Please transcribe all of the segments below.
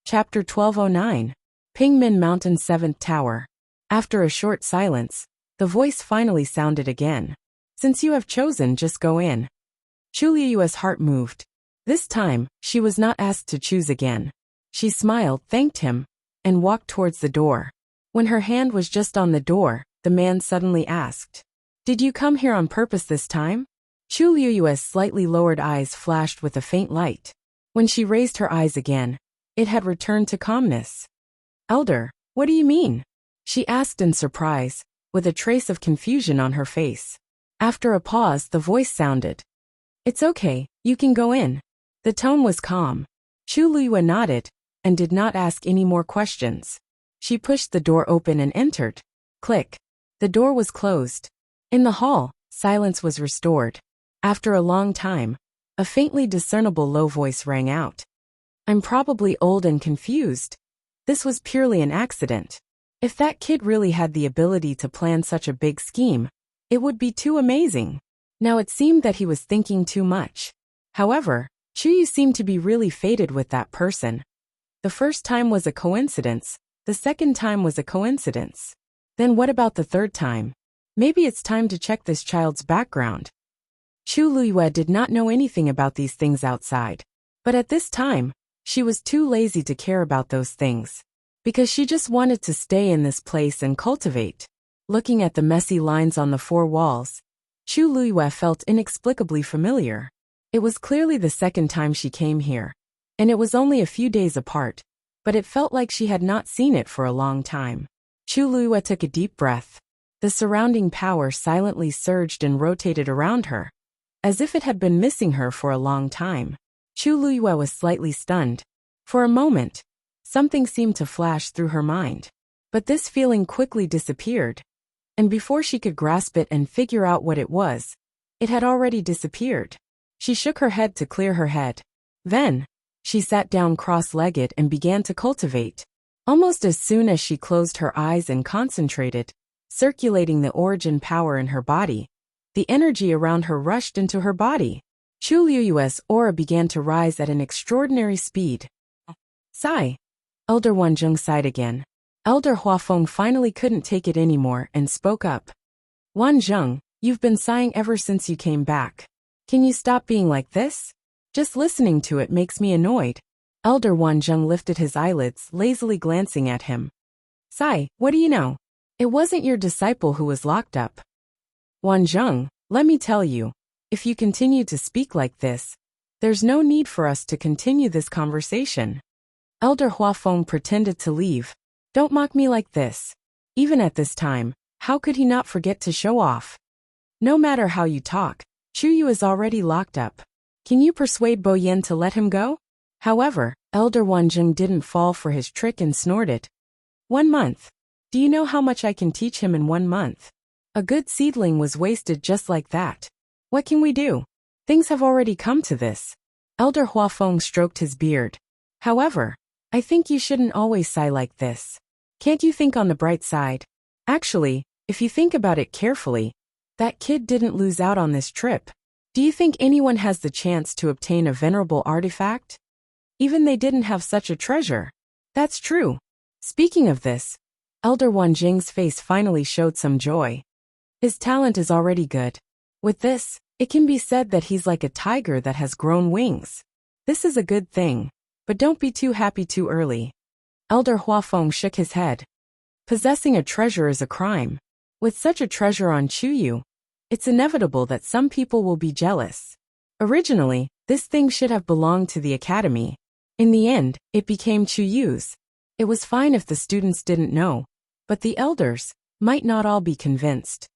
Chapter 1209. Pingmin Mountain 7th Tower. After a short silence, the voice finally sounded again. Since you have chosen, just go in. Chu Liyue's heart moved. This time, she was not asked to choose again. She smiled, thanked him, and walked towards the door. When her hand was just on the door, the man suddenly asked, "Did you come here on purpose this time?" Chu Liyue's slightly lowered eyes flashed with a faint light. When she raised her eyes again, it had returned to calmness. "Elder, what do you mean?" she asked in surprise, with a trace of confusion on her face. After a pause, the voice sounded, "It's okay, you can go in." The tone was calm. Chu Liyue nodded, and did not ask any more questions. She pushed the door open and entered. Click. The door was closed. In the hall, silence was restored. After a long time, a faintly discernible low voice rang out. "I'm probably old and confused. This was purely an accident. If that kid really had the ability to plan such a big scheme, it would be too amazing." Now it seemed that he was thinking too much. However, Chuyu seemed to be really fated with that person. The first time was a coincidence, the second time was a coincidence. Then what about the third time? Maybe it's time to check this child's background. Chu Liyue did not know anything about these things outside. But at this time, she was too lazy to care about those things. Because she just wanted to stay in this place and cultivate. Looking at the messy lines on the four walls, Chu Liyue felt inexplicably familiar. It was clearly the second time she came here. And it was only a few days apart, but it felt like she had not seen it for a long time. Chu Liyue took a deep breath. The surrounding power silently surged and rotated around her, as if it had been missing her for a long time. Chu Liyue was slightly stunned. For a moment, something seemed to flash through her mind. But this feeling quickly disappeared. And before she could grasp it and figure out what it was, it had already disappeared. She shook her head to clear her head. Then, she sat down cross-legged and began to cultivate. Almost as soon as she closed her eyes and concentrated, circulating the origin power in her body, the energy around her rushed into her body. Chu Liyue's aura began to rise at an extraordinary speed. Sigh. Elder Wanzheng sighed again. Elder Huafeng finally couldn't take it anymore and spoke up. "Wanzheng, you've been sighing ever since you came back. Can you stop being like this? Just listening to it makes me annoyed." Elder Wanzheng lifted his eyelids, lazily glancing at him. "Sigh, what do you know? It wasn't your disciple who was locked up." "Wanzheng, let me tell you, if you continue to speak like this, there's no need for us to continue this conversation." Elder Huafeng pretended to leave. "Don't mock me like this." Even at this time, how could he not forget to show off? "No matter how you talk, Chuyu is already locked up. Can you persuade Bo Yen to let him go?" However, Elder Wanzheng didn't fall for his trick and snorted. 1 month. Do you know how much I can teach him in 1 month? A good seedling was wasted just like that. What can we do? Things have already come to this. Elder Huafeng stroked his beard. "However, I think you shouldn't always sigh like this. Can't you think on the bright side? Actually, if you think about it carefully, that kid didn't lose out on this trip. Do you think anyone has the chance to obtain a venerable artifact? Even they didn't have such a treasure." "That's true." Speaking of this, Elder Wanzheng's face finally showed some joy. His talent is already good. With this, it can be said that he's like a tiger that has grown wings. This is a good thing, but don't be too happy too early. Elder Huafeng shook his head. Possessing a treasure is a crime. With such a treasure on Chuyu, it's inevitable that some people will be jealous. Originally, this thing should have belonged to the academy. In the end, it became Chuyu's. It was fine if the students didn't know, but the elders might not all be convinced.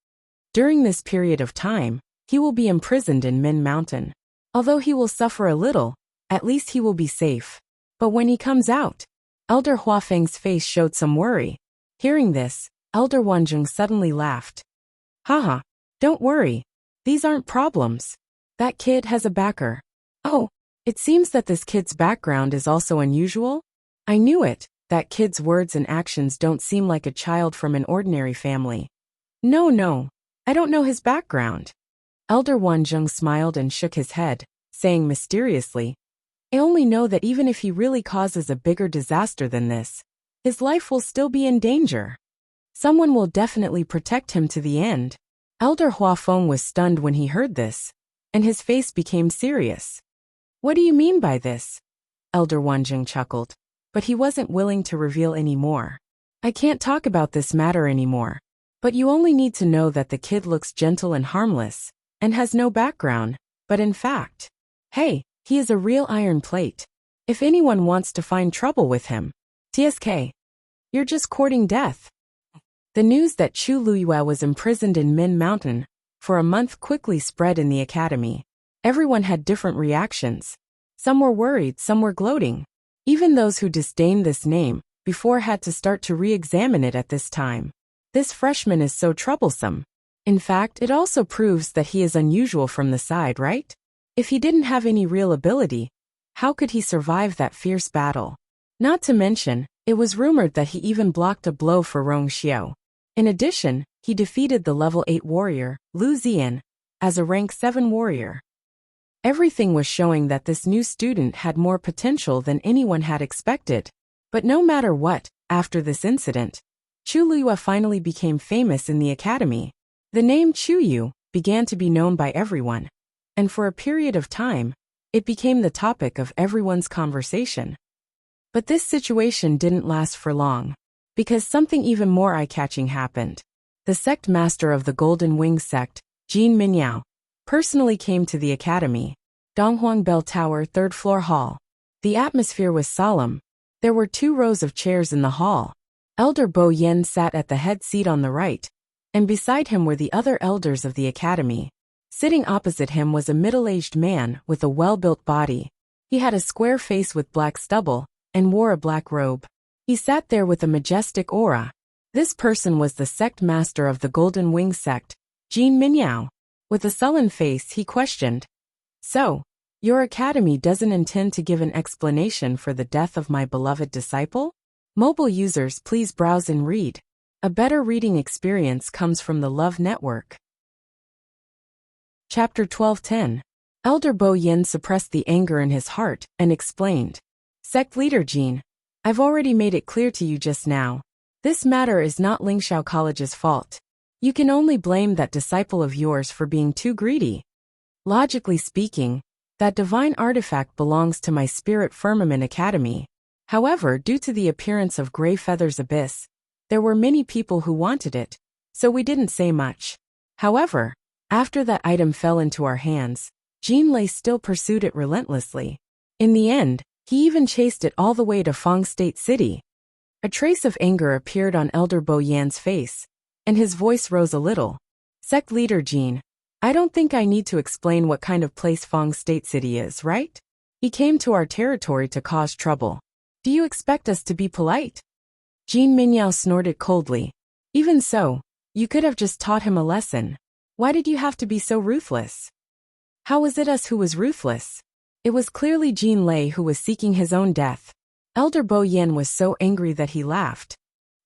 During this period of time, he will be imprisoned in Min Mountain. Although he will suffer a little, at least he will be safe. But when he comes out, Elder Huafeng's face showed some worry. Hearing this, Elder Wanzheng suddenly laughed. "Haha, don't worry. These aren't problems. That kid has a backer." "Oh, it seems that this kid's background is also unusual?" "I knew it. That kid's words and actions don't seem like a child from an ordinary family." No, I don't know his background." Elder Wanzheng smiled and shook his head, saying mysteriously, I only know that even if he really causes a bigger disaster than this, his life will still be in danger. Someone will definitely protect him to the end. Elder Huafeng was stunned when he heard this, and his face became serious. What do you mean by this? Elder Wanjing chuckled, but he wasn't willing to reveal any more. I can't talk about this matter anymore, but you only need to know that the kid looks gentle and harmless, and has no background, but in fact, hey, he is a real iron plate. If anyone wants to find trouble with him, TSK, you're just courting death. The news that Chu Luyue was imprisoned in Min Mountain for a month quickly spread in the academy. Everyone had different reactions. Some were worried, some were gloating. Even those who disdained this name before had to start to re-examine it at this time. This freshman is so troublesome. In fact, it also proves that he is unusual from the side, right? If he didn't have any real ability, how could he survive that fierce battle? Not to mention, it was rumored that he even blocked a blow for Rong Xiao. In addition, he defeated the level 8 warrior, Lu Zian, as a rank 7 warrior. Everything was showing that this new student had more potential than anyone had expected. But no matter what, after this incident, Chu Luyue finally became famous in the academy. The name Chu Yu began to be known by everyone, and for a period of time, it became the topic of everyone's conversation. But this situation didn't last for long, because something even more eye-catching happened. The sect master of the Golden Wing sect, Jin Minyao, personally came to the academy. Donghuang Bell Tower, 3rd floor hall. The atmosphere was solemn. There were 2 rows of chairs in the hall. Elder Bo Yen sat at the head seat on the right, and beside him were the other elders of the academy. Sitting opposite him was a middle-aged man with a well-built body. He had a square face with black stubble, and wore a black robe. He sat there with a majestic aura. This person was the sect master of the Golden Wing sect, Jin Minyao. With a sullen face, he questioned, "So, your academy doesn't intend to give an explanation for the death of my beloved disciple?" Mobile users, please browse and read. A better reading experience comes from the Love Network. Chapter 12:10. Elder Bo Yen suppressed the anger in his heart and explained, "Sect leader Jin, I've already made it clear to you just now. This matter is not Lingxiao College's fault. You can only blame that disciple of yours for being too greedy. Logically speaking, that divine artifact belongs to my Spirit Firmament Academy. However, due to the appearance of Grey Feather's Abyss, there were many people who wanted it, so we didn't say much. However, after that item fell into our hands, Jin Lei still pursued it relentlessly. In the end, he even chased it all the way to Fang State City." A trace of anger appeared on Elder Bo Yan's face, and his voice rose a little. "Sect leader Jin, I don't think I need to explain what kind of place Fang State City is, right? He came to our territory to cause trouble. Do you expect us to be polite?" Jin Minyao snorted coldly. "Even so, you could have just taught him a lesson. Why did you have to be so ruthless?" "How was it us who was ruthless? It was clearly Jin Lei who was seeking his own death." Elder Bo Yen was so angry that he laughed.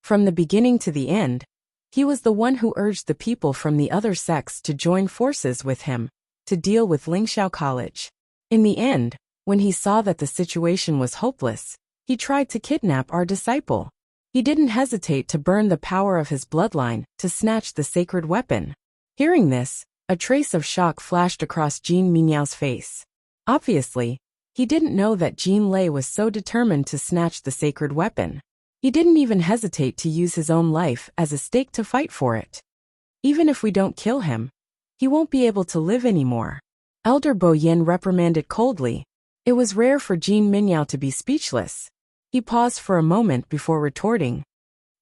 From the beginning to the end, he was the one who urged the people from the other sects to join forces with him, to deal with Lingxiao College. In the end, when he saw that the situation was hopeless, he tried to kidnap our disciple. He didn't hesitate to burn the power of his bloodline to snatch the sacred weapon. Hearing this, a trace of shock flashed across Jin Minyao's face. Obviously, he didn't know that Jin Lei was so determined to snatch the sacred weapon. He didn't even hesitate to use his own life as a stake to fight for it. Even if we don't kill him, he won't be able to live anymore. Elder Bo Yen reprimanded coldly. It was rare for Jin Minyao to be speechless. He paused for a moment before retorting.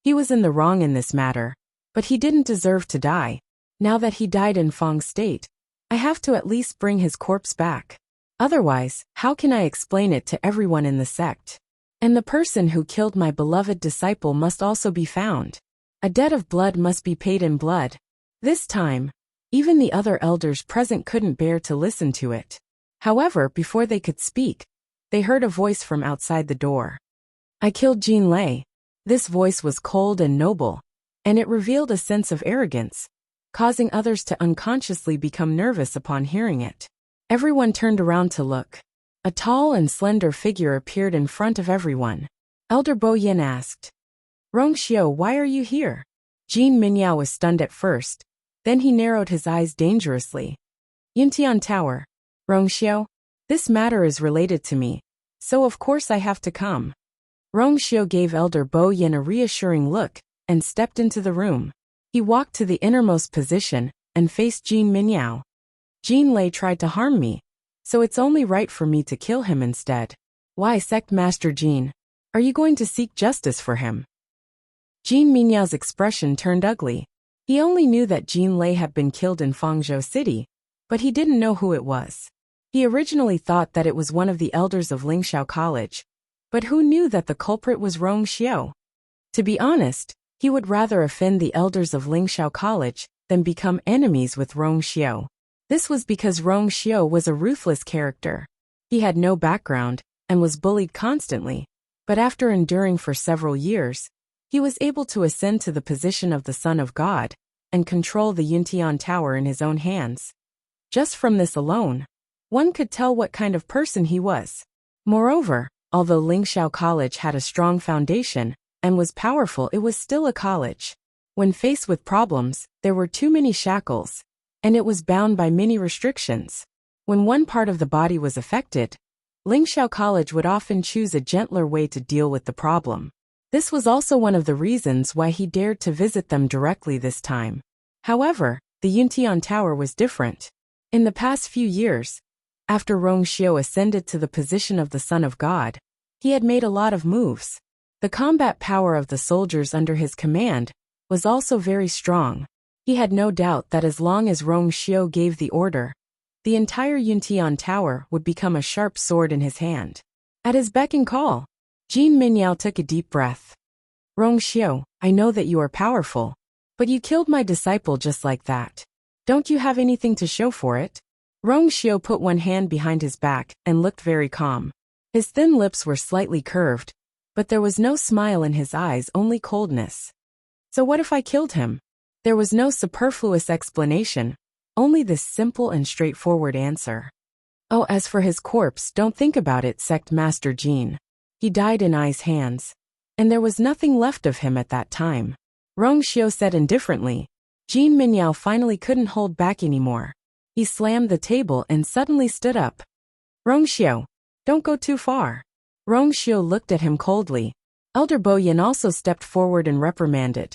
He was in the wrong in this matter, but he didn't deserve to die. Now that he died in Fang State, I have to at least bring his corpse back. Otherwise, how can I explain it to everyone in the sect? And the person who killed my beloved disciple must also be found. A debt of blood must be paid in blood. This time, even the other elders present couldn't bear to listen to it. However, before they could speak, they heard a voice from outside the door. "I killed Jin Lei." This voice was cold and noble, and it revealed a sense of arrogance, causing others to unconsciously become nervous upon hearing it. Everyone turned around to look. A tall and slender figure appeared in front of everyone. Elder Bo Yin asked, Rongxiu, why are you here? Jin Minyao was stunned at first. Then he narrowed his eyes dangerously. Yuntian Tower. Rongxiu, this matter is related to me, so of course I have to come. Rongxiu gave Elder Bo Yin a reassuring look and stepped into the room. He walked to the innermost position and faced Jin Minyao. Jin Lei tried to harm me, so it's only right for me to kill him instead. Why, Sect Master Jin? Are you going to seek justice for him? Jin Minyao's expression turned ugly. He only knew that Jin Lei had been killed in Fangzhou City, but he didn't know who it was. He originally thought that it was one of the elders of Lingxiao College, but who knew that the culprit was Rongxiu? To be honest, he would rather offend the elders of Lingxiao College than become enemies with Rongxiu. This was because Rongxiu was a ruthless character. He had no background and was bullied constantly, but after enduring for several years, he was able to ascend to the position of the Son of God and control the Yuntian Tower in his own hands. Just from this alone, one could tell what kind of person he was. Moreover, although Lingxiao College had a strong foundation and was powerful, it was still a college. When faced with problems, there were too many shackles, and it was bound by many restrictions. When one part of the body was affected, Lingxiao College would often choose a gentler way to deal with the problem. This was also one of the reasons why he dared to visit them directly this time. However, the Yuntian Tower was different. In the past few years, after Rongxiu ascended to the position of the Son of God, he had made a lot of moves. The combat power of the soldiers under his command was also very strong. He had no doubt that as long as Rongxiu gave the order, the entire Yuntian Tower would become a sharp sword in his hand. At his beck and call, Jin Minyao took a deep breath. Rongxiu, I know that you are powerful, but you killed my disciple just like that. Don't you have anything to show for it? Rongxiu put one hand behind his back and looked very calm. His thin lips were slightly curved, but there was no smile in his eyes, only coldness. So what if I killed him? There was no superfluous explanation, only this simple and straightforward answer. Oh, as for his corpse, don't think about it, Sect Master Jin. He died in Ai's hands, and there was nothing left of him at that time. Rongxiu said indifferently. Jin Minyao finally couldn't hold back anymore. He slammed the table and suddenly stood up. Rongxiu, don't go too far. Rongxiu looked at him coldly. Elder Bo Yin also stepped forward and reprimanded.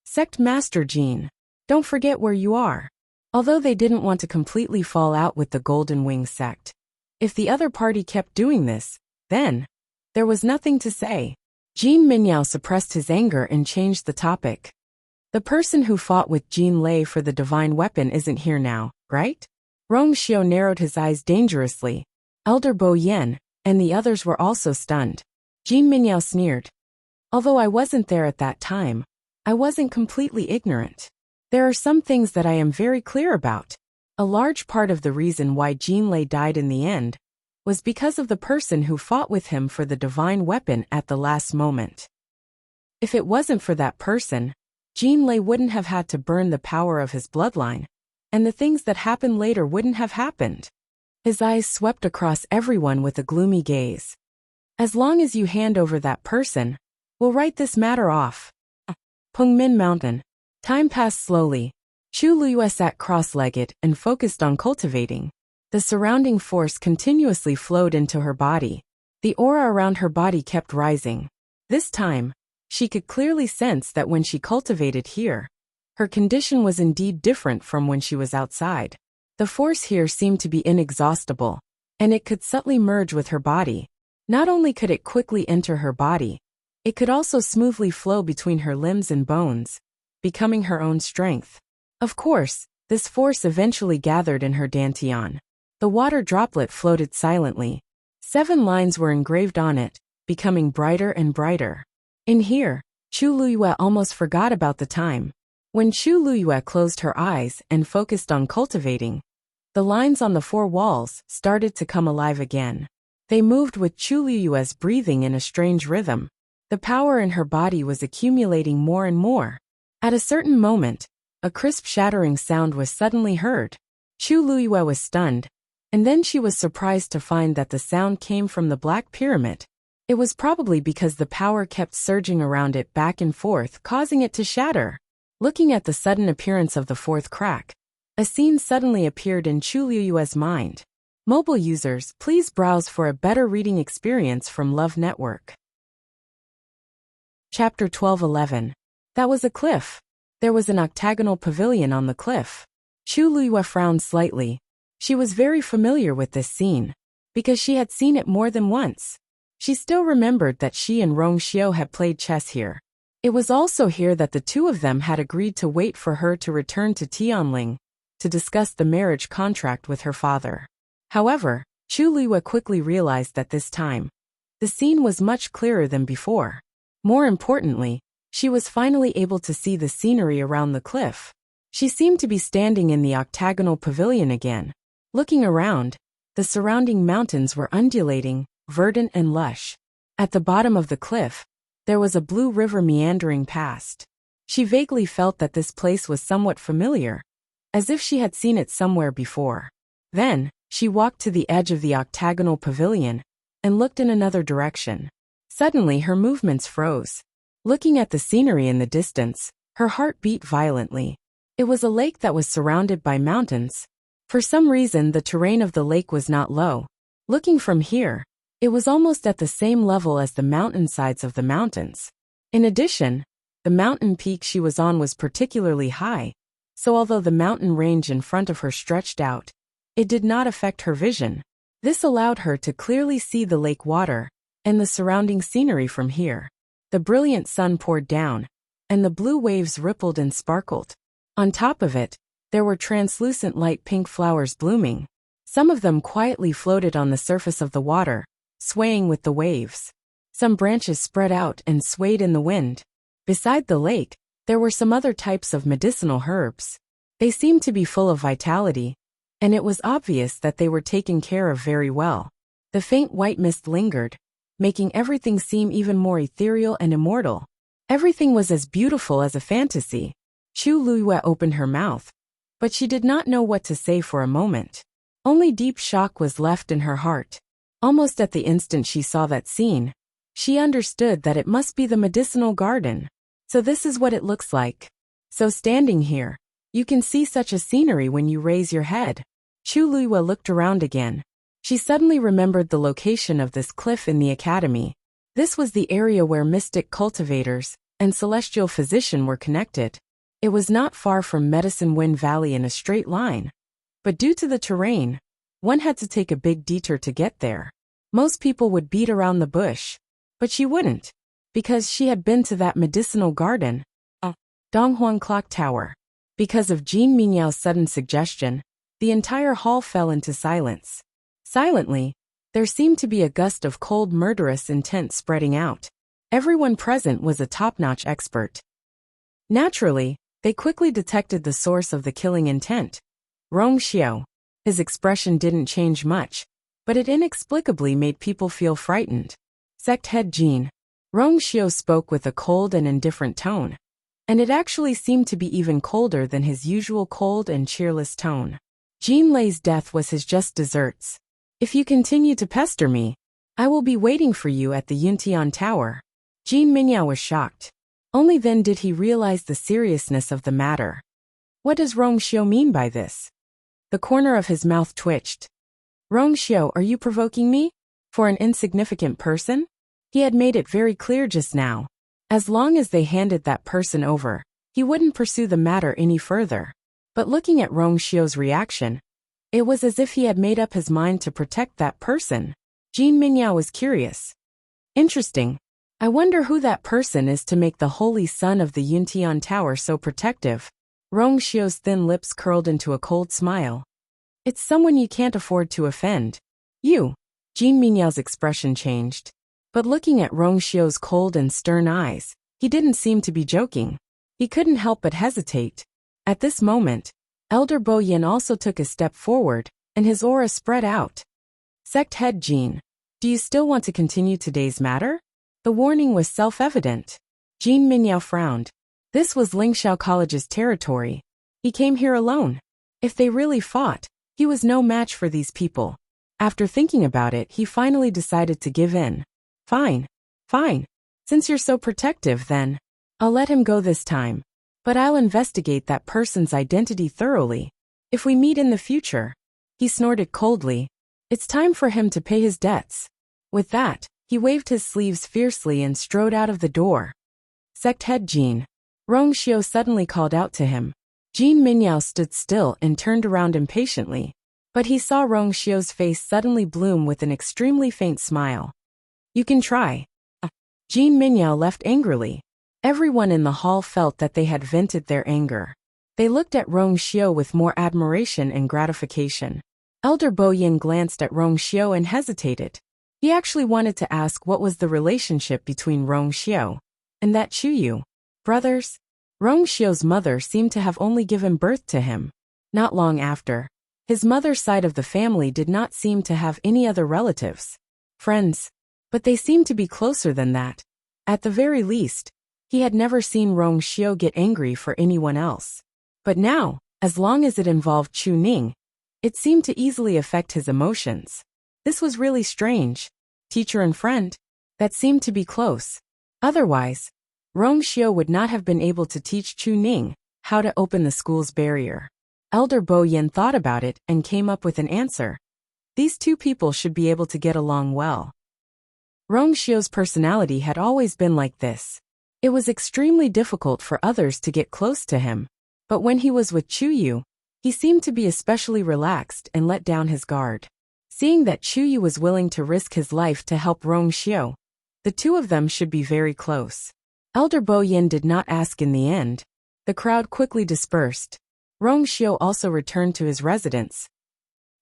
Sect Master Jin, don't forget where you are. Although they didn't want to completely fall out with the Golden Wing sect, if the other party kept doing this, then there was nothing to say. Jin Minyao suppressed his anger and changed the topic. The person who fought with Jin Lei for the divine weapon isn't here now, right? Rongxiu narrowed his eyes dangerously. Elder Bo Yin and the others were also stunned. Jin Minyao sneered. Although I wasn't there at that time, I wasn't completely ignorant. There are some things that I am very clear about. A large part of the reason why Jin Lei died in the end was because of the person who fought with him for the divine weapon at the last moment. If it wasn't for that person, Jin Lei wouldn't have had to burn the power of his bloodline, and the things that happened later wouldn't have happened. His eyes swept across everyone with a gloomy gaze. As long as you hand over that person, we'll write this matter off. Pengmin Mountain. Time passed slowly. Chu Luyue sat cross-legged and focused on cultivating. The surrounding force continuously flowed into her body. The aura around her body kept rising. This time, she could clearly sense that when she cultivated here, her condition was indeed different from when she was outside. The force here seemed to be inexhaustible, and it could subtly merge with her body. Not only could it quickly enter her body, it could also smoothly flow between her limbs and bones, becoming her own strength. Of course, this force eventually gathered in her dantian. The water droplet floated silently. 7 lines were engraved on it, becoming brighter and brighter. In here, Chu Luyue almost forgot about the time. When Chu Luyue closed her eyes and focused on cultivating, the lines on the 4 walls started to come alive again. They moved with Chu Luyue's breathing in a strange rhythm. The power in her body was accumulating more and more. At a certain moment, a crisp shattering sound was suddenly heard. Chu Luyue was stunned, And then she was surprised to find that the sound came from the Black Pyramid. It was probably because the power kept surging around it back and forth, causing it to shatter. Looking at the sudden appearance of the fourth crack, a scene suddenly appeared in Chu Liyue's mind. Mobile users, please browse for a better reading experience from Love Network. Chapter 12:11. That was a cliff. There was an octagonal pavilion on the cliff. Chu Liyue frowned slightly. She was very familiar with this scene, because she had seen it more than once. She still remembered that she and Rong Xiao had played chess here. It was also here that the two of them had agreed to wait for her to return to Tianling to discuss the marriage contract with her father. However, Chu Liyue quickly realized that this time, the scene was much clearer than before. More importantly, she was finally able to see the scenery around the cliff. She seemed to be standing in the octagonal pavilion again. Looking around, the surrounding mountains were undulating, verdant and lush. At the bottom of the cliff, there was a blue river meandering past. She vaguely felt that this place was somewhat familiar, as if she had seen it somewhere before. Then, she walked to the edge of the octagonal pavilion and looked in another direction. Suddenly her movements froze. Looking at the scenery in the distance, her heart beat violently. It was a lake that was surrounded by mountains. For some reason, the terrain of the lake was not low. Looking from here, it was almost at the same level as the mountainsides of the mountains. In addition, the mountain peak she was on was particularly high, so although the mountain range in front of her stretched out, it did not affect her vision. This allowed her to clearly see the lake water and the surrounding scenery from here. The brilliant sun poured down, and the blue waves rippled and sparkled. On top of it, there were translucent light pink flowers blooming. Some of them quietly floated on the surface of the water, swaying with the waves. Some branches spread out and swayed in the wind. Beside the lake, there were some other types of medicinal herbs. They seemed to be full of vitality, and it was obvious that they were taken care of very well. The faint white mist lingered, making everything seem even more ethereal and immortal. Everything was as beautiful as a fantasy. Chu Liyue opened her mouth, but she did not know what to say for a moment. Only deep shock was left in her heart. Almost at the instant she saw that scene, she understood that it must be the medicinal garden. So this is what it looks like. So standing here, you can see such a scenery when you raise your head. Chu Liyue looked around again. She suddenly remembered the location of this cliff in the academy. This was the area where mystic cultivators and celestial physician were connected. It was not far from Medicine Wind Valley in a straight line, but due to the terrain, one had to take a big detour to get there. Most people would beat around the bush, but she wouldn't, because she had been to that medicinal garden, Donghuang Clock Tower. Because of Jean Minyao's sudden suggestion, the entire hall fell into silence. Silently, there seemed to be a gust of cold murderous intent spreading out. Everyone present was a top-notch expert. Naturally, they quickly detected the source of the killing intent. Rong Xiao. His expression didn't change much, but it inexplicably made people feel frightened. Sect head Jean. Rong Xiao spoke with a cold and indifferent tone, and it actually seemed to be even colder than his usual cold and cheerless tone. Jean Lei's death was his just desserts. If you continue to pester me, I will be waiting for you at the Yuntian Tower. Jean Minyao was shocked. Only then did he realize the seriousness of the matter. What does Rong Xiao mean by this? The corner of his mouth twitched. Rong Xiao, are you provoking me? For an insignificant person? He had made it very clear just now. As long as they handed that person over, he wouldn't pursue the matter any further. But looking at Rong Xiao's reaction, it was as if he had made up his mind to protect that person. Jean Minyao was curious. Interesting. I wonder who that person is to make the holy son of the Yuntian Tower so protective. Rong Xiao's thin lips curled into a cold smile. It's someone you can't afford to offend. You. Jean Minyao's expression changed. But looking at Rong Xiao's cold and stern eyes, he didn't seem to be joking. He couldn't help but hesitate. At this moment, Elder Bo Yin also took a step forward, and his aura spread out. Sect head Jean, do you still want to continue today's matter? The warning was self-evident. Jean Minyao frowned. This was Lingxiao College's territory. He came here alone. If they really fought, He was no match for these people. After thinking about it, he finally decided to give in. Fine. Fine. Since you're so protective, then I'll let him go this time. But I'll investigate that person's identity thoroughly. If we meet in the future. He snorted coldly. It's time for him to pay his debts. With that, he waved his sleeves fiercely and strode out of the door. Sect head Jean. Rong Xiao suddenly called out to him. Jean Minyao stood still and turned around impatiently. But he saw Rong Xiao's face suddenly bloom with an extremely faint smile. You can try. Jean Minyao left angrily. Everyone in the hall felt that they had vented their anger. They looked at Rong Xiao with more admiration and gratification. Elder Bo Yin glanced at Rong Xiao and hesitated. He actually wanted to ask what was the relationship between Rong Xiao and that Chuyu brothers. Rong Xiao's mother seemed to have only given birth to him. Not long after, his mother's side of the family did not seem to have any other relatives. Friends. But they seemed to be closer than that. At the very least, he had never seen Rong Xiao get angry for anyone else. But now, as long as it involved Chu Ning, it seemed to easily affect his emotions. This was really strange. Teacher and friend? That seemed to be close. Otherwise, Rong Xiao would not have been able to teach Chu Ning how to open the school's barrier. Elder Bo Yin thought about it and came up with an answer. These two people should be able to get along well. Rong Xiao's personality had always been like this. It was extremely difficult for others to get close to him. But when he was with Chuyu, he seemed to be especially relaxed and let down his guard. Seeing that Chuyu was willing to risk his life to help Rong Xiao, the two of them should be very close. Elder Bo Yin did not ask in the end. The crowd quickly dispersed. Rong Xiao also returned to his residence.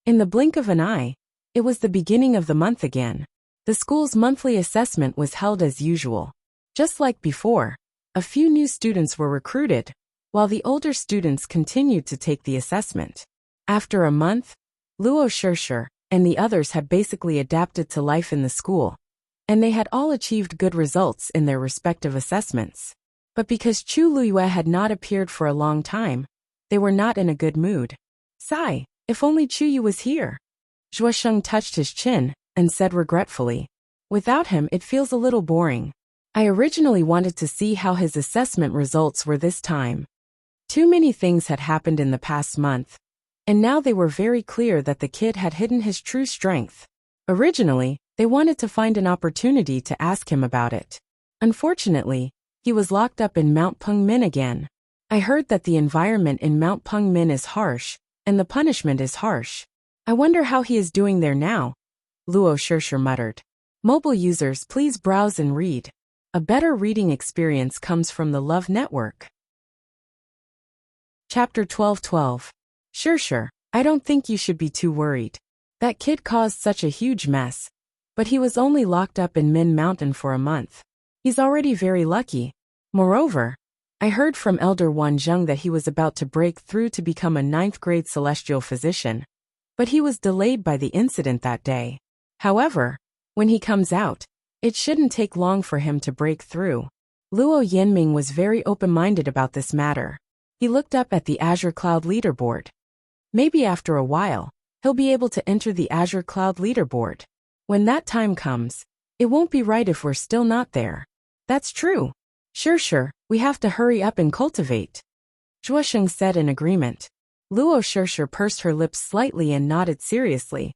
In the blink of an eye, it was the beginning of the month again. The school's monthly assessment was held as usual. Just like before, a few new students were recruited, while the older students continued to take the assessment. After a month, Luo Shishir and the others had basically adapted to life in the school, and they had all achieved good results in their respective assessments. But because Chu Luyue had not appeared for a long time, they were not in a good mood. Sigh, if only Chuyu was here. Zhuosheng touched his chin and said regretfully, without him it feels a little boring. I originally wanted to see how his assessment results were this time. Too many things had happened in the past month, and now they were very clear that the kid had hidden his true strength. Originally, they wanted to find an opportunity to ask him about it. Unfortunately, he was locked up in Mount Pengmin again. I heard that the environment in Mount Pengmin is harsh, and the punishment is harsh. I wonder how he is doing there now, Luo Shishir muttered. Mobile users, please browse and read. A better reading experience comes from the Love Network. Chapter 12:12. Shishir, I don't think you should be too worried. That kid caused such a huge mess. But he was only locked up in Min Mountain for a month. He's already very lucky. Moreover, I heard from Elder Wanzheng that he was about to break through to become a 9th-grade celestial physician. But he was delayed by the incident that day. However, when he comes out, it shouldn't take long for him to break through. Luo Yinming was very open-minded about this matter. He looked up at the Azure Cloud leaderboard. Maybe after a while, he'll be able to enter the Azure Cloud leaderboard. When that time comes, it won't be right if we're still not there. That's true. Sure, we have to hurry up and cultivate. Zhuosheng said in agreement. Luo Shishir pursed her lips slightly and nodded seriously.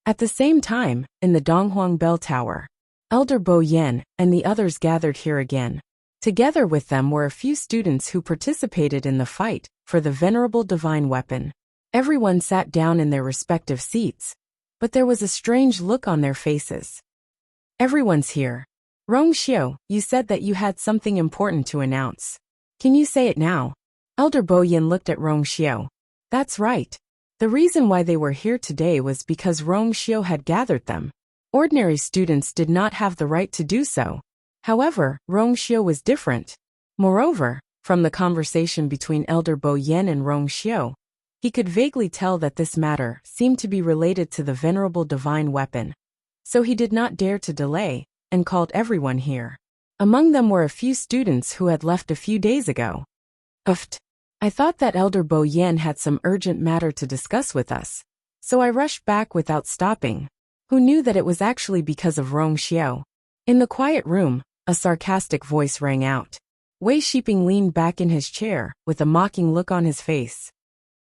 At the same time, in the Donghuang Bell Tower, Elder Bo Yin and the others gathered here again. Together with them were a few students who participated in the fight for the venerable divine weapon. Everyone sat down in their respective seats, but there was a strange look on their faces. Everyone's here. Rong Xiao, you said that you had something important to announce. Can you say it now? Elder Bo Yin looked at Rong Xiao. That's right. The reason why they were here today was because Rong Xiao had gathered them. Ordinary students did not have the right to do so. However, Rong Xiao was different. Moreover, from the conversation between Elder Bo Yin and Rong Xiao, he could vaguely tell that this matter seemed to be related to the venerable divine weapon. So he did not dare to delay, and called everyone here. Among them were a few students who had left a few days ago. I thought that Elder Bo Yin had some urgent matter to discuss with us. So I rushed back without stopping. Who knew that it was actually because of Rong Xiao? In the quiet room, a sarcastic voice rang out. Wei Shiping leaned back in his chair, with a mocking look on his face.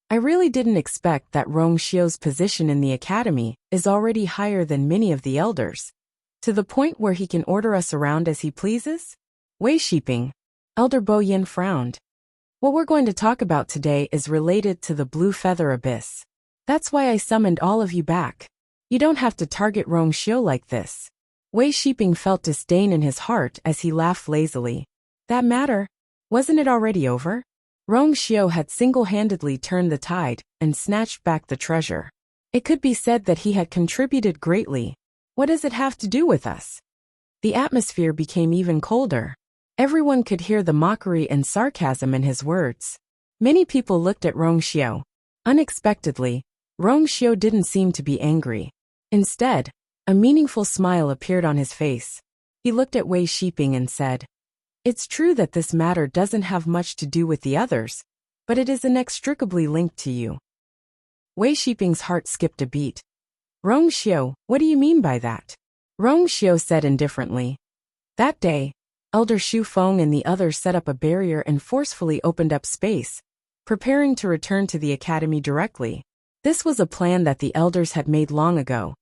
I really didn't expect that Rong Xiao's position in the academy is already higher than many of the elders. To the point where he can order us around as he pleases? Wei Shiping. Elder Bo Yin frowned. What we're going to talk about today is related to the Blue Feather Abyss. That's why I summoned all of you back. You don't have to target Rong Xiao like this. Wei Shiping felt disdain in his heart as he laughed lazily. That matter? Wasn't it already over? Rong Xiao had single-handedly turned the tide and snatched back the treasure. It could be said that he had contributed greatly. What does it have to do with us? The atmosphere became even colder. Everyone could hear the mockery and sarcasm in his words. Many people looked at Rong Xiao. Unexpectedly, Rong Xiao didn't seem to be angry. Instead, a meaningful smile appeared on his face. He looked at Wei Shiping and said, "It's true that this matter doesn't have much to do with the others, but it is inextricably linked to you." Wei Shiping's heart skipped a beat. "Rong Xiao, what do you mean by that?" Rong Xiao said indifferently. That day, Elder Shu Feng and the others set up a barrier and forcefully opened up space, preparing to return to the academy directly. This was a plan that the elders had made long ago,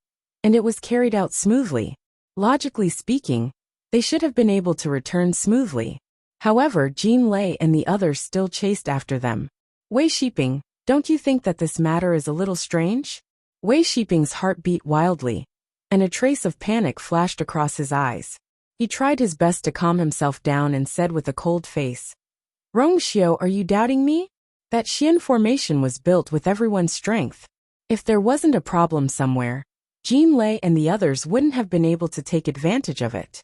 and it was carried out smoothly. Logically speaking, they should have been able to return smoothly. However, Jean Lei and the others still chased after them. Wei Shiping, don't you think that this matter is a little strange? Wei Shiping's heart beat wildly, and a trace of panic flashed across his eyes. He tried his best to calm himself down and said with a cold face, "Rong Xiao, are you doubting me? That Xian formation was built with everyone's strength. If there wasn't a problem somewhere, Jean Lei and the others wouldn't have been able to take advantage of it."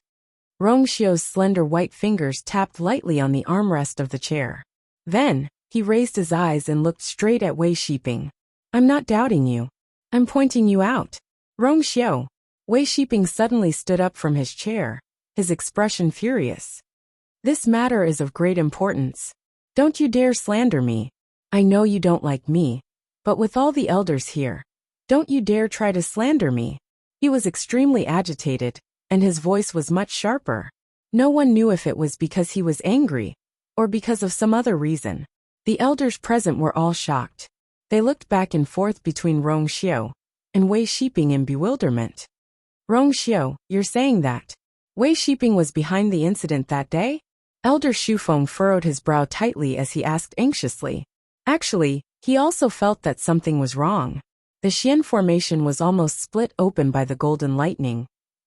Rong Xiao's slender white fingers tapped lightly on the armrest of the chair. Then, he raised his eyes and looked straight at Wei Shiping. "I'm not doubting you. I'm pointing you out. Rong Xiao." Wei Shiping suddenly stood up from his chair, his expression furious. "This matter is of great importance. Don't you dare slander me. I know you don't like me, but with all the elders here, don't you dare try to slander me." He was extremely agitated, and his voice was much sharper. No one knew if it was because he was angry, or because of some other reason. The elders present were all shocked. They looked back and forth between Rong Xiao and Wei Shiping in bewilderment. "Rong Xiao, you're saying that Wei Shiping was behind the incident that day?" Elder Shu Feng furrowed his brow tightly as he asked anxiously. Actually, he also felt that something was wrong. The Xian formation was almost split open by the golden lightning.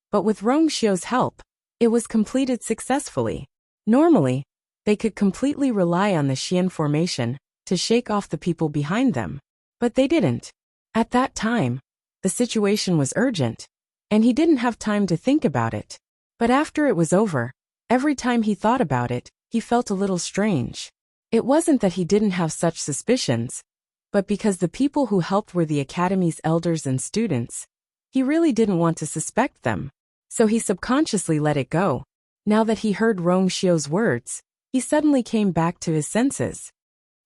But with Rong Xiao's help, it was completed successfully. Normally, they could completely rely on the Xian formation to shake off the people behind them. But they didn't. At that time, the situation was urgent, and he didn't have time to think about it. But after it was over, every time he thought about it, he felt a little strange. It wasn't that he didn't have such suspicions, but because the people who helped were the academy's elders and students, he really didn't want to suspect them. So he subconsciously let it go. Now that he heard Rong Xiao's words, he suddenly came back to his senses.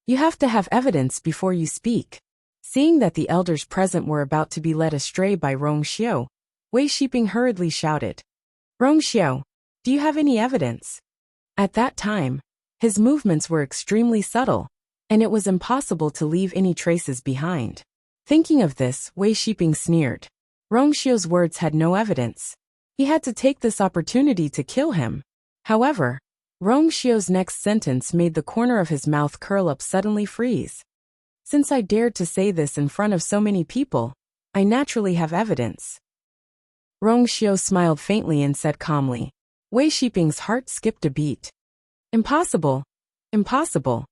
"You have to have evidence before you speak." Seeing that the elders present were about to be led astray by Rong Xiao, Wei Shiping hurriedly shouted, "Rong Xiao, do you have any evidence?" At that time, his movements were extremely subtle, and it was impossible to leave any traces behind. Thinking of this, Wei Shiping sneered. Rong Xiao's words had no evidence. He had to take this opportunity to kill him. However, Rong Xiao's next sentence made the corner of his mouth curl up suddenly freeze. "Since I dared to say this in front of so many people, I naturally have evidence." Rong Xiao smiled faintly and said calmly. Wei Shiping's heart skipped a beat. "Impossible. Impossible."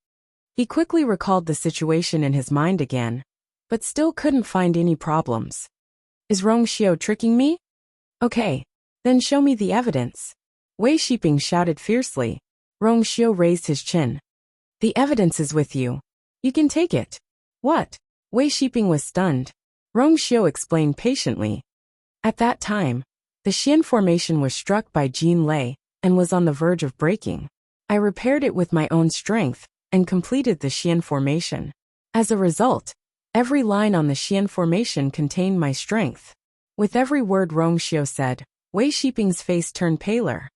He quickly recalled the situation in his mind again, but still couldn't find any problems. "Is Rong Xiao tricking me? Okay, then show me the evidence." Wei Shiping shouted fiercely. Rong Xiao raised his chin. "The evidence is with you. You can take it." "What?" Wei Shiping was stunned. Rong Xiao explained patiently. At that time, the Xian formation was struck by Jean Lei and was on the verge of breaking. I repaired it with my own strength and completed the Xian formation. As a result, Every line on the Xian formation contained my strength. With every word Rongxiu said, Wei Shiping's face turned paler.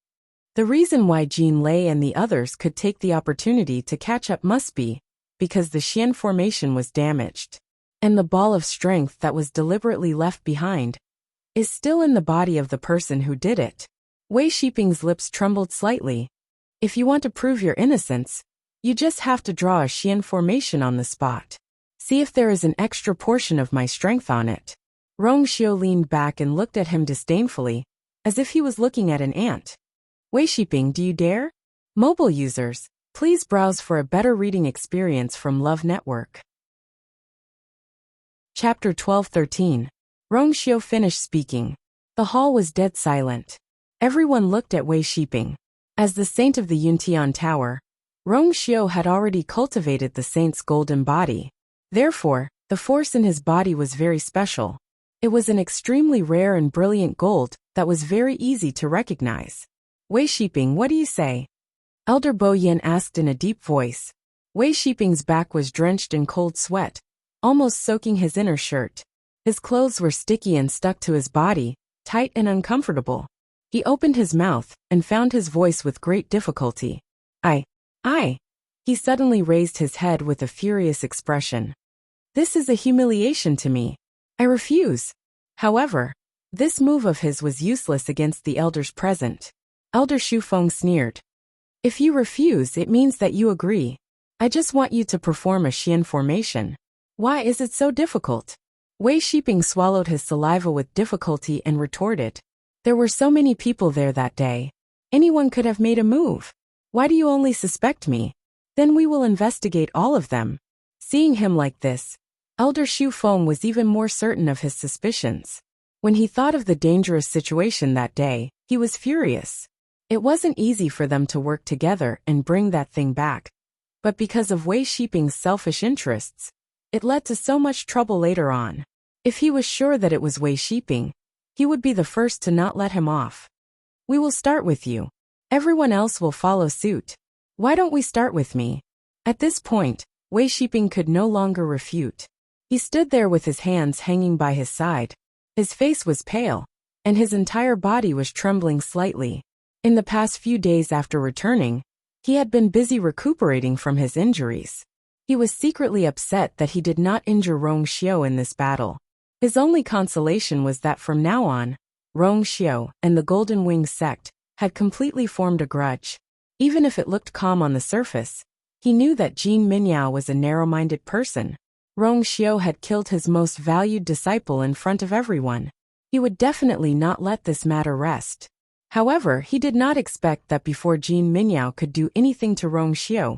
The reason why Jin Lei and the others could take the opportunity to catch up must be because the Xian formation was damaged. And the ball of strength that was deliberately left behind is still in the body of the person who did it. Wei Shiping's lips trembled slightly. If you want to prove your innocence, you just have to draw a Xian formation on the spot. See if there is an extra portion of my strength on it. Rongxiu leaned back and looked at him disdainfully, as if he was looking at an ant. Wei Shiping, do you dare? Mobile users, please browse for a better reading experience from Love Network. Chapter 12-13. Rongxiu finished speaking. The hall was dead silent. Everyone looked at Wei Shiping. As the saint of the Yuntian Tower, Rongxiu had already cultivated the saint's golden body. Therefore, the force in his body was very special. It was an extremely rare and brilliant gold that was very easy to recognize. Wei Shiping, what do you say? Elder Bo Yin asked in a deep voice. Wei Shiping's back was drenched in cold sweat, almost soaking his inner shirt. His clothes were sticky and stuck to his body, tight and uncomfortable. He opened his mouth and found his voice with great difficulty. I. He suddenly raised his head with a furious expression. This is a humiliation to me. I refuse. However, this move of his was useless against the elders present. Elder Shu Feng sneered. If you refuse, it means that you agree. I just want you to perform a Xian formation. Why is it so difficult? Wei Shiping swallowed his saliva with difficulty and retorted. There were so many people there that day. Anyone could have made a move. Why do you only suspect me? Then we will investigate all of them. Seeing him like this, Elder Shu Feng was even more certain of his suspicions. When he thought of the dangerous situation that day, he was furious. It wasn't easy for them to work together and bring that thing back. But because of Wei Shiping's selfish interests, it led to so much trouble later on. If he was sure that it was Wei Shiping, he would be the first to not let him off. We will start with you. Everyone else will follow suit. Why don't we start with me? At this point, Wei Shiping could no longer refute. He stood there with his hands hanging by his side. His face was pale, and his entire body was trembling slightly. In the past few days after returning, he had been busy recuperating from his injuries. He was secretly upset that he did not injure Rongxiu in this battle. His only consolation was that from now on, Rongxiu and the Golden Wing sect had completely formed a grudge. Even if it looked calm on the surface, he knew that Jin Minyao was a narrow-minded person. Rongxiu had killed his most valued disciple in front of everyone. He would definitely not let this matter rest. However, he did not expect that before Jin Minyao could do anything to Rongxiu,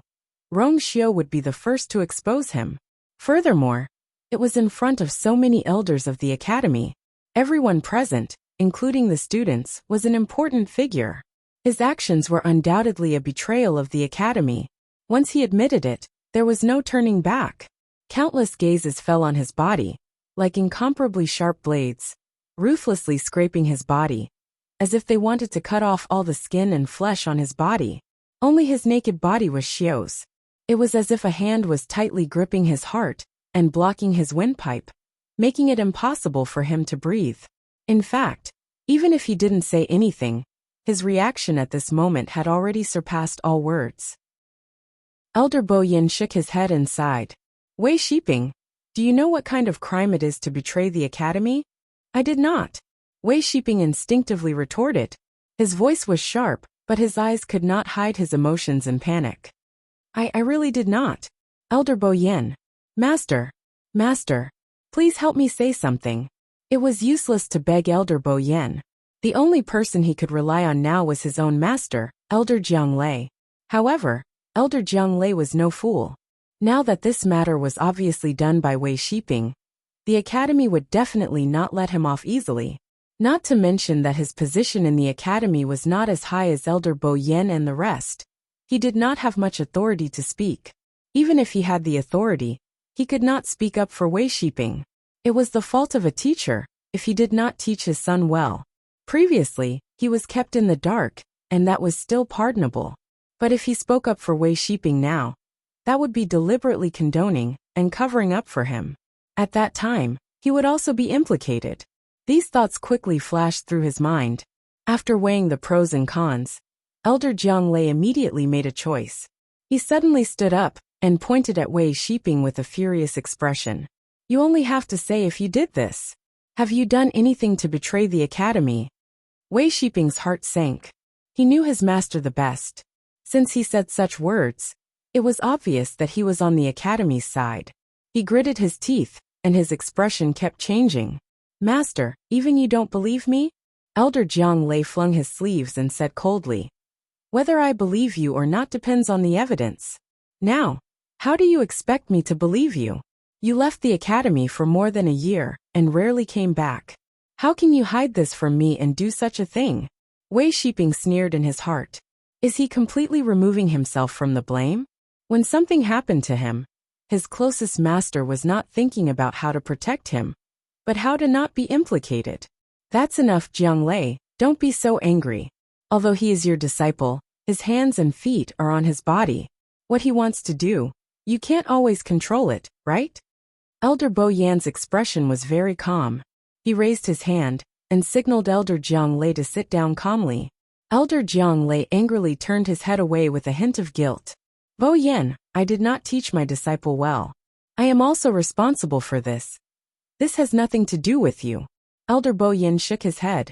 Rongxiu would be the first to expose him. Furthermore, it was in front of so many elders of the academy. Everyone present, including the students, was an important figure. His actions were undoubtedly a betrayal of the academy. Once he admitted it, there was no turning back. Countless gazes fell on his body, like incomparably sharp blades, ruthlessly scraping his body, as if they wanted to cut off all the skin and flesh on his body. Only his naked body was Xiu's. It was as if a hand was tightly gripping his heart and blocking his windpipe, making it impossible for him to breathe. In fact, even if he didn't say anything, his reaction at this moment had already surpassed all words. Elder Bo Yin shook his head and sighed. Wei Shiping, do you know what kind of crime it is to betray the academy? I did not. Wei Shiping instinctively retorted. His voice was sharp, but his eyes could not hide his emotions and panic. I really did not. Elder Bo Yin. Master, please help me say something. It was useless to beg Elder Bo Yin. The only person he could rely on now was his own master, Elder Jiang Lei. However, Elder Jiang Lei was no fool. Now that this matter was obviously done by Wei Shiping, the academy would definitely not let him off easily. Not to mention that his position in the academy was not as high as Elder Bo Yin and the rest. He did not have much authority to speak. Even if he had the authority, he could not speak up for Wei Shiping. It was the fault of a teacher if he did not teach his son well. Previously, he was kept in the dark, and that was still pardonable. But if he spoke up for Wei Shiping now, that would be deliberately condoning and covering up for him. At that time, he would also be implicated. These thoughts quickly flashed through his mind. After weighing the pros and cons, Elder Jiang Lei immediately made a choice. He suddenly stood up and pointed at Wei Shiping with a furious expression. You only have to say if you did this. Have you done anything to betray the academy? Wei Shiping's heart sank. He knew his master the best. Since he said such words, it was obvious that he was on the academy's side. He gritted his teeth, and his expression kept changing. Master, even you don't believe me? Elder Jiang Lei flung his sleeves and said coldly. Whether I believe you or not depends on the evidence. Now, how do you expect me to believe you? You left the academy for more than a year and rarely came back. How can you hide this from me and do such a thing? Wei Shiping sneered in his heart. Is he completely removing himself from the blame? When something happened to him, his closest master was not thinking about how to protect him, but how to not be implicated. That's enough, Jiang Lei, don't be so angry. Although he is your disciple, his hands and feet are on his body. What he wants to do, you can't always control it, right? Elder Bo Yan's expression was very calm. He raised his hand and signaled Elder Jiang Lei to sit down calmly. Elder Jiang Lei angrily turned his head away with a hint of guilt. Bo Yan, I did not teach my disciple well. I am also responsible for this. This has nothing to do with you. Elder Bo Yan shook his head.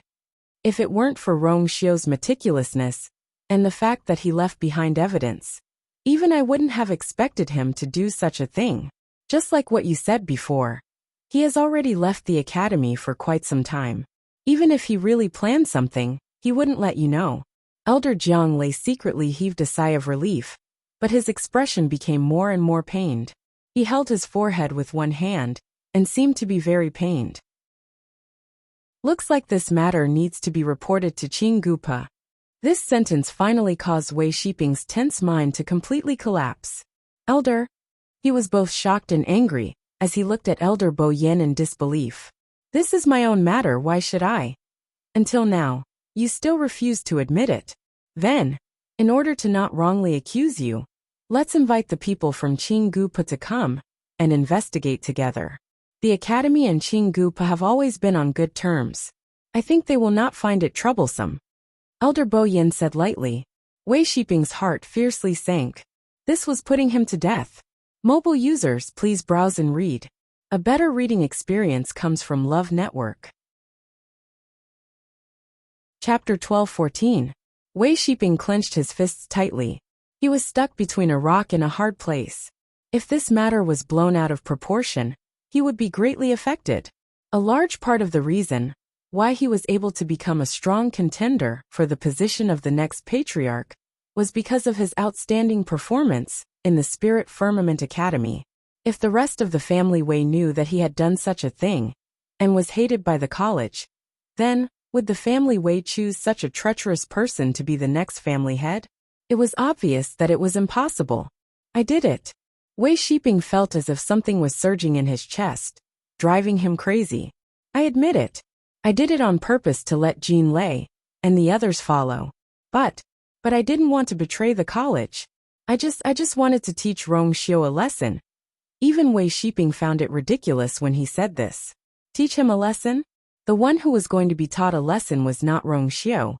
If it weren't for Rong Xiu's meticulousness, and the fact that he left behind evidence, even I wouldn't have expected him to do such a thing. Just like what you said before. He has already left the academy for quite some time. Even if he really planned something, he wouldn't let you know. Elder Jiang Lei secretly heaved a sigh of relief, but his expression became more and more pained. He held his forehead with one hand, and seemed to be very pained. Looks like this matter needs to be reported to Qing Gupa. This sentence finally caused Wei Shiping's tense mind to completely collapse. Elder. He was both shocked and angry, as he looked at Elder Bo Yan in disbelief. This is my own matter, why should I? Until now, you still refuse to admit it. Then, in order to not wrongly accuse you, let's invite the people from Qing Gupa to come and investigate together. The academy and Qing Gupa have always been on good terms. I think they will not find it troublesome. Elder Bo Yan said lightly. Wei Shiping's heart fiercely sank. This was putting him to death. Mobile users, please browse and read. A better reading experience comes from Love Network. Chapter 12-14. Wei Shiping clenched his fists tightly. He was stuck between a rock and a hard place. If this matter was blown out of proportion, he would be greatly affected. A large part of the reason why he was able to become a strong contender for the position of the next patriarch was because of his outstanding performance in the Spirit Firmament Academy. If the rest of the family Wei knew that he had done such a thing, and was hated by the college, then, would the family Wei choose such a treacherous person to be the next family head? It was obvious that it was impossible. I did it. Wei Shiping felt as if something was surging in his chest, driving him crazy. I admit it. I did it on purpose to let Jean Lei and the others follow. But I didn't want to betray the college. I just wanted to teach Rong Xiu a lesson. Even Wei Shiping found it ridiculous when he said this. Teach him a lesson? The one who was going to be taught a lesson was not Rong Xiu,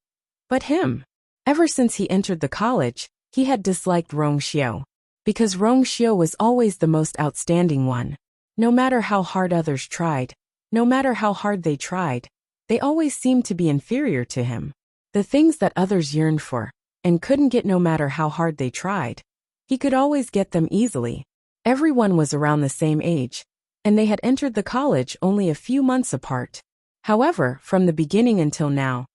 but him. Ever since he entered the college, he had disliked Rong Xiu. Because Rong Xiu was always the most outstanding one. No matter how hard others tried, no matter how hard they tried, they always seemed to be inferior to him. The things that others yearned for, and couldn't get no matter how hard they tried, he could always get them easily. Everyone was around the same age, and they had entered the college only a few months apart. However, from the beginning until now,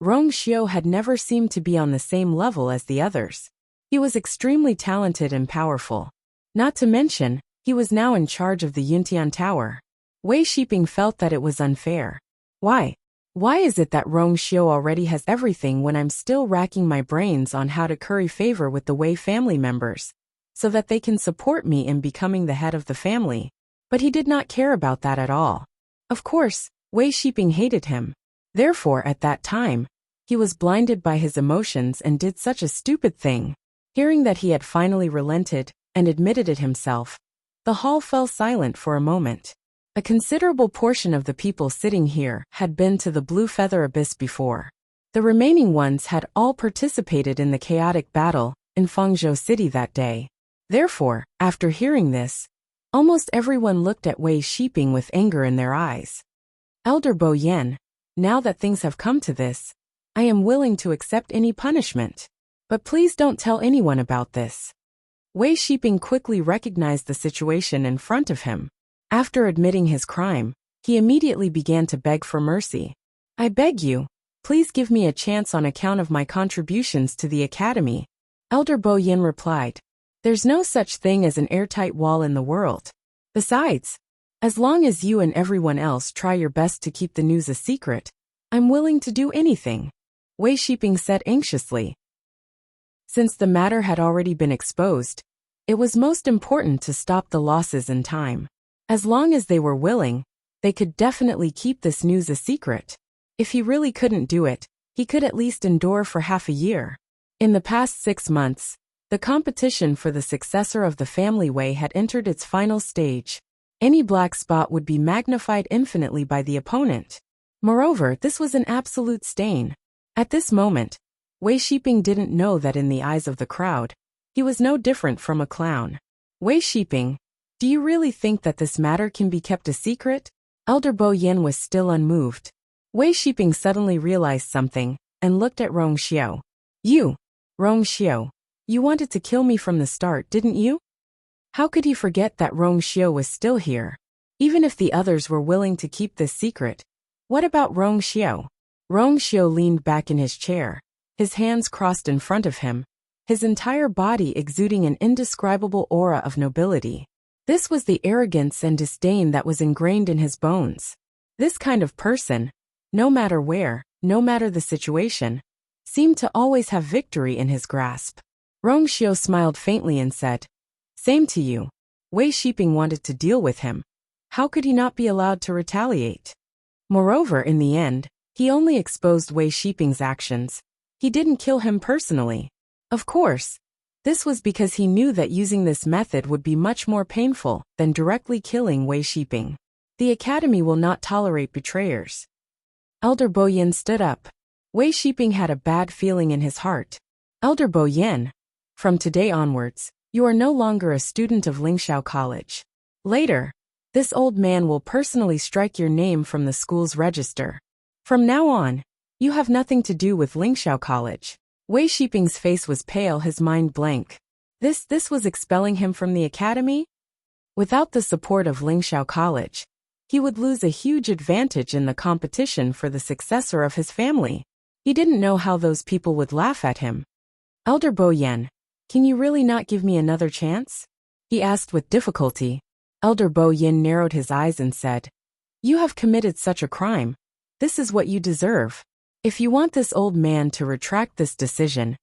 Rong Xiu had never seemed to be on the same level as the others. He was extremely talented and powerful. Not to mention, he was now in charge of the Yuntian Tower. Wei Shiping felt that it was unfair. Why? Why is it that Rong Xiu already has everything when I'm still racking my brains on how to curry favor with the Wei family members, so that they can support me in becoming the head of the family? But he did not care about that at all. Of course, Wei Shiping hated him. Therefore, at that time, he was blinded by his emotions and did such a stupid thing. Hearing that he had finally relented and admitted it himself, the hall fell silent for a moment. A considerable portion of the people sitting here had been to the Blue Feather Abyss before. The remaining ones had all participated in the chaotic battle in Fangzhou City that day. Therefore, after hearing this, almost everyone looked at Wei Shiping with anger in their eyes. Elder Bo Yen, now that things have come to this, I am willing to accept any punishment. But please don't tell anyone about this. Wei Shiping quickly recognized the situation in front of him. After admitting his crime, he immediately began to beg for mercy. I beg you, please give me a chance on account of my contributions to the academy. Elder Bo Yin replied. There's no such thing as an airtight wall in the world. Besides, as long as you and everyone else try your best to keep the news a secret, I'm willing to do anything, Wei Shiping said anxiously. Since the matter had already been exposed, it was most important to stop the losses in time. As long as they were willing, they could definitely keep this news a secret. If he really couldn't do it, he could at least endure for half a year. In the past 6 months, the competition for the successor of the family Wei had entered its final stage. Any black spot would be magnified infinitely by the opponent. Moreover, this was an absolute stain. At this moment, Wei Shiping didn't know that in the eyes of the crowd, he was no different from a clown. Wei Shiping, do you really think that this matter can be kept a secret? Elder Bo Yen was still unmoved. Wei Shiping suddenly realized something, and looked at Rong Xiao. You, Rong Xiao, you wanted to kill me from the start, didn't you? How could he forget that Rong Xiao was still here? Even if the others were willing to keep this secret, what about Rong Xiao? Rong Xiao leaned back in his chair, his hands crossed in front of him, his entire body exuding an indescribable aura of nobility. This was the arrogance and disdain that was ingrained in his bones. This kind of person, no matter where, no matter the situation, seemed to always have victory in his grasp. Rong Xiao smiled faintly and said, Same to you. Wei Shiping wanted to deal with him. How could he not be allowed to retaliate? Moreover, in the end, he only exposed Wei Shiping's actions. He didn't kill him personally. Of course, this was because he knew that using this method would be much more painful than directly killing Wei Shiping. The academy will not tolerate betrayers. Elder Bo Yen stood up. Wei Shiping had a bad feeling in his heart. Elder Bo Yen, from today onwards, you are no longer a student of Lingxiao College. Later, this old man will personally strike your name from the school's register. From now on, you have nothing to do with Lingxiao College. Wei Shiping's face was pale, his mind blank. This was expelling him from the academy? Without the support of Lingxiao College, he would lose a huge advantage in the competition for the successor of his family. He didn't know how those people would laugh at him. Elder Bo Yen, can you really not give me another chance? He asked with difficulty. Elder Bo Yin narrowed his eyes and said, You have committed such a crime. This is what you deserve. If you want this old man to retract this decision,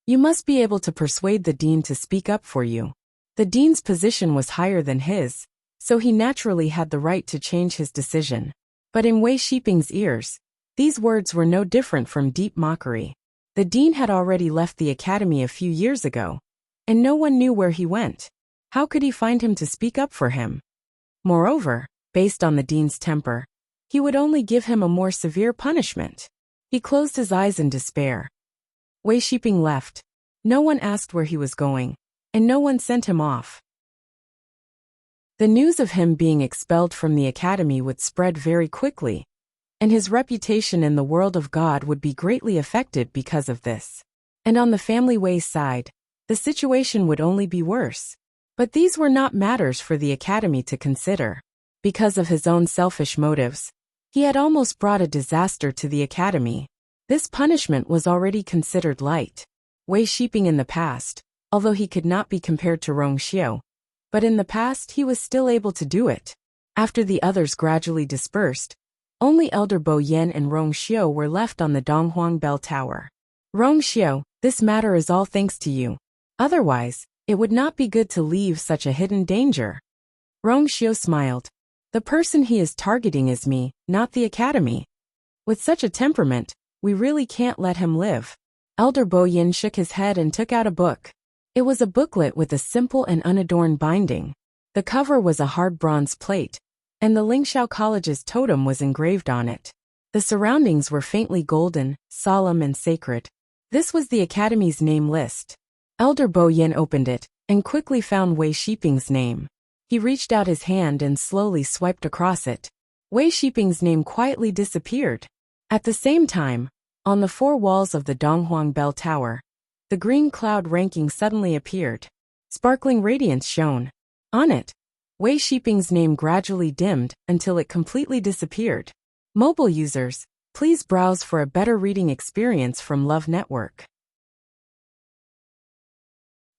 you must be able to persuade the dean to speak up for you. The dean's position was higher than his, so he naturally had the right to change his decision. But in Wei Shiping's ears, these words were no different from deep mockery. The dean had already left the academy a few years ago, and no one knew where he went. How could he find him to speak up for him? Moreover, based on the dean's temper, he would only give him a more severe punishment. He closed his eyes in despair. Wei Shiping left. No one asked where he was going, and no one sent him off. The news of him being expelled from the academy would spread very quickly, and his reputation in the world of God would be greatly affected because of this. And on the family Wei's side, the situation would only be worse. But these were not matters for the academy to consider. Because of his own selfish motives, he had almost brought a disaster to the academy. This punishment was already considered light. Wei Shiping in the past, although he could not be compared to Rong Xiao, but in the past he was still able to do it. After the others gradually dispersed, only Elder Bo Yen and Rong Xiao were left on the Donghuang Bell Tower. Rong Xiao, this matter is all thanks to you. Otherwise, it would not be good to leave such a hidden danger. Rong Xiao smiled. The person he is targeting is me, not the academy. With such a temperament, we really can't let him live. Elder Bo Yin shook his head and took out a book. It was a booklet with a simple and unadorned binding. The cover was a hard bronze plate, and the Lingxiao College's totem was engraved on it. The surroundings were faintly golden, solemn and sacred. This was the academy's name list. Elder Bo Yin opened it, and quickly found Wei Shiping's name. He reached out his hand and slowly swiped across it. Wei Shiping's name quietly disappeared. At the same time, on the four walls of the Donghuang Bell Tower, the green cloud ranking suddenly appeared. Sparkling radiance shone. On it, Wei Shiping's name gradually dimmed until it completely disappeared. Mobile users, please browse for a better reading experience from Love Network.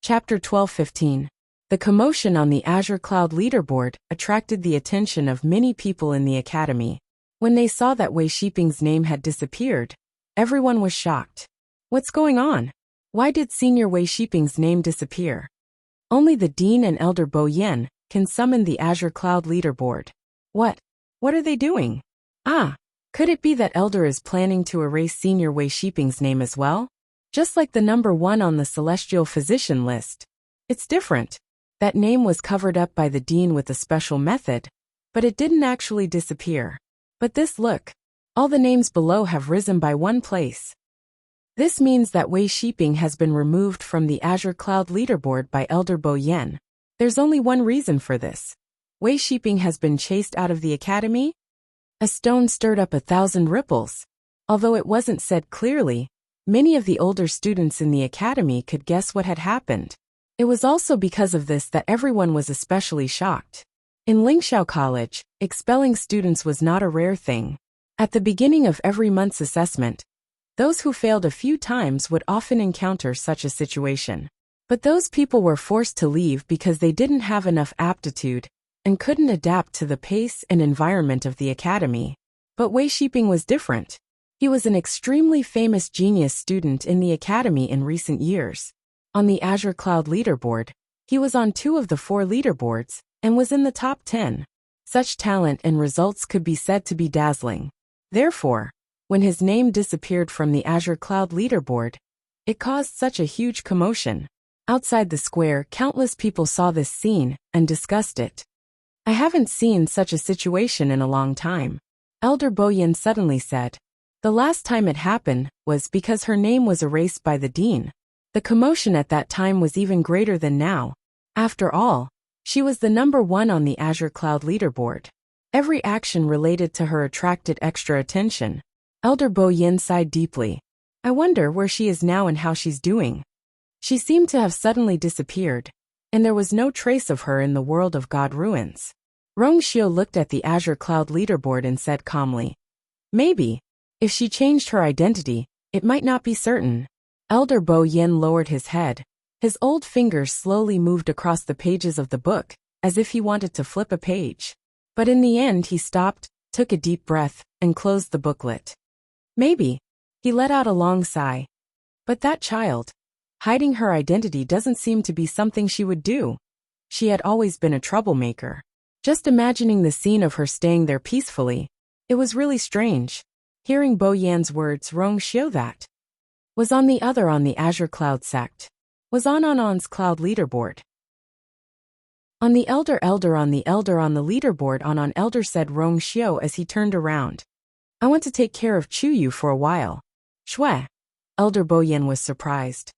Chapter 12:15. The commotion on the Azure Cloud leaderboard attracted the attention of many people in the academy. When they saw that Wei Shiping's name had disappeared, everyone was shocked. What's going on? Why did Senior Wei Shiping's name disappear? Only the Dean and Elder Bo Yin can summon the Azure Cloud leaderboard. What are they doing? Could it be that Elder is planning to erase Senior Wei Shiping's name as well? Just like the number 1 on the Celestial Physician list. It's different. That name was covered up by the Dean with a special method, but it didn't actually disappear. But look. All the names below have risen by 1 place. This means that Wei Shiping has been removed from the Azure Cloud leaderboard by Elder Bo Yin. There's only one reason for this. Wei Shiping has been chased out of the academy? A stone stirred up 1,000 ripples. Although it wasn't said clearly, many of the older students in the academy could guess what had happened. It was also because of this that everyone was especially shocked. In Lingxiao College, expelling students was not a rare thing. At the beginning of every month's assessment, those who failed a few times would often encounter such a situation. But those people were forced to leave because they didn't have enough aptitude and couldn't adapt to the pace and environment of the academy. But Wei Shiping was different. He was an extremely famous genius student in the academy in recent years. On the Azure Cloud leaderboard, he was on 2 of the 4 leaderboards and was in the top 10. Such talent and results could be said to be dazzling. Therefore, when his name disappeared from the Azure Cloud leaderboard, it caused such a huge commotion. Outside the square, countless people saw this scene and discussed it. I haven't seen such a situation in a long time, Elder Bo Yin suddenly said. The last time it happened was because her name was erased by the Dean. The commotion at that time was even greater than now. After all, she was the number 1 on the Azure Cloud leaderboard. Every action related to her attracted extra attention. Elder Bo Yin sighed deeply. I wonder where she is now and how she's doing. She seemed to have suddenly disappeared, and there was no trace of her in the world of God ruins. Rong Xiu looked at the Azure Cloud leaderboard and said calmly, maybe, if she changed her identity, it might not be certain. Elder Bo Yin lowered his head. His old fingers slowly moved across the pages of the book, as if he wanted to flip a page. But in the end he stopped, took a deep breath, and closed the booklet. Maybe. He let out a long sigh. But that child, hiding her identity doesn't seem to be something she would do. She had always been a troublemaker. Just imagining the scene of her staying there peacefully, it was really strange. Hearing Bo Yan's words, Rong Xiu that was on the Azure Cloud sect. Was on Anon's cloud leaderboard. On the elder on the leaderboard on elder said Rong Xiu as he turned around. I want to take care of Chuyu for a while. Shui. Elder Bo Yan was surprised.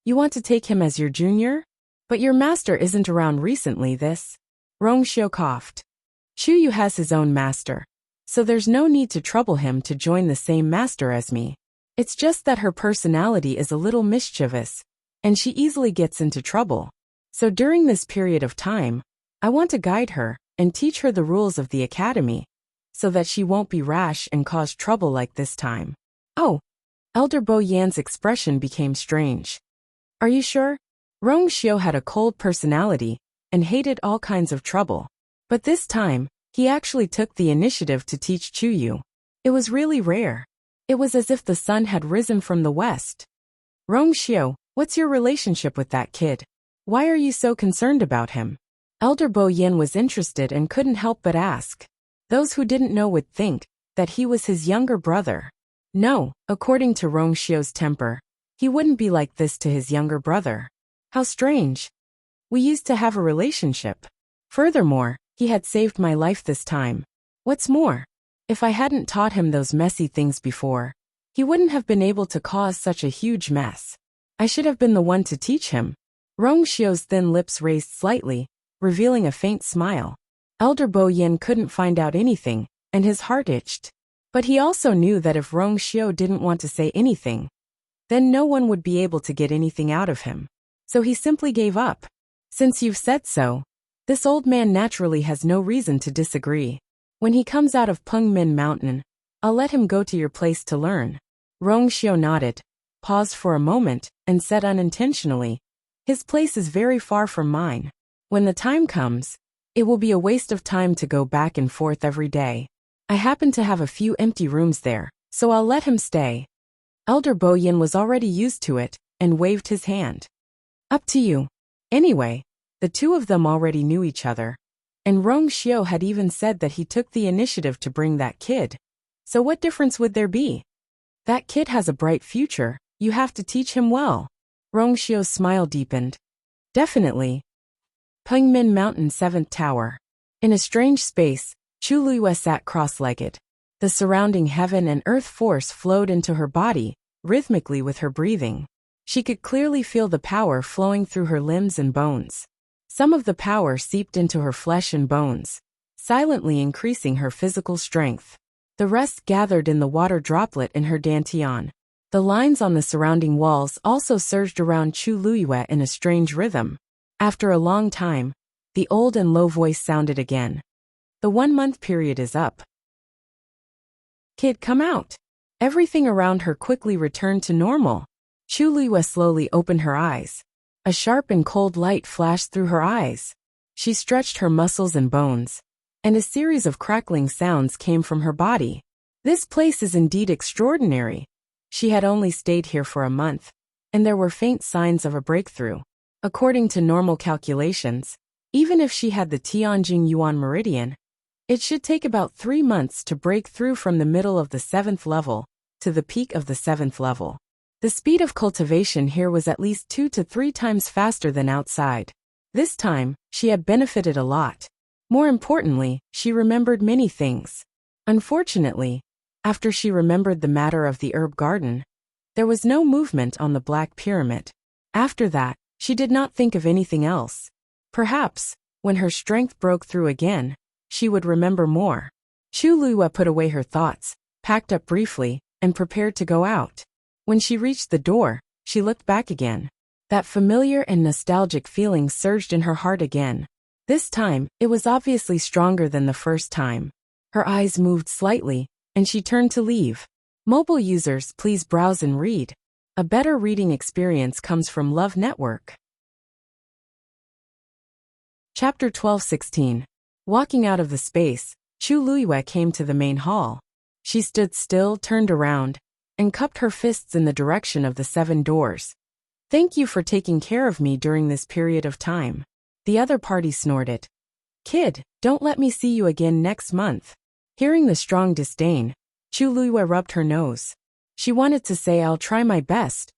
You want to take him as your junior? But your master isn't around recently this. Rong Xiu coughed. Chuyu has his own master, so there's no need to trouble him to join the same master as me. It's just that her personality is a little mischievous, and she easily gets into trouble. So during this period of time, I want to guide her and teach her the rules of the academy, so that she won't be rash and cause trouble like this time. Oh, Elder Bo Yan's expression became strange. Are you sure? Rong Xiu had a cold personality and hated all kinds of trouble. But this time, he actually took the initiative to teach Chuyu. It was really rare. It was as if the sun had risen from the west. Rong Xiu, what's your relationship with that kid? Why are you so concerned about him? Elder Bo Yin was interested and couldn't help but ask. Those who didn't know would think that he was his younger brother. No, according to Rong Xiu's temper, he wouldn't be like this to his younger brother. How strange. We used to have a relationship. Furthermore, He had saved my life this time. What's more, if I hadn't taught him those messy things before, he wouldn't have been able to cause such a huge mess. I should have been the one to teach him. Rong Xiu's thin lips raised slightly, revealing a faint smile. Elder Bo Yin couldn't find out anything, and his heart itched. But he also knew that if Rong Xiu didn't want to say anything, then no one would be able to get anything out of him. So he simply gave up. Since you've said so, this old man naturally has no reason to disagree. When he comes out of Pengmin Mountain, I'll let him go to your place to learn. Rong Xiu nodded, paused for a moment, and said unintentionally, his place is very far from mine. When the time comes, it will be a waste of time to go back and forth every day. I happen to have a few empty rooms there, so I'll let him stay. Elder Bo Yin was already used to it, and waved his hand. Up to you. Anyway, the two of them already knew each other, and Rong Xiu had even said that he took the initiative to bring that kid. So what difference would there be? That kid has a bright future, you have to teach him well. Rong Xiu's smile deepened. Definitely. Pengmin Mountain 7th Tower. In a strange space, Chu Luiyue sat cross-legged. The surrounding heaven and earth force flowed into her body, rhythmically with her breathing. She could clearly feel the power flowing through her limbs and bones. Some of the power seeped into her flesh and bones, silently increasing her physical strength. The rest gathered in the water droplet in her dantian. The lines on the surrounding walls also surged around Chu Luiyue in a strange rhythm. After a long time, the old and low voice sounded again. The 1-month period is up. Kid, come out. Everything around her quickly returned to normal. Chu Luiyue slowly opened her eyes. A sharp and cold light flashed through her eyes. She stretched her muscles and bones, and a series of crackling sounds came from her body. This place is indeed extraordinary. She had only stayed here for a month, and there were faint signs of a breakthrough. According to normal calculations, even if she had the Tianjing Yuan Meridian, it should take about 3 months to break through from the middle of the 7th level to the peak of the 7th level. The speed of cultivation here was at least 2 to 3 times faster than outside. This time, she had benefited a lot. More importantly, she remembered many things. Unfortunately, after she remembered the matter of the herb garden, there was no movement on the Black Pyramid. After that, she did not think of anything else. Perhaps, when her strength broke through again, she would remember more. Chu Luiyue put away her thoughts, packed up briefly, and prepared to go out. When she reached the door, she looked back again. That familiar and nostalgic feeling surged in her heart again. This time, it was obviously stronger than the first time. Her eyes moved slightly, and she turned to leave. Mobile users, please browse and read. A better reading experience comes from Love Network. Chapter 12:16. Walking out of the space, Chu Luiyue came to the main hall. She stood still, turned around, and cupped her fists in the direction of the 7 doors. Thank you for taking care of me during this period of time. The other party snorted. Kid, don't let me see you again next month. Hearing the strong disdain, Chu Luiyue rubbed her nose. She wanted to say I'll try my best,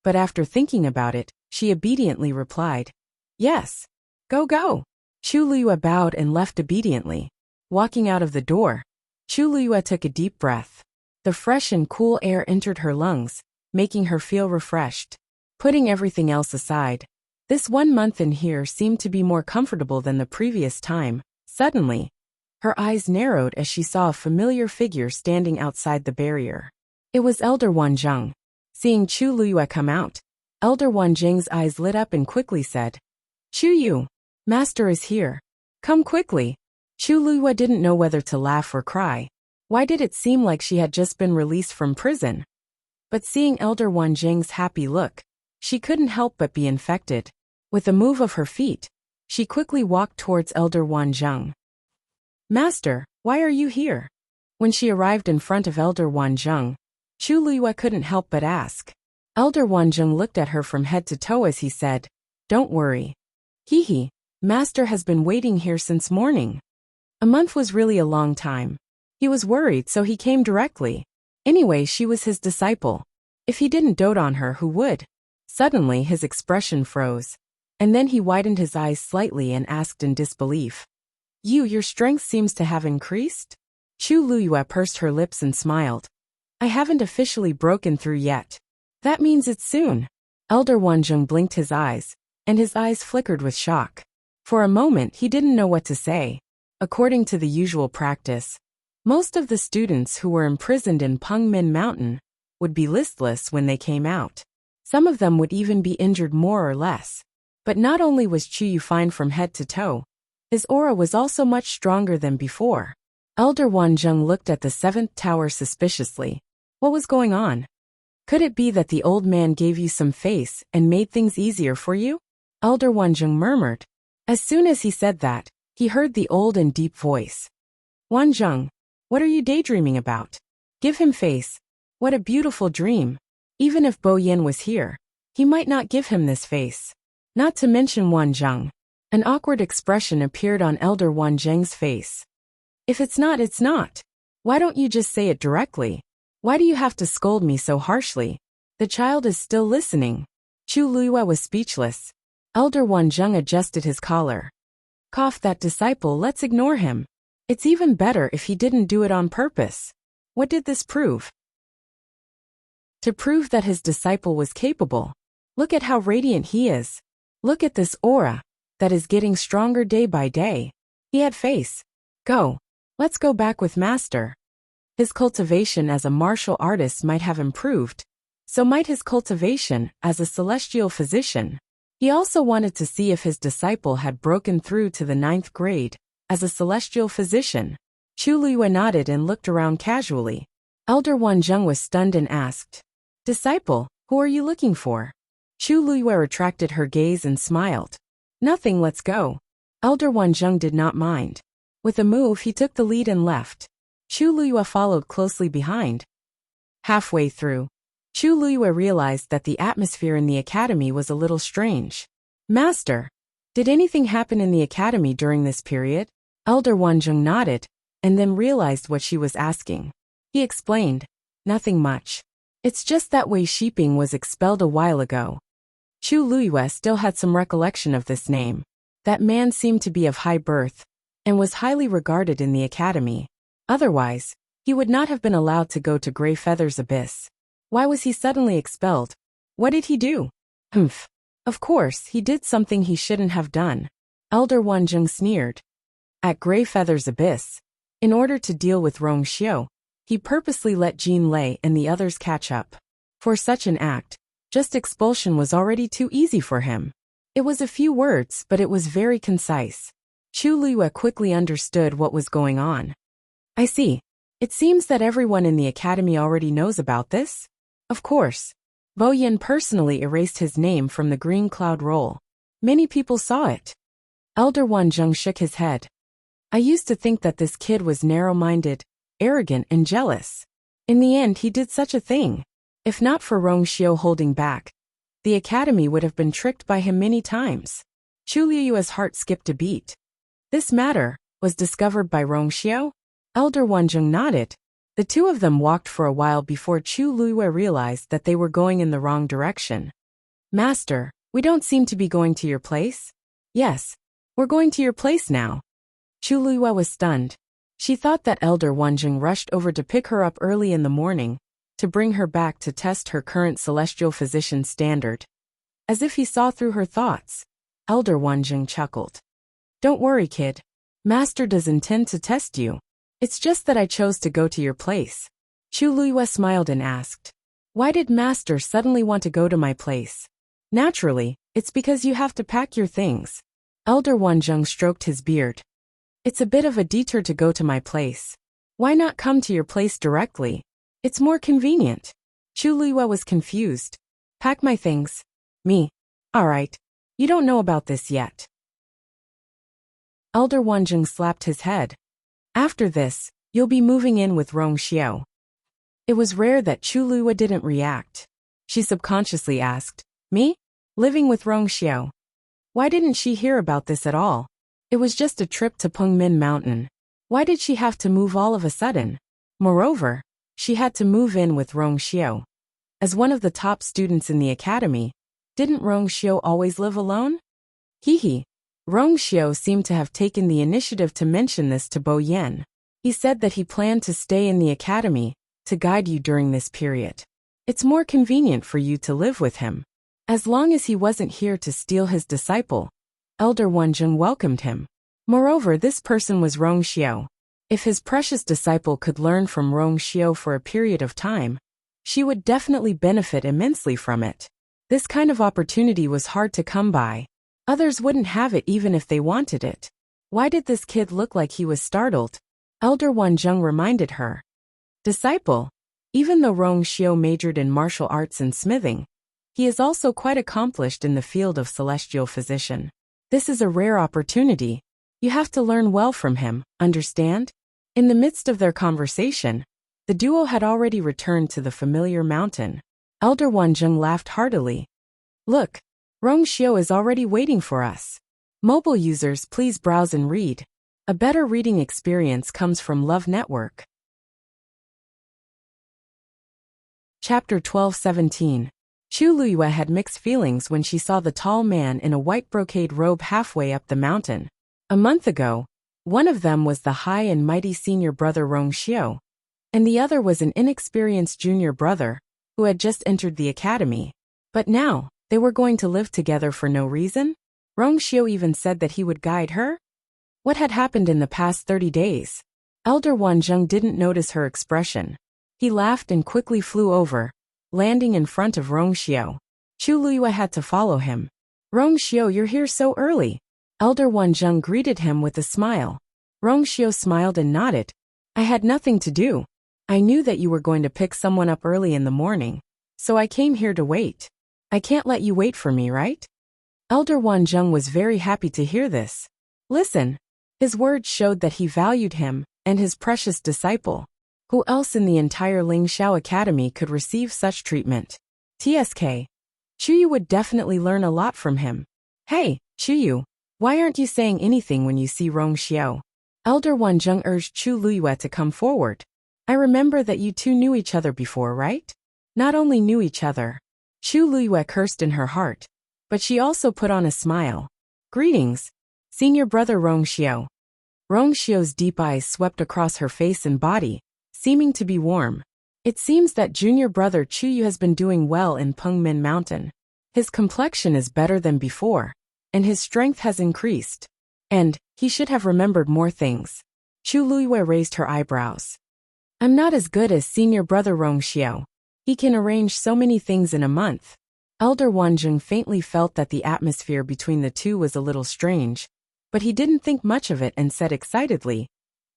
but after thinking about it, she obediently replied, yes. Go go. Chu Luiyue bowed and left obediently. Walking out of the door, Chu Luiyue took a deep breath. The fresh and cool air entered her lungs, making her feel refreshed. Putting everything else aside, this 1 month in here seemed to be more comfortable than the previous time. Suddenly, her eyes narrowed as she saw a familiar figure standing outside the barrier. It was Elder Wanzheng. Seeing Chu Luiyue come out, Elder Wanzheng's eyes lit up and quickly said, Chu Yu, Master is here. Come quickly. Chu Luiyue didn't know whether to laugh or cry. Why did it seem like she had just been released from prison? But seeing Elder Wanzheng's happy look, she couldn't help but be infected. With a move of her feet, she quickly walked towards Elder Wanzheng. Master, why are you here? When she arrived in front of Elder Wanzheng, Chu Luiyue couldn't help but ask. Elder Wanzheng looked at her from head to toe as he said, Don't worry. Hee, Master has been waiting here since morning. A month was really a long time. He was worried, so he came directly. Anyway, she was his disciple. If he didn't dote on her, who would? Suddenly, his expression froze, and then he widened his eyes slightly and asked in disbelief. Your strength seems to have increased? Chu Luyue pursed her lips and smiled. I haven't officially broken through yet. That means it's soon. Elder Wanzhong blinked his eyes, and his eyes flickered with shock. For a moment he didn't know what to say. According to the usual practice, most of the students who were imprisoned in Pengmin Mountain would be listless when they came out. Some of them would even be injured more or less. But not only was Chu Yu fine from head to toe, his aura was also much stronger than before. Elder Wanzhong looked at the 7th tower suspiciously. What was going on? Could it be that the old man gave you some face and made things easier for you? Elder Wanzhong murmured. As soon as he said that, he heard the old and deep voice. Wanzhong, what are you daydreaming about? Give him face. What a beautiful dream. Even if Bo Yin was here, he might not give him this face. Not to mention Wanzhong. An awkward expression appeared on Elder Wanzhong's face. If it's not, it's not. Why don't you just say it directly? Why do you have to scold me so harshly? The child is still listening. Chu Luyue was speechless. Elder Wanzhong adjusted his collar. Cough, that disciple, let's ignore him. It's even better if he didn't do it on purpose. What did this prove? To prove that his disciple was capable. Look at how radiant he is. Look at this aura that is getting stronger day by day. He had face. Go. Let's go back with Master. His cultivation as a martial artist might have improved. So might his cultivation as a celestial physician. He also wanted to see if his disciple had broken through to the 9th grade as a celestial physician. Chu Luyue nodded and looked around casually. Elder Wanzhong was stunned and asked, Disciple, who are you looking for? Chu Luyue retracted her gaze and smiled. Nothing, let's go. Elder Wanzhong did not mind. With a move he took the lead and left. Chu Luyue followed closely behind. Halfway through, Chu Luyue realized that the atmosphere in the academy was a little strange. Master, did anything happen in the academy during this period? Elder Wanzhong nodded, and then realized what she was asking. He explained, nothing much. It's just that Wei Shiping was expelled a while ago. Chu Luyue still had some recollection of this name. That man seemed to be of high birth, and was highly regarded in the academy. Otherwise, he would not have been allowed to go to Grey Feather's abyss. Why was he suddenly expelled? What did he do? Humph. Of course, he did something he shouldn't have done. Elder Wanzhong sneered. At Grey Feather's abyss, in order to deal with Rong Xiu, he purposely let Jin Lei and the others catch up. For such an act, just expulsion was already too easy for him. It was a few words, but it was very concise. Chu Luyue quickly understood what was going on. I see. It seems that everyone in the academy already knows about this. Of course. Bo Yin personally erased his name from the green cloud roll. Many people saw it. Elder Wanzhong shook his head. I used to think that this kid was narrow-minded, arrogant and jealous. In the end he did such a thing. If not for Rong Xiu holding back, the academy would have been tricked by him many times. Chu Luyue's heart skipped a beat. This matter was discovered by Rong Xiu? Elder Wanzhong nodded. The two of them walked for a while before Chu Luyue realized that they were going in the wrong direction. Master, we don't seem to be going to your place? Yes, we're going to your place now. Chu Luyue was stunned. She thought that Elder Wanzhong rushed over to pick her up early in the morning, to bring her back to test her current celestial physician standard. As if he saw through her thoughts, Elder Wanzhong chuckled. Don't worry, kid. Master does intend to test you. It's just that I chose to go to your place. Chu Luyue smiled and asked, why did Master suddenly want to go to my place? Naturally, it's because you have to pack your things. Elder Wanzhong stroked his beard. It's a bit of a detour to go to my place. Why not come to your place directly? It's more convenient. Chu Luyue was confused. Pack my things. Me. All right. You don't know about this yet. Elder Wanzhong slapped his head. After this, you'll be moving in with Rong Xiu. It was rare that Chu Luyue didn't react. She subconsciously asked, me? Living with Rong Xiu. Why didn't she hear about this at all? It was just a trip to Pengmin Mountain. Why did she have to move all of a sudden? Moreover, she had to move in with Rong Xiu. As one of the top students in the academy, didn't Rong Xiu always live alone? Hee. Rong Xiao seemed to have taken the initiative to mention this to Bo Yen. He said that he planned to stay in the academy to guide you during this period. It's more convenient for you to live with him. As long as he wasn't here to steal his disciple, Elder Wanzheng welcomed him. Moreover, this person was Rong Xiao. If his precious disciple could learn from Rong Xiao for a period of time, she would definitely benefit immensely from it. This kind of opportunity was hard to come by. Others wouldn't have it even if they wanted it. Why did this kid look like he was startled? Elder Wanzheng reminded her. Disciple, even though Rong Xiao majored in martial arts and smithing, he is also quite accomplished in the field of celestial physician. This is a rare opportunity. You have to learn well from him, understand? In the midst of their conversation, the duo had already returned to the familiar mountain. Elder Wanzheng laughed heartily. Look, Rong Xiao is already waiting for us. Mobile users, please browse and read. A better reading experience comes from Love Network. Chapter 12-17. Chu Luyue had mixed feelings when she saw the tall man in a white brocade robe halfway up the mountain. A month ago, one of them was the high and mighty senior brother Rong Xiao, and the other was an inexperienced junior brother who had just entered the academy. But now, they were going to live together for no reason? Rong Xiao even said that he would guide her? What had happened in the past 30 days? Elder Wanzheng didn't notice her expression. He laughed and quickly flew over, landing in front of Rong Xiao. Chu Luyue had to follow him. Rong Xiao, you're here so early. Elder Wanzheng greeted him with a smile. Rong Xiao smiled and nodded. I had nothing to do. I knew that you were going to pick someone up early in the morning, so I came here to wait. I can't let you wait for me, right? Elder Wanzheng was very happy to hear this. Listen. His words showed that he valued him and his precious disciple. Who else in the entire Ling Xiao Academy could receive such treatment? TSK. Chuyu would definitely learn a lot from him. Hey, Chuyu, why aren't you saying anything when you see Rong Xiao? Elder Wanzheng urged Chu Luyue to come forward. I remember that you two knew each other before, right? Not only knew each other. Chu Luyue cursed in her heart, but she also put on a smile. Greetings, senior brother Rong Xiao. Rong Xiao's deep eyes swept across her face and body, seeming to be warm. It seems that junior brother Chuyu has been doing well in Pengmin Mountain. His complexion is better than before, and his strength has increased. And he should have remembered more things. Chu Luyue raised her eyebrows. I'm not as good as senior brother Rong Xiao. He can arrange so many things in a month. Elder Wanzheng faintly felt that the atmosphere between the two was a little strange, but he didn't think much of it and said excitedly,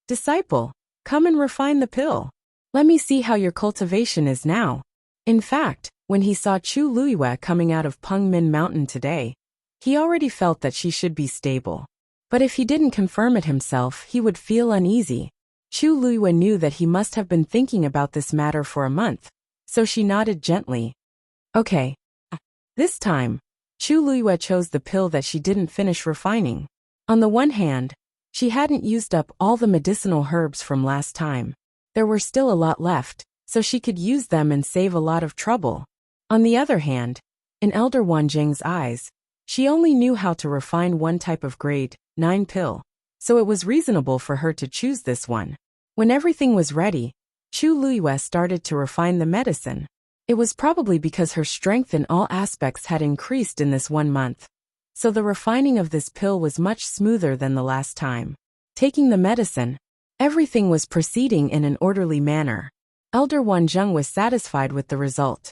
Disciple, come and refine the pill. Let me see how your cultivation is now. In fact, when he saw Chu Luyue coming out of Pengmin Mountain today, he already felt that she should be stable. But if he didn't confirm it himself, he would feel uneasy. Chu Luyue knew that he must have been thinking about this matter for a month, so she nodded gently. Okay. This time, Chu Luyue chose the pill that she didn't finish refining. On the one hand, she hadn't used up all the medicinal herbs from last time. There were still a lot left, so she could use them and save a lot of trouble. On the other hand, in Elder Wanzheng's eyes, she only knew how to refine one type of grade 9 pill, so it was reasonable for her to choose this one. When everything was ready, Chu Luyue started to refine the medicine. It was probably because her strength in all aspects had increased in this 1 month. So the refining of this pill was much smoother than the last time. Taking the medicine, everything was proceeding in an orderly manner. Elder Wanzheng was satisfied with the result.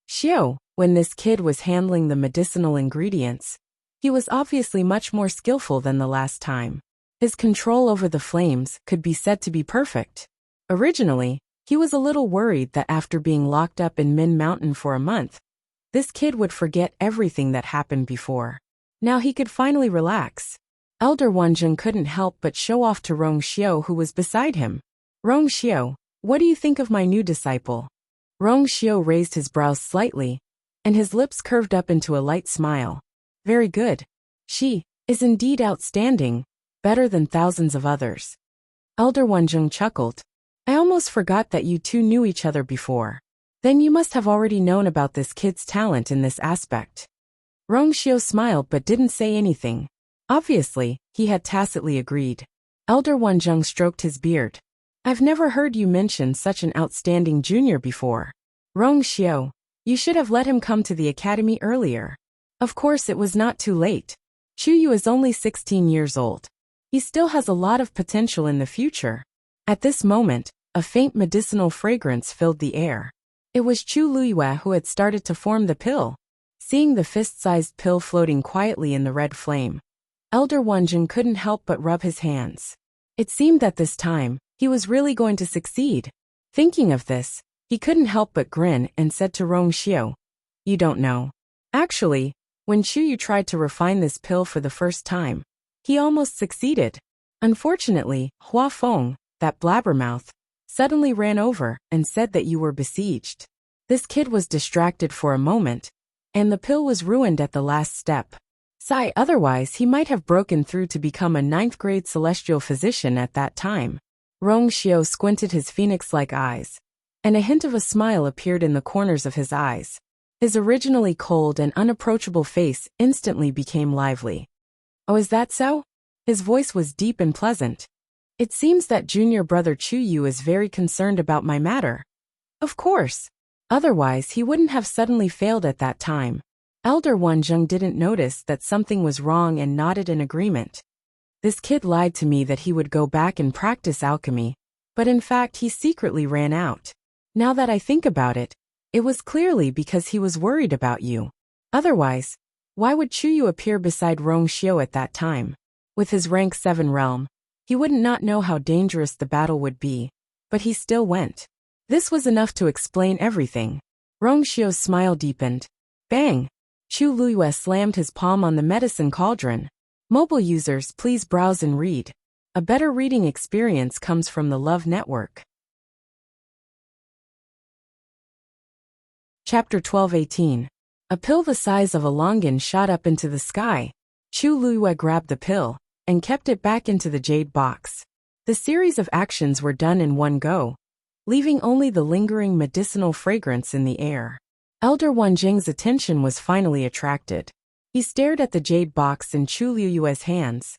Xiao, when this kid was handling the medicinal ingredients, he was obviously much more skillful than the last time. His control over the flames could be said to be perfect. Originally, he was a little worried that after being locked up in Min Mountain for a month, this kid would forget everything that happened before. Now he could finally relax. Elder Wanzheng couldn't help but show off to Rong Xiao, who was beside him. Rong Xiao, what do you think of my new disciple? Rong Xiao raised his brows slightly, and his lips curved up into a light smile. Very good. She is indeed outstanding, better than thousands of others. Elder Wanzheng chuckled. I almost forgot that you two knew each other before. Then you must have already known about this kid's talent in this aspect. Rongxiu smiled but didn't say anything. Obviously, he had tacitly agreed. Elder Wanzheng stroked his beard. I've never heard you mention such an outstanding junior before. Rongxiu, you should have let him come to the academy earlier. Of course it was not too late. Chuyu is only 16 years old. He still has a lot of potential in the future. At this moment, a faint medicinal fragrance filled the air. It was Chu Luiyue who had started to form the pill. Seeing the fist-sized pill floating quietly in the red flame, Elder Wanjun couldn't help but rub his hands. It seemed that this time, he was really going to succeed. Thinking of this, he couldn't help but grin and said to Rongxiu, "You don't know. Actually, when Chuyu tried to refine this pill for the first time, he almost succeeded. Unfortunately, Hua Feng, that blabbermouth, suddenly ran over and said that you were besieged. This kid was distracted for a moment, and the pill was ruined at the last step. Otherwise he might have broken through to become a 9th-grade celestial physician at that time." Rongxiu squinted his phoenix-like eyes, and a hint of a smile appeared in the corners of his eyes. His originally cold and unapproachable face instantly became lively. "Oh, is that so?" His voice was deep and pleasant. "It seems that junior brother Chuyu is very concerned about my matter." "Of course. Otherwise he wouldn't have suddenly failed at that time." Elder Wanzheng didn't notice that something was wrong and nodded in agreement. "This kid lied to me that he would go back and practice alchemy, but in fact he secretly ran out. Now that I think about it, it was clearly because he was worried about you. Otherwise, why would Chuyu appear beside Rongxiu at that time? With his rank 7 realm, he wouldn't not know how dangerous the battle would be, but he still went." This was enough to explain everything. Rongxiu's smile deepened. Bang! Chu Luiyue slammed his palm on the medicine cauldron. Mobile users, please browse and read. A better reading experience comes from the Love Network. Chapter 12:18. A pill the size of a longan shot up into the sky. Chu Luiyue grabbed the pill and kept it back into the jade box. The series of actions were done in one go, leaving only the lingering medicinal fragrance in the air. Elder Wanjing's attention was finally attracted. He stared at the jade box in Chu Luiyue's hands,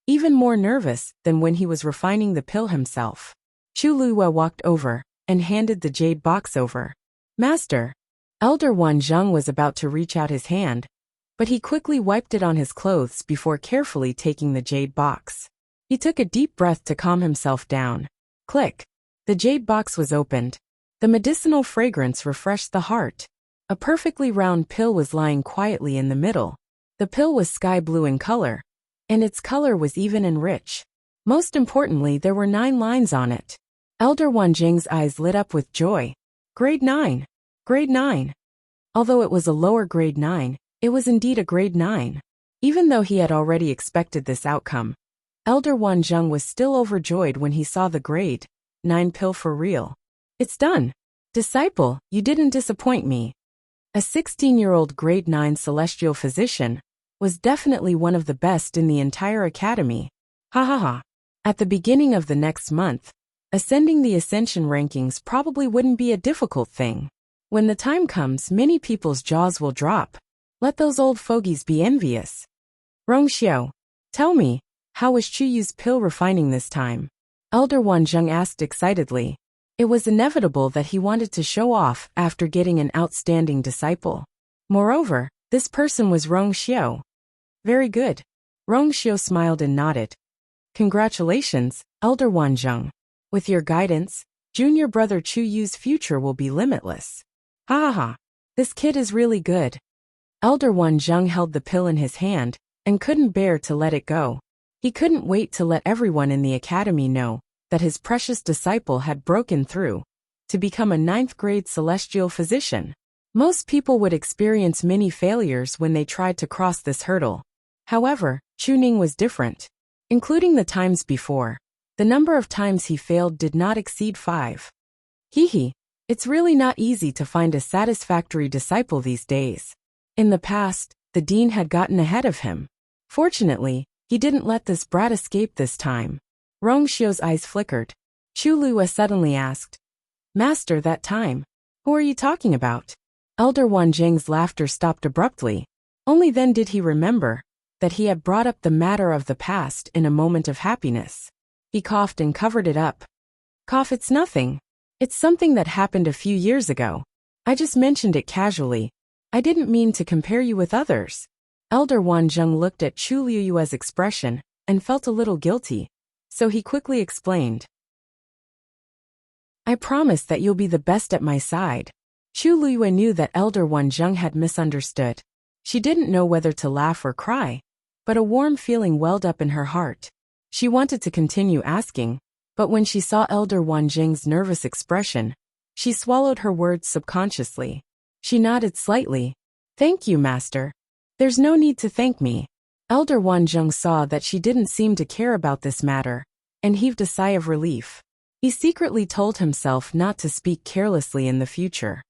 even more nervous than when he was refining the pill himself. Chu Luiyue walked over and handed the jade box over. "Master." Elder Wanzheng was about to reach out his hand, but he quickly wiped it on his clothes before carefully taking the jade box. He took a deep breath to calm himself down. Click. The jade box was opened. The medicinal fragrance refreshed the heart. A perfectly round pill was lying quietly in the middle. The pill was sky blue in color, and its color was even and rich. Most importantly, there were 9 lines on it. Elder Wanjing's eyes lit up with joy. Grade 9. Grade 9. Although it was a lower grade 9, it was indeed a grade 9. Even though he had already expected this outcome, Elder Wanzheng was still overjoyed when he saw the grade 9 pill for real. "It's done. Disciple, you didn't disappoint me." A 16-year-old grade 9 celestial physician was definitely one of the best in the entire academy. Ha ha ha. At the beginning of the next month, ascending the ascension rankings probably wouldn't be a difficult thing. When the time comes, many people's jaws will drop. Let those old fogies be envious. Rongxiu, tell me, how was Chuyu's pill refining this time? Elder Wanzheng asked excitedly. It was inevitable that he wanted to show off after getting an outstanding disciple. Moreover, this person was Rongxiu. Very good. Rongxiu smiled and nodded. Congratulations, Elder Wanzheng. With your guidance, junior brother Chuyu's future will be limitless. Ha ha ha. This kid is really good. Elder Wanzheng held the pill in his hand and couldn't bear to let it go. He couldn't wait to let everyone in the academy know that his precious disciple had broken through to become a 9th-grade celestial physician. Most people would experience many failures when they tried to cross this hurdle. However, Chuning was different. Including the times before, the number of times he failed did not exceed 5. Hee. It's really not easy to find a satisfactory disciple these days. In the past, the dean had gotten ahead of him. Fortunately, he didn't let this brat escape this time. Rongxiu's eyes flickered. Chu Luiyue suddenly asked, "Master, that time? Who are you talking about?" Elder Wanjing's laughter stopped abruptly. Only then did he remember that he had brought up the matter of the past in a moment of happiness. He coughed and covered it up. Cough, it's nothing. It's something that happened a few years ago. I just mentioned it casually. I didn't mean to compare you with others. Elder Wanzheng looked at Chu Liyue's expression and felt a little guilty, so he quickly explained. I promise that you'll be the best at my side. Chu Liyue knew that Elder Wanzheng had misunderstood. She didn't know whether to laugh or cry, but a warm feeling welled up in her heart. She wanted to continue asking, but when she saw Elder Wanzheng's nervous expression, she swallowed her words subconsciously. She nodded slightly. Thank you, Master. There's no need to thank me. Elder Wanzheng saw that she didn't seem to care about this matter, and heaved a sigh of relief. He secretly told himself not to speak carelessly in the future.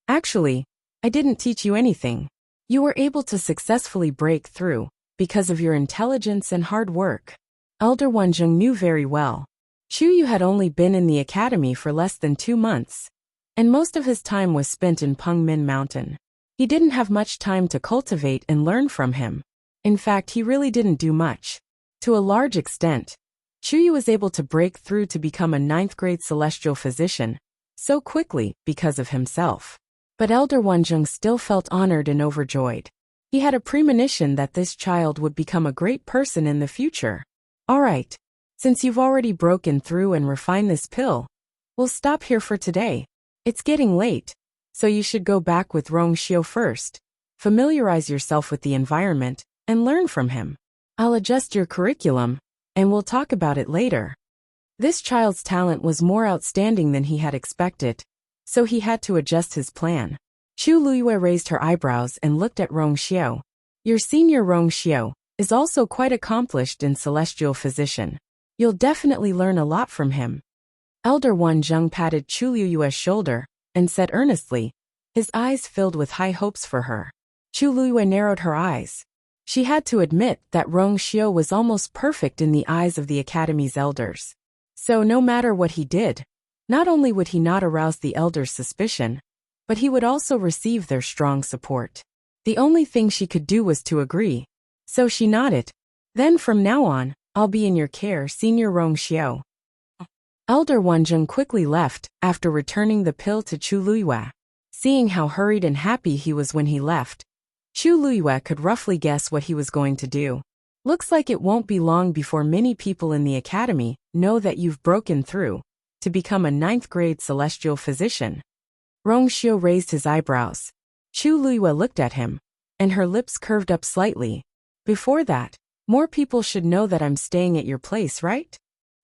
Actually, I didn't teach you anything. You were able to successfully break through because of your intelligence and hard work. Elder Wanzheng knew very well. Chu Yu had only been in the academy for less than 2 months, and most of his time was spent in Pengmin Mountain. He didn't have much time to cultivate and learn from him. In fact, he really didn't do much. To a large extent, Chu Yu was able to break through to become a 9th-grade celestial physician so quickly because of himself. But Elder Wanzheng still felt honored and overjoyed. He had a premonition that this child would become a great person in the future. All right, since you've already broken through and refined this pill, we'll stop here for today. It's getting late, so you should go back with Rongxiu first. Familiarize yourself with the environment and learn from him. I'll adjust your curriculum, and we'll talk about it later. This child's talent was more outstanding than he had expected, so he had to adjust his plan. Chu Liyue raised her eyebrows and looked at Rongxiu. Your senior Rongxiu is also quite accomplished in celestial physician. You'll definitely learn a lot from him. Elder Wanzheng patted Chu Liyue's shoulder and said earnestly, his eyes filled with high hopes for her. Chu Liyue narrowed her eyes. She had to admit that Rongxiu was almost perfect in the eyes of the academy's elders. So no matter what he did, not only would he not arouse the elders' suspicion, but he would also receive their strong support. The only thing she could do was to agree. So she nodded. Then from now on, I'll be in your care, Senior Rongxiu. Elder Wanzheng quickly left after returning the pill to Chu Liyue. Seeing how hurried and happy he was when he left, Chu Liyue could roughly guess what he was going to do. Looks like it won't be long before many people in the academy know that you've broken through to become a 9th-grade celestial physician. Rongxiu raised his eyebrows. Chu Liyue looked at him, and her lips curved up slightly. Before that, more people should know that I'm staying at your place, right?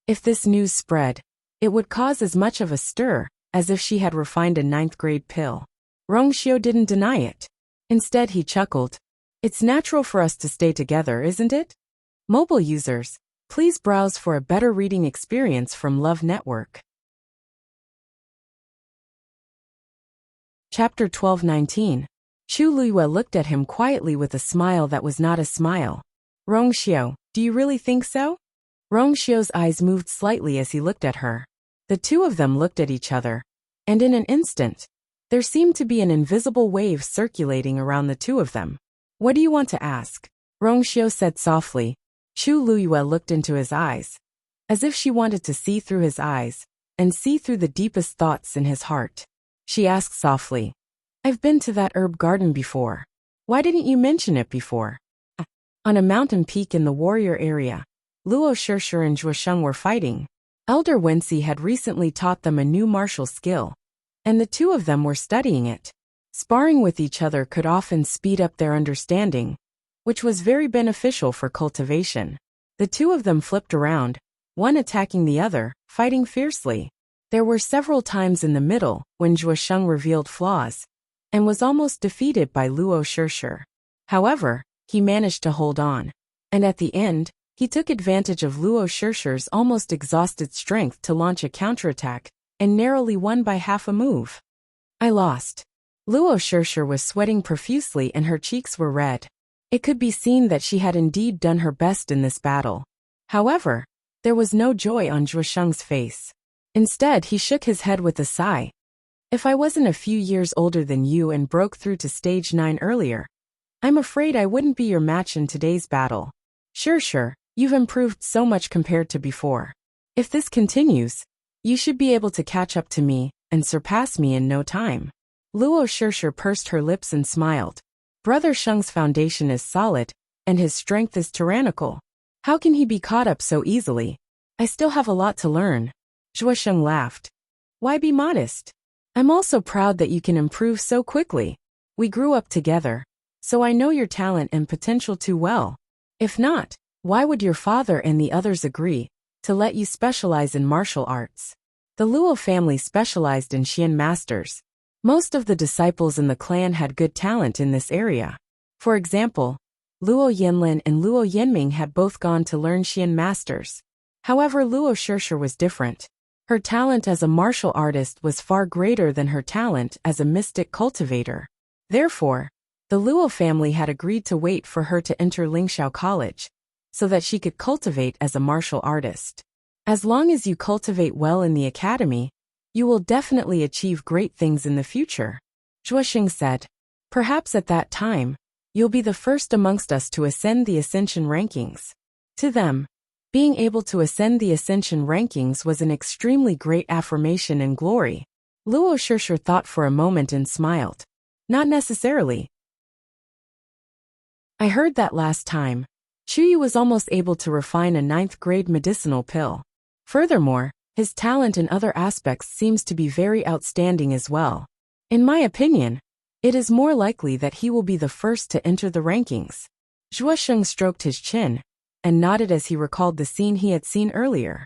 If this news spread, it would cause as much of a stir as if she had refined a 9th-grade pill. Rongxiu didn't deny it. Instead, he chuckled. It's natural for us to stay together, isn't it? Mobile users, please browse for a better reading experience from Love Network. Chapter 12:19. Chu Liyue looked at him quietly with a smile that was not a smile. Rongxiu, do you really think so? Rongxiu's eyes moved slightly as he looked at her. The two of them looked at each other, and in an instant, there seemed to be an invisible wave circulating around the two of them. What do you want to ask? Rongxiu said softly. Chu Liyue looked into his eyes, as if she wanted to see through his eyes and see through the deepest thoughts in his heart. She asked softly, I've been to that herb garden before. Why didn't you mention it before? On a mountain peak in the warrior area, Luo Shishir and Zhuosheng were fighting. Elder Wensi had recently taught them a new martial skill, and the two of them were studying it. Sparring with each other could often speed up their understanding, which was very beneficial for cultivation. The two of them flipped around, one attacking the other, fighting fiercely. There were several times in the middle when Zhuosheng revealed flaws and was almost defeated by Luo Shishir. However, he managed to hold on, and at the end, he took advantage of Luo Shishir's almost exhausted strength to launch a counterattack and narrowly won by half a move. I lost. Luo Shishir was sweating profusely and her cheeks were red. It could be seen that she had indeed done her best in this battle. However, there was no joy on Zhuosheng's face. Instead, he shook his head with a sigh. If I wasn't a few years older than you and broke through to stage 9 earlier, I'm afraid I wouldn't be your match in today's battle. Sure, you've improved so much compared to before. If this continues, you should be able to catch up to me and surpass me in no time. Luo Shishir pursed her lips and smiled. Brother Sheng's foundation is solid, and his strength is tyrannical. How can he be caught up so easily? I still have a lot to learn. Zhuo Sheng laughed. Why be modest? I'm also proud that you can improve so quickly. We grew up together, so I know your talent and potential too well. If not, why would your father and the others agree to let you specialize in martial arts? The Luo family specialized in Xian masters. Most of the disciples in the clan had good talent in this area. For example, Luo Yanlin and Luo Yanming had both gone to learn Xian masters. However, Luo Shishir was different. Her talent as a martial artist was far greater than her talent as a mystic cultivator. Therefore, the Luo family had agreed to wait for her to enter Lingxiao College, so that she could cultivate as a martial artist. As long as you cultivate well in the academy, you will definitely achieve great things in the future. Zhuo Xing said. Perhaps at that time, you'll be the first amongst us to ascend the ascension rankings. To them, being able to ascend the ascension rankings was an extremely great affirmation and glory. Luo Shishir thought for a moment and smiled. Not necessarily. I heard that last time, Chuyu was almost able to refine a 9th-grade medicinal pill. Furthermore, his talent in other aspects seems to be very outstanding as well. In my opinion, it is more likely that he will be the first to enter the rankings. Zhuo Sheng stroked his chin and nodded as he recalled the scene he had seen earlier.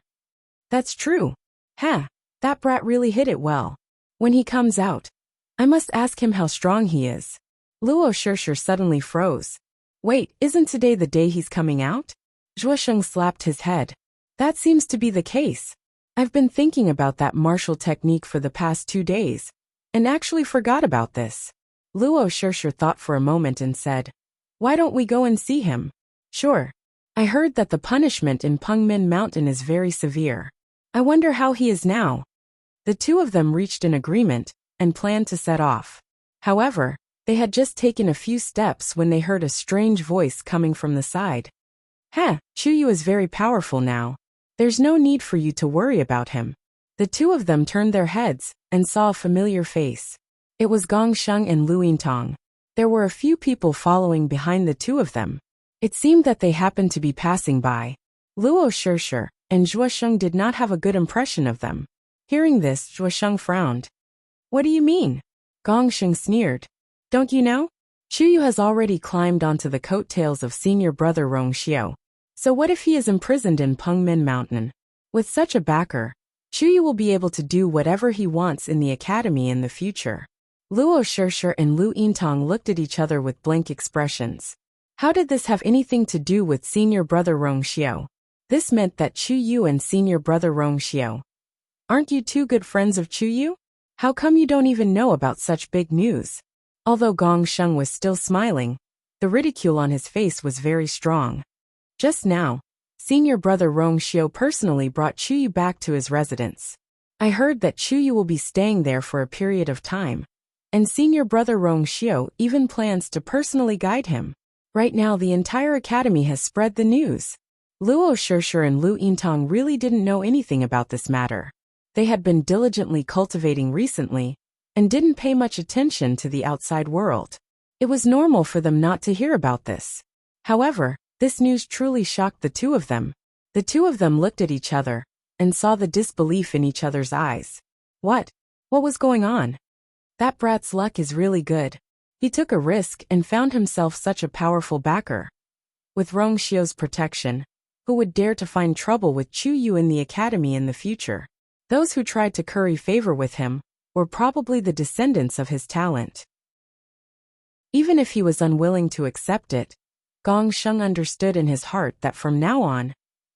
That's true. That brat really hit it well. When he comes out, I must ask him how strong he is. Luo Shishir suddenly froze. Wait, isn't today the day he's coming out? Zhuo Sheng slapped his head. That seems to be the case. I've been thinking about that martial technique for the past 2 days, and actually forgot about this. Luo Shishir thought for a moment and said, why don't we go and see him? Sure. I heard that the punishment in Pengmin Mountain is very severe. I wonder how he is now. The two of them reached an agreement and planned to set off. However, they had just taken a few steps when they heard a strange voice coming from the side. Chuyu is very powerful now. There's no need for you to worry about him. The two of them turned their heads and saw a familiar face. It was Gong Sheng and Lu Yintang. There were a few people following behind the two of them. It seemed that they happened to be passing by. Luo Shishir and Zhuo Sheng did not have a good impression of them. Hearing this, Zhuo Sheng frowned. What do you mean? Gong Sheng sneered. Don't you know? Chuyu has already climbed onto the coattails of senior brother Rong Xiao. So what if he is imprisoned in Pengmin Mountain? With such a backer, Chuyu will be able to do whatever he wants in the academy in the future. Luo Shishir and Lu Yintang looked at each other with blank expressions. How did this have anything to do with senior brother Rong Xiao? This meant that Chuyu and senior brother Rong Xiao. Aren't you two good friends of Chuyu? How come you don't even know about such big news? Although Gong Sheng was still smiling, the ridicule on his face was very strong. Just now, senior brother Rong Xiao personally brought Chuyu back to his residence. I heard that Chuyu will be staying there for a period of time, and senior brother Rong Xiao even plans to personally guide him. Right now the entire academy has spread the news. Luo Shishir and Lu Yintang really didn't know anything about this matter. They had been diligently cultivating recently, and didn't pay much attention to the outside world. It was normal for them not to hear about this. However, this news truly shocked the two of them. The two of them looked at each other, and saw the disbelief in each other's eyes. What was going on? That brat's luck is really good. He took a risk and found himself such a powerful backer. With Rong Xiao's protection, who would dare to find trouble with Chuyu in the academy in the future? Those who tried to curry favor with him were probably the descendants of his talent. Even if he was unwilling to accept it, Gong Sheng understood in his heart that from now on,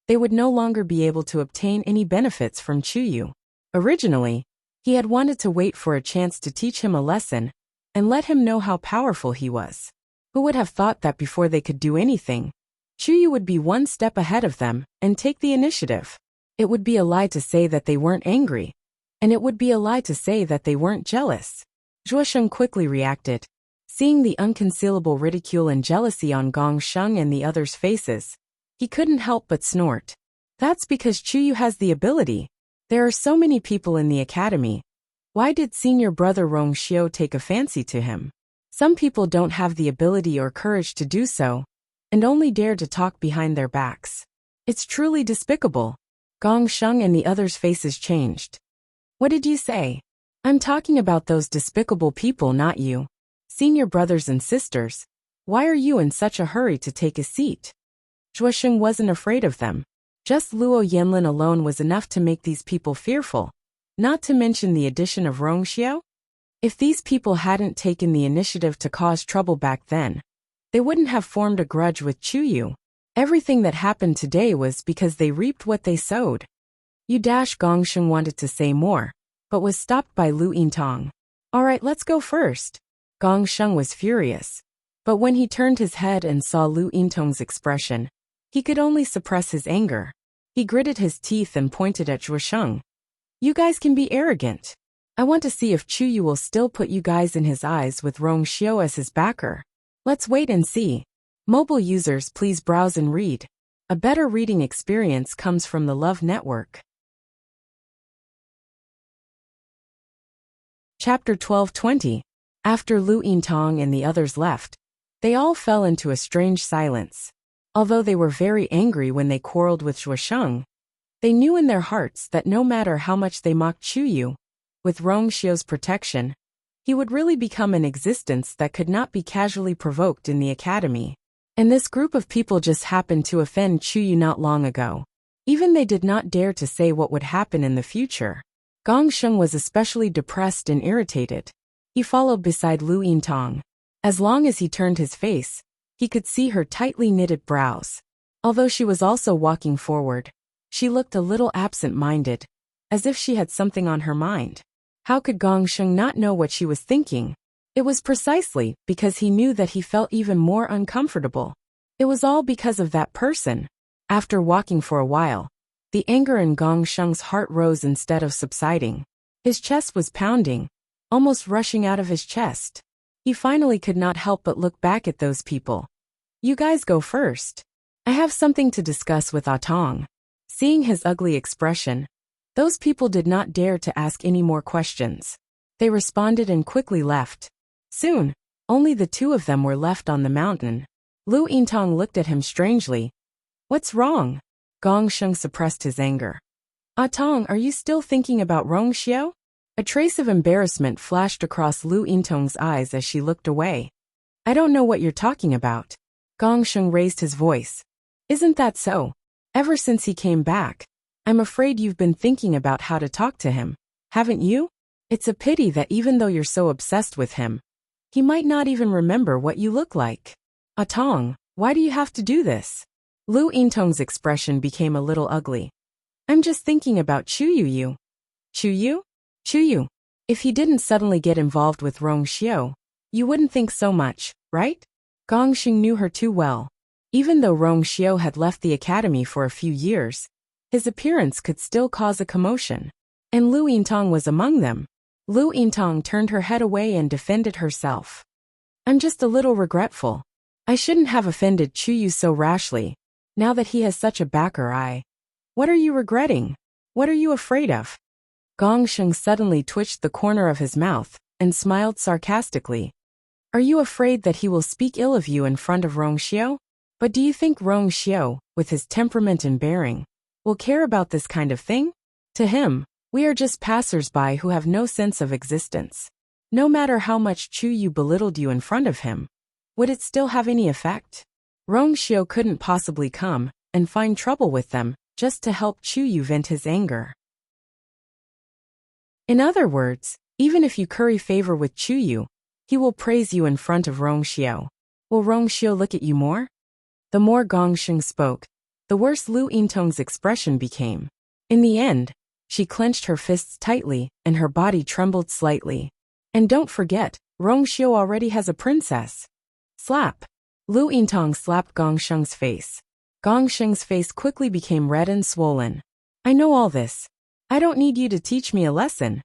they would no longer be able to obtain any benefits from Chuyu. Originally, he had wanted to wait for a chance to teach him a lesson and let him know how powerful he was. Who would have thought that before they could do anything, Chuyu would be one step ahead of them and take the initiative? It would be a lie to say that they weren't angry, and it would be a lie to say that they weren't jealous. Zhuo Sheng quickly reacted. Seeing the unconcealable ridicule and jealousy on Gong Sheng and the others' faces, he couldn't help but snort. That's because Chuyu has the ability. There are so many people in the academy. Why did senior brother Rong Xiao take a fancy to him? Some people don't have the ability or courage to do so, and only dare to talk behind their backs. It's truly despicable. Gong Sheng and the others' faces changed. What did you say? I'm talking about those despicable people, not you. Senior brothers and sisters, why are you in such a hurry to take a seat? Zhuosheng wasn't afraid of them. Just Luo Yanlin alone was enough to make these people fearful, not to mention the addition of Rong Xiao. If these people hadn't taken the initiative to cause trouble back then, they wouldn't have formed a grudge with Chuyu. Everything that happened today was because they reaped what they sowed. Gongsheng wanted to say more, but was stopped by Lu Yintong. Alright, let's go first. Gongsheng was furious, but when he turned his head and saw Lu Yintong's expression, he could only suppress his anger. He gritted his teeth and pointed at Zhuosheng. You guys can be arrogant. I want to see if Chuyu will still put you guys in his eyes with Rong Xiao as his backer. Let's wait and see. Mobile users, please browse and read. A better reading experience comes from the Love Network. Chapter 12:20. After Lu Yintong and the others left, they all fell into a strange silence. Although they were very angry when they quarreled with Zhuosheng, they knew in their hearts that no matter how much they mocked Chuyu, with Rong Xiao's protection, he would really become an existence that could not be casually provoked in the academy. And this group of people just happened to offend Chuyu not long ago. Even they did not dare to say what would happen in the future. Gongsheng was especially depressed and irritated. He followed beside Lu Yintong. As long as he turned his face, he could see her tightly knitted brows. Although she was also walking forward, she looked a little absent-minded, as if she had something on her mind. How could Gongsheng not know what she was thinking? It was precisely because he knew that he felt even more uncomfortable. It was all because of that person. After walking for a while, the anger in Gongsheng's heart rose instead of subsiding. His chest was pounding, almost rushing out of his chest. He finally could not help but look back at those people. You guys go first. I have something to discuss with Atong. Seeing his ugly expression, those people did not dare to ask any more questions. They responded and quickly left. Soon, only the two of them were left on the mountain. Lu Yintong looked at him strangely. What's wrong? Gongsheng suppressed his anger. Atong, are you still thinking about Rong Xiao? A trace of embarrassment flashed across Lu Yintong's eyes as she looked away. I don't know what you're talking about. Gongsheng raised his voice. Isn't that so? Ever since he came back, I'm afraid you've been thinking about how to talk to him, haven't you? It's a pity that even though you're so obsessed with him, he might not even remember what you look like. Atong, why do you have to do this? Lu Yintong's expression became a little ugly. I'm just thinking about Chuyu. Chuyu? Chuyu. If he didn't suddenly get involved with Rong Xiao, you wouldn't think so much, right? Gongsheng knew her too well. Even though Rong Xiao had left the academy for a few years, his appearance could still cause a commotion. And Lu Yintong was among them. Lu Yintong turned her head away and defended herself. I'm just a little regretful. I shouldn't have offended Chuyu so rashly. Now that he has such a backer, What are you regretting? What are you afraid of? Gongsheng suddenly twitched the corner of his mouth and smiled sarcastically. Are you afraid that he will speak ill of you in front of Rong Xiao? But do you think Rong Xiao, with his temperament and bearing, will care about this kind of thing? To him, we are just passers-by who have no sense of existence. No matter how much Chuyu belittled you in front of him, would it still have any effect? Rong Xiao couldn't possibly come and find trouble with them just to help Chuyu vent his anger. In other words, even if you curry favor with Chuyu, he will praise you in front of Rong Xiao. Will Rong Xiao look at you more? The more Gongsheng spoke, the worse Lu Yintong's expression became. In the end, she clenched her fists tightly and her body trembled slightly. And don't forget, Rong Xiao already has a princess. Slap! Lu Yintong slapped Gongsheng's face. Gongsheng's face quickly became red and swollen. I know all this. I don't need you to teach me a lesson.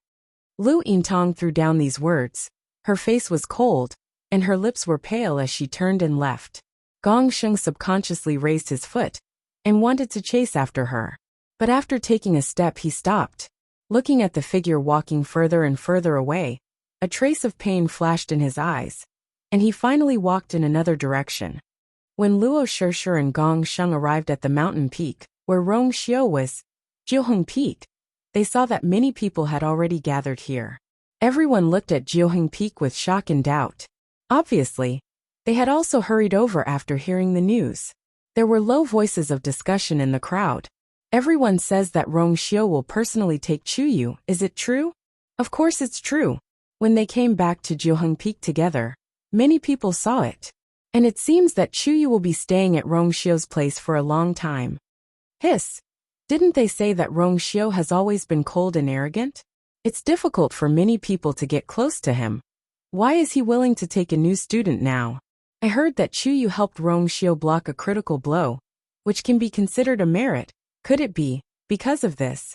Lu Yintong threw down these words. Her face was cold, and her lips were pale as she turned and left. Gong Sheng subconsciously raised his foot and wanted to chase after her. But after taking a step he stopped. Looking at the figure walking further and further away, a trace of pain flashed in his eyes, and he finally walked in another direction. When Luo Shishir and Gong Sheng arrived at the mountain peak, where Rong Xiu was, Jiuheng Peak, they saw that many people had already gathered here. Everyone looked at Jiuheng Peak with shock and doubt. Obviously, they had also hurried over after hearing the news. There were low voices of discussion in the crowd. Everyone says that Rong Xiu will personally take Chuyu. Is it true? Of course it's true. When they came back to Jiuheng Peak together, many people saw it. And it seems that Chuyu will be staying at Rong Xiu's place for a long time. Hiss. Didn't they say that Rong Xiu has always been cold and arrogant? It's difficult for many people to get close to him. Why is he willing to take a new student now? I heard that Chuyu helped Rong Xiu block a critical blow, which can be considered a merit. Could it be because of this?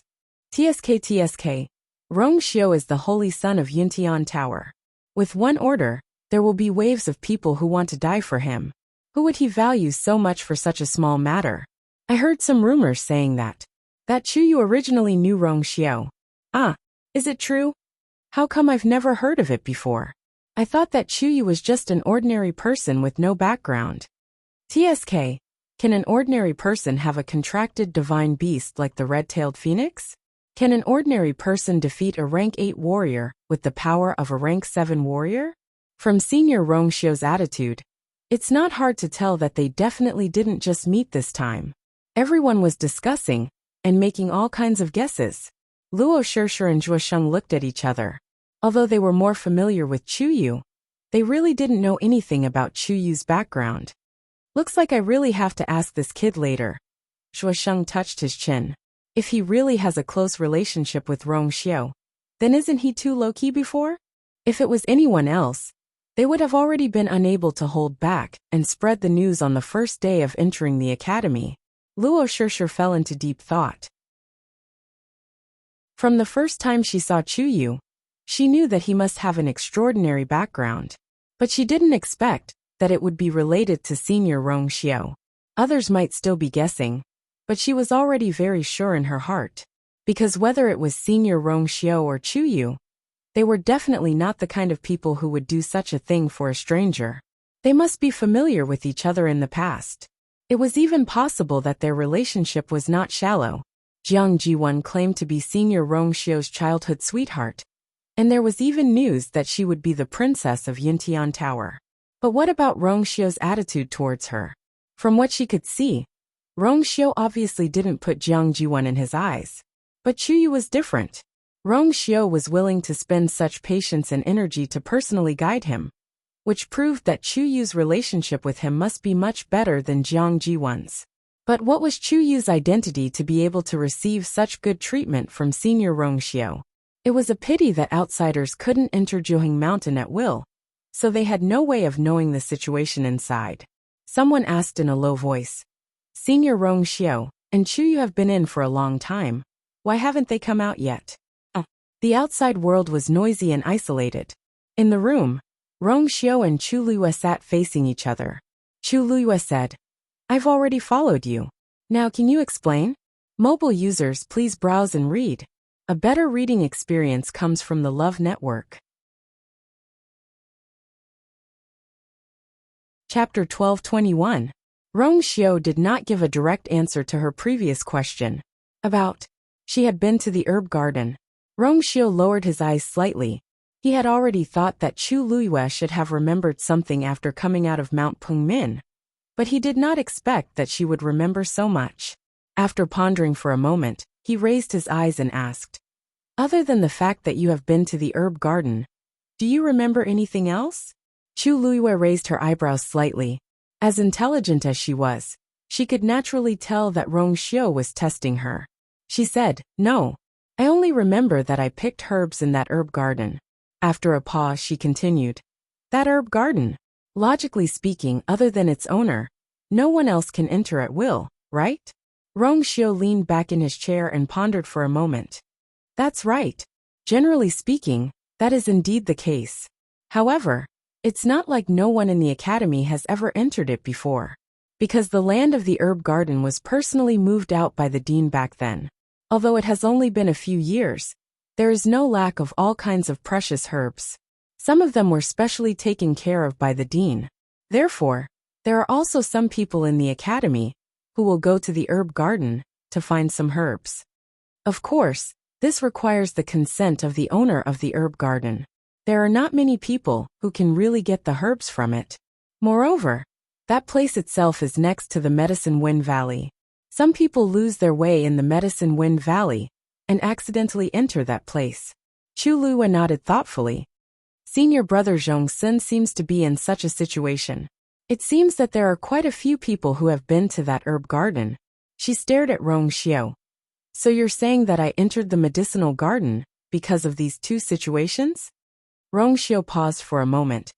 TSK. Rong Xiu is the holy son of Yuntian Tower. With one order, there will be waves of people who want to die for him. Who would he value so much for such a small matter? I heard some rumors saying that Chuyu originally knew Rong Xiu. Ah, is it true? How come I've never heard of it before? I thought that Chuyu was just an ordinary person with no background. TSK. Can an ordinary person have a contracted divine beast like the red-tailed phoenix? Can an ordinary person defeat a rank 8 warrior with the power of a rank 7 warrior? From Senior Rong Xiu's attitude, it's not hard to tell that they definitely didn't just meet this time. Everyone was discussing and making all kinds of guesses. Luo Shishir and Zhuo Sheng looked at each other. Although they were more familiar with Chuyu, they really didn't know anything about Chuyu's background. Looks like I really have to ask this kid later. Zhuo Sheng touched his chin. If he really has a close relationship with Rong Xiu, then isn't he too low-key before? If it was anyone else, they would have already been unable to hold back and spread the news on the first day of entering the academy. Luo Shishir fell into deep thought. From the first time she saw Chuyu, she knew that he must have an extraordinary background. But she didn't expect that it would be related to Senior Rong Xiu. Others might still be guessing, but she was already very sure in her heart. Because whether it was Senior Rong Xiu or Chuyu, they were definitely not the kind of people who would do such a thing for a stranger. They must be familiar with each other in the past. It was even possible that their relationship was not shallow. Jiang Jiwan claimed to be Senior Rong Xiu's childhood sweetheart, and there was even news that she would be the princess of Yuntian Tower. But what about Rong Xiu's attitude towards her? From what she could see, Rong Xiu obviously didn't put Jiang Jiwan in his eyes. But Chuyu was different. Rong Xiu was willing to spend such patience and energy to personally guide him, which proved that Chuyu's relationship with him must be much better than Jiang Jiwan's. But what was Chuyu's identity to be able to receive such good treatment from Senior Rong Xiu? It was a pity that outsiders couldn't enter Jiuheng Mountain at will, so they had no way of knowing the situation inside. Someone asked in a low voice, Senior Rong Xiu and Chuyu have been in for a long time. Why haven't they come out yet? The outside world was noisy and isolated. In the room, Rong Xiu and Chu Luiyue sat facing each other. Chu Luiyue said, I've already followed you. Now can you explain? Mobile users, please browse and read. A better reading experience comes from the Love Network. Chapter 12:21. Rong Xiu did not give a direct answer to her previous question. She had been to the herb garden. Rong Xiu lowered his eyes slightly. He had already thought that Chu Luiyue should have remembered something after coming out of Mount Pengmin, but he did not expect that she would remember so much. After pondering for a moment, he raised his eyes and asked, Other than the fact that you have been to the herb garden, do you remember anything else? Chu Luiyue raised her eyebrows slightly. As intelligent as she was, she could naturally tell that Rong Xiu was testing her. She said, No, I only remember that I picked herbs in that herb garden. After a pause, she continued, That herb garden. Logically speaking, other than its owner, no one else can enter at will, right? Rong Xiu leaned back in his chair and pondered for a moment. That's right. Generally speaking, that is indeed the case. However, It's not like no one in the academy has ever entered it before, because the land of the herb garden was personally moved out by the dean back then. Although it has only been a few years, there is no lack of all kinds of precious herbs. Some of them were specially taken care of by the dean. Therefore, there are also some people in the academy who will go to the herb garden to find some herbs. Of course, this requires the consent of the owner of the herb garden. There are not many people who can really get the herbs from it. Moreover, that place itself is next to the Medicine Wind Valley. Some people lose their way in the Medicine Wind Valley and accidentally enter that place. Chu Lua nodded thoughtfully. Senior brother Zhong Sun seems to be in such a situation. It seems that there are quite a few people who have been to that herb garden. She stared at Rong Xiao. So you're saying that I entered the medicinal garden because of these two situations? Rong Xiao paused for a moment.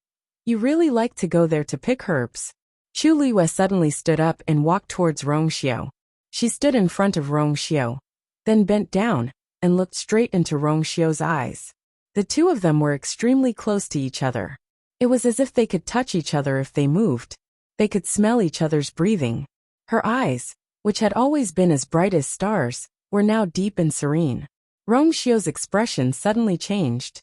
You really like to go there to pick herbs. Chu Lua suddenly stood up and walked towards Rong Xiao. She stood in front of Rong Xiao, then bent down and looked straight into Rong Xiao's eyes. The two of them were extremely close to each other. It was as if they could touch each other if they moved. They could smell each other's breathing. Her eyes, which had always been as bright as stars, were now deep and serene. Rong Xiao's expression suddenly changed.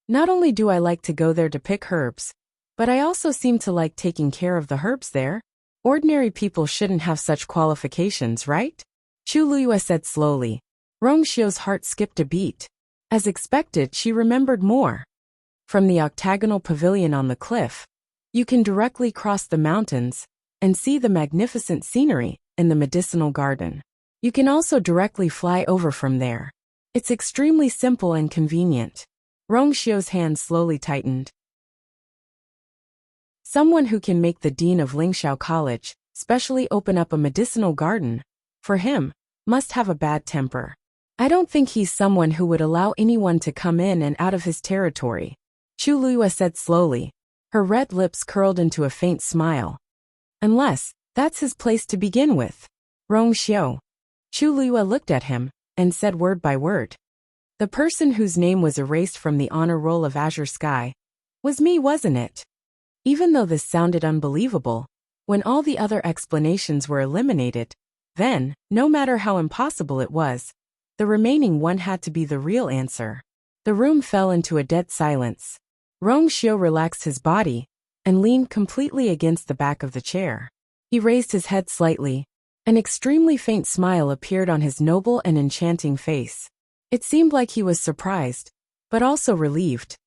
Not only do I like to go there to pick herbs, but I also seem to like taking care of the herbs there. Ordinary people shouldn't have such qualifications, right? Chu Lua said slowly. Rong Xiao's heart skipped a beat. As expected, she remembered more. From the octagonal pavilion on the cliff, you can directly cross the mountains and see the magnificent scenery in the medicinal garden. You can also directly fly over from there. It's extremely simple and convenient. Rong Xiao's hand slowly tightened. Someone who can make the dean of Lingxiao College specially open up a medicinal garden, for him, must have a bad temper. I don't think he's someone who would allow anyone to come in and out of his territory. Chu Lua said slowly. Her red lips curled into a faint smile. Unless, that's his place to begin with. Rong Xiao. Chu Lua looked at him and said word by word. The person whose name was erased from the honor roll of Azure Sky was me, wasn't it? Even though this sounded unbelievable, when all the other explanations were eliminated, then, no matter how impossible it was, the remaining one had to be the real answer. The room fell into a dead silence. Rong Xiao relaxed his body and leaned completely against the back of the chair. He raised his head slightly. An extremely faint smile appeared on his noble and enchanting face. It seemed like he was surprised, but also relieved.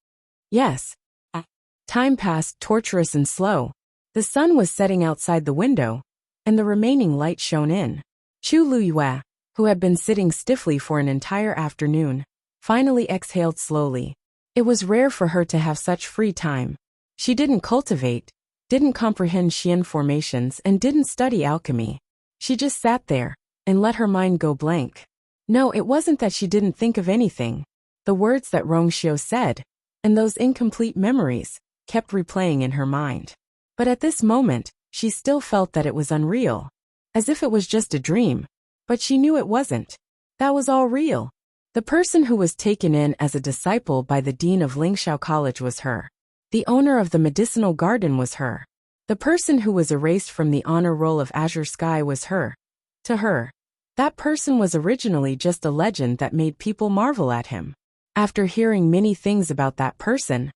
Yes. Time passed torturous and slow. The sun was setting outside the window, and the remaining light shone in. Chu Lua, who had been sitting stiffly for an entire afternoon, finally exhaled slowly. It was rare for her to have such free time. She didn't cultivate, didn't comprehend Xian formations, and didn't study alchemy. She just sat there and let her mind go blank. No, it wasn't that she didn't think of anything. The words that Rong Xiao said, and those incomplete memories, kept replaying in her mind. But at this moment, she still felt that it was unreal. As if it was just a dream. But she knew it wasn't. That was all real. The person who was taken in as a disciple by the dean of Lingxiao College was her. The owner of the medicinal garden was her. The person who was erased from the honor roll of Azure Sky was her. To her, that person was originally just a legend that made people marvel at him. After hearing many things about that person,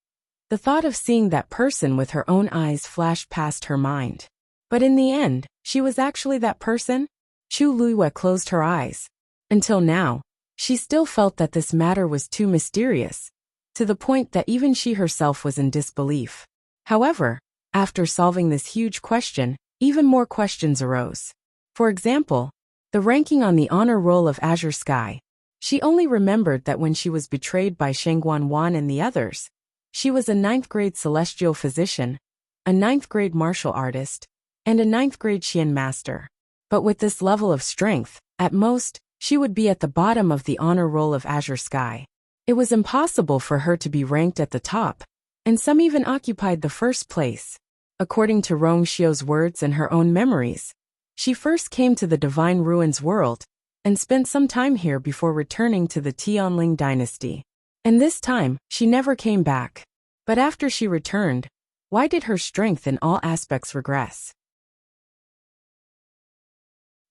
the thought of seeing that person with her own eyes flashed past her mind. But in the end, she was actually that person? Chu Lua closed her eyes. Until now, she still felt that this matter was too mysterious, to the point that even she herself was in disbelief. However, after solving this huge question, even more questions arose. For example, the ranking on the honor roll of Azure Sky. She only remembered that when she was betrayed by Shengguan Wan and the others, she was a 9th-grade celestial physician, a 9th-grade martial artist, and a 9th-grade Xian master. But with this level of strength, at most, she would be at the bottom of the honor roll of Azure Sky. It was impossible for her to be ranked at the top, and some even occupied the first place. According to Rong Xiao's words and her own memories, she first came to the Divine Ruins world, and spent some time here before returning to the Tianling dynasty. And this time, she never came back. But after she returned, why did her strength in all aspects regress?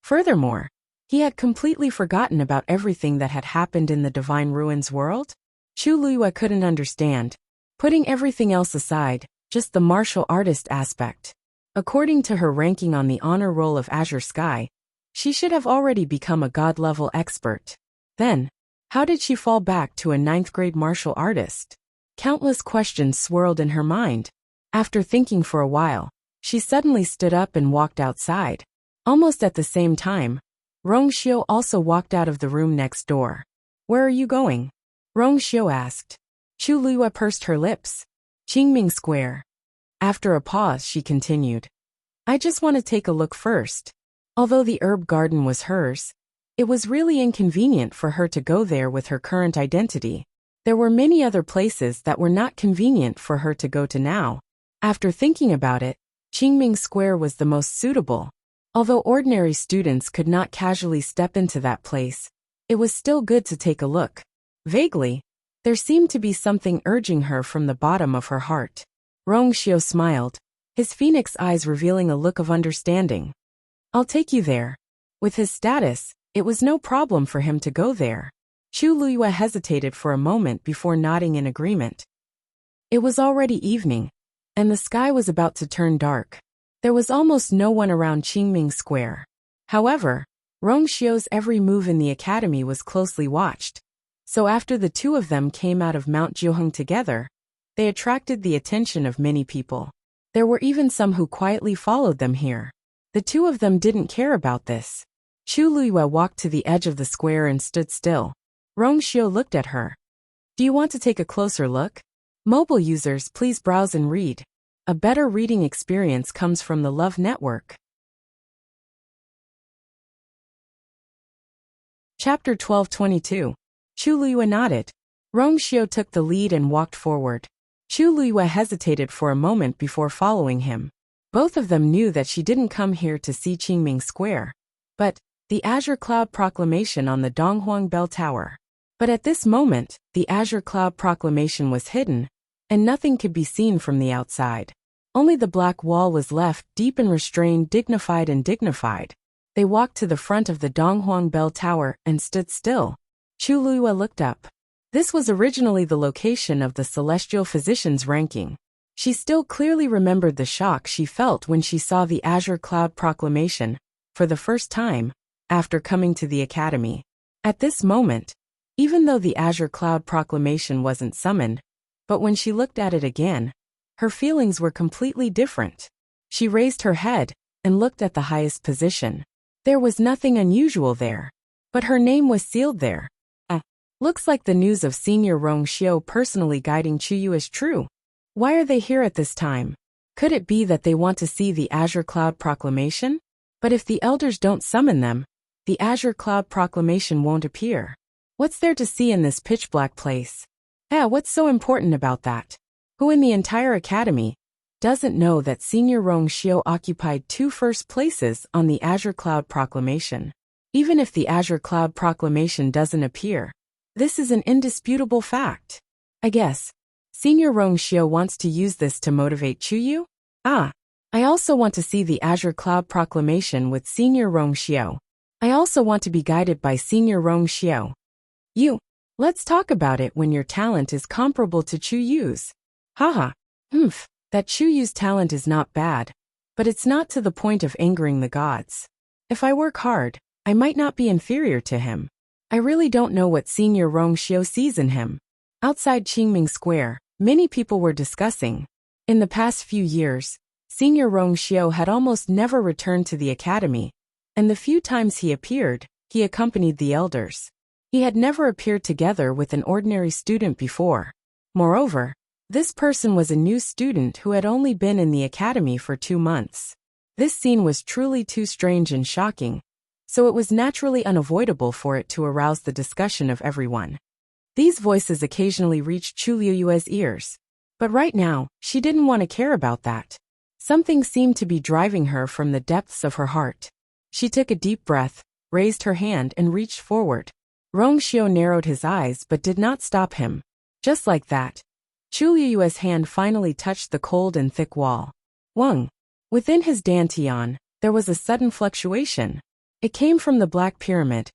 Furthermore, he had completely forgotten about everything that had happened in the Divine Ruins world. Chu Liyue couldn't understand, putting everything else aside, just the martial artist aspect. According to her ranking on the honor roll of Azure Sky, she should have already become a god-level expert. Then, how did she fall back to a 9th-grade martial artist? Countless questions swirled in her mind. After thinking for a while, she suddenly stood up and walked outside. Almost at the same time, Rongxiu also walked out of the room next door. "Where are you going?" Rongxiu asked. Chu Liyue pursed her lips. "Qingming Square." After a pause, she continued. "I just want to take a look first." Although the herb garden was hers, it was really inconvenient for her to go there with her current identity. There were many other places that were not convenient for her to go to now. After thinking about it, Qingming Square was the most suitable. Although ordinary students could not casually step into that place, it was still good to take a look. Vaguely, there seemed to be something urging her from the bottom of her heart. Rongxiu smiled, his phoenix eyes revealing a look of understanding. "I'll take you there." With his status, it was no problem for him to go there. Chu Liyue hesitated for a moment before nodding in agreement. It was already evening, and the sky was about to turn dark. There was almost no one around Qingming Square. However, Rongxiu's every move in the academy was closely watched. So after the two of them came out of Mount Jiuheng together, they attracted the attention of many people. There were even some who quietly followed them here. The two of them didn't care about this. Chu Liyue walked to the edge of the square and stood still. Rongxiu looked at her. "Do you want to take a closer look? Mobile users, please browse and read. A better reading experience comes from the Love Network." Chapter 12:22. Chu Liyue nodded. Rongxiu took the lead and walked forward. Chu Liyue hesitated for a moment before following him. Both of them knew that she didn't come here to see Qingming Square, but the Azure Cloud Proclamation on the Donghuang Bell Tower. But at this moment, the Azure Cloud Proclamation was hidden, and nothing could be seen from the outside. Only the black wall was left, deep and restrained, dignified and dignified. They walked to the front of the Donghuang Bell Tower and stood still. Chu Liyue looked up. This was originally the location of the Celestial Physician's ranking. She still clearly remembered the shock she felt when she saw the Azure Cloud Proclamation, for the first time, after coming to the academy. At this moment, even though the Azure Cloud Proclamation wasn't summoned, but when she looked at it again, her feelings were completely different. She raised her head and looked at the highest position. There was nothing unusual there, but her name was sealed there. Looks like the news of Senior Rongxiu personally guiding Chuyu is true. Why are they here at this time? Could it be that they want to see the Azure Cloud Proclamation? But if the elders don't summon them, the Azure Cloud Proclamation won't appear. What's there to see in this pitch-black place? What's so important about that? Who in the entire academy doesn't know that Senior Rongxiu occupied 2 first places on the Azure Cloud Proclamation? Even if the Azure Cloud Proclamation doesn't appear, this is an indisputable fact. I guess Senior Rongxiu wants to use this to motivate Chuyu? I also want to see the Azure Cloud Proclamation with Senior Rongxiu. I also want to be guided by Senior Rongxiu. Let's talk about it when your talent is comparable to Chuyu's. Haha. That Chuyu's talent is not bad, but it's not to the point of angering the gods. If I work hard, I might not be inferior to him. I really don't know what Senior Rongxiu sees in him. Outside Qingming Square, many people were discussing. In the past few years, Senior Rongxiu had almost never returned to the academy, and the few times he appeared, he accompanied the elders. He had never appeared together with an ordinary student before. Moreover, this person was a new student who had only been in the academy for 2 months. This scene was truly too strange and shocking, so it was naturally unavoidable for it to arouse the discussion of everyone. These voices occasionally reached Chu Liyue's ears, but right now, she didn't want to care about that. Something seemed to be driving her from the depths of her heart. She took a deep breath, raised her hand and reached forward. Rongxiu narrowed his eyes but did not stop him. Just like that, Chu Liyue's hand finally touched the cold and thick wall. Wang. Within his dantian, there was a sudden fluctuation. It came from the Black Pyramid.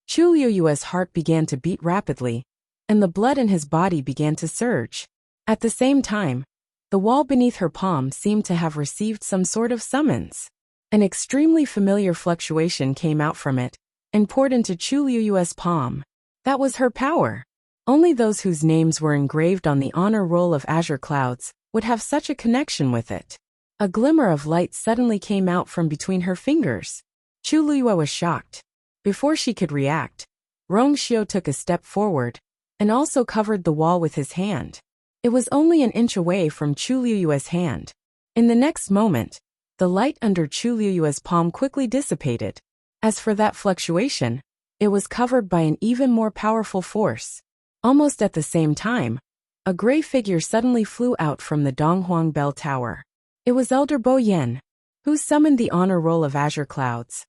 Chu Liyue's heart began to beat rapidly, and the blood in his body began to surge. At the same time, the wall beneath her palm seemed to have received some sort of summons. An extremely familiar fluctuation came out from it, and poured into Chu Liyue's palm. That was her power. Only those whose names were engraved on the honor roll of azure clouds would have such a connection with it. A glimmer of light suddenly came out from between her fingers. Chu Liyue was shocked. Before she could react, Rongxiu took a step forward, and also covered the wall with his hand. It was only an inch away from Chu Liyue's hand. In the next moment, the light under Chu Liyue's palm quickly dissipated. As for that fluctuation, it was covered by an even more powerful force. Almost at the same time, a gray figure suddenly flew out from the Donghuang Bell Tower. It was Elder Bo Yen, who summoned the honor roll of azure clouds.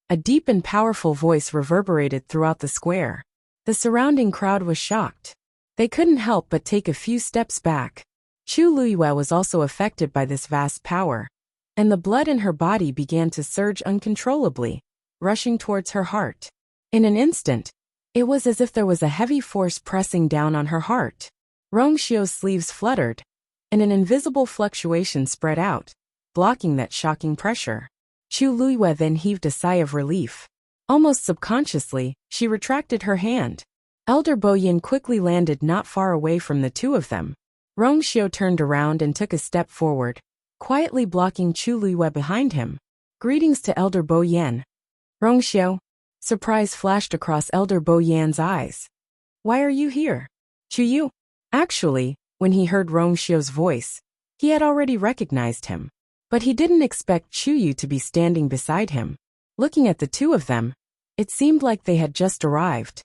A deep and powerful voice reverberated throughout the square. The surrounding crowd was shocked. They couldn't help but take a few steps back. Chu Liyue was also affected by this vast power, and the blood in her body began to surge uncontrollably, rushing towards her heart. In an instant, it was as if there was a heavy force pressing down on her heart. Rongxiu's sleeves fluttered, and an invisible fluctuation spread out, blocking that shocking pressure. Chu Liyue then heaved a sigh of relief. Almost subconsciously, she retracted her hand. Elder Bo Yin quickly landed not far away from the two of them. Rongxiu turned around and took a step forward, quietly blocking Chu Liyue behind him. Greetings to Elder Bo Yin. Rongxiu. Surprise flashed across Elder Bo Yan's eyes. Why are you here? Chu Yu. Actually, when he heard Rongxiu's voice, he had already recognized him. But he didn't expect Chu Yu to be standing beside him. Looking at the two of them, it seemed like they had just arrived.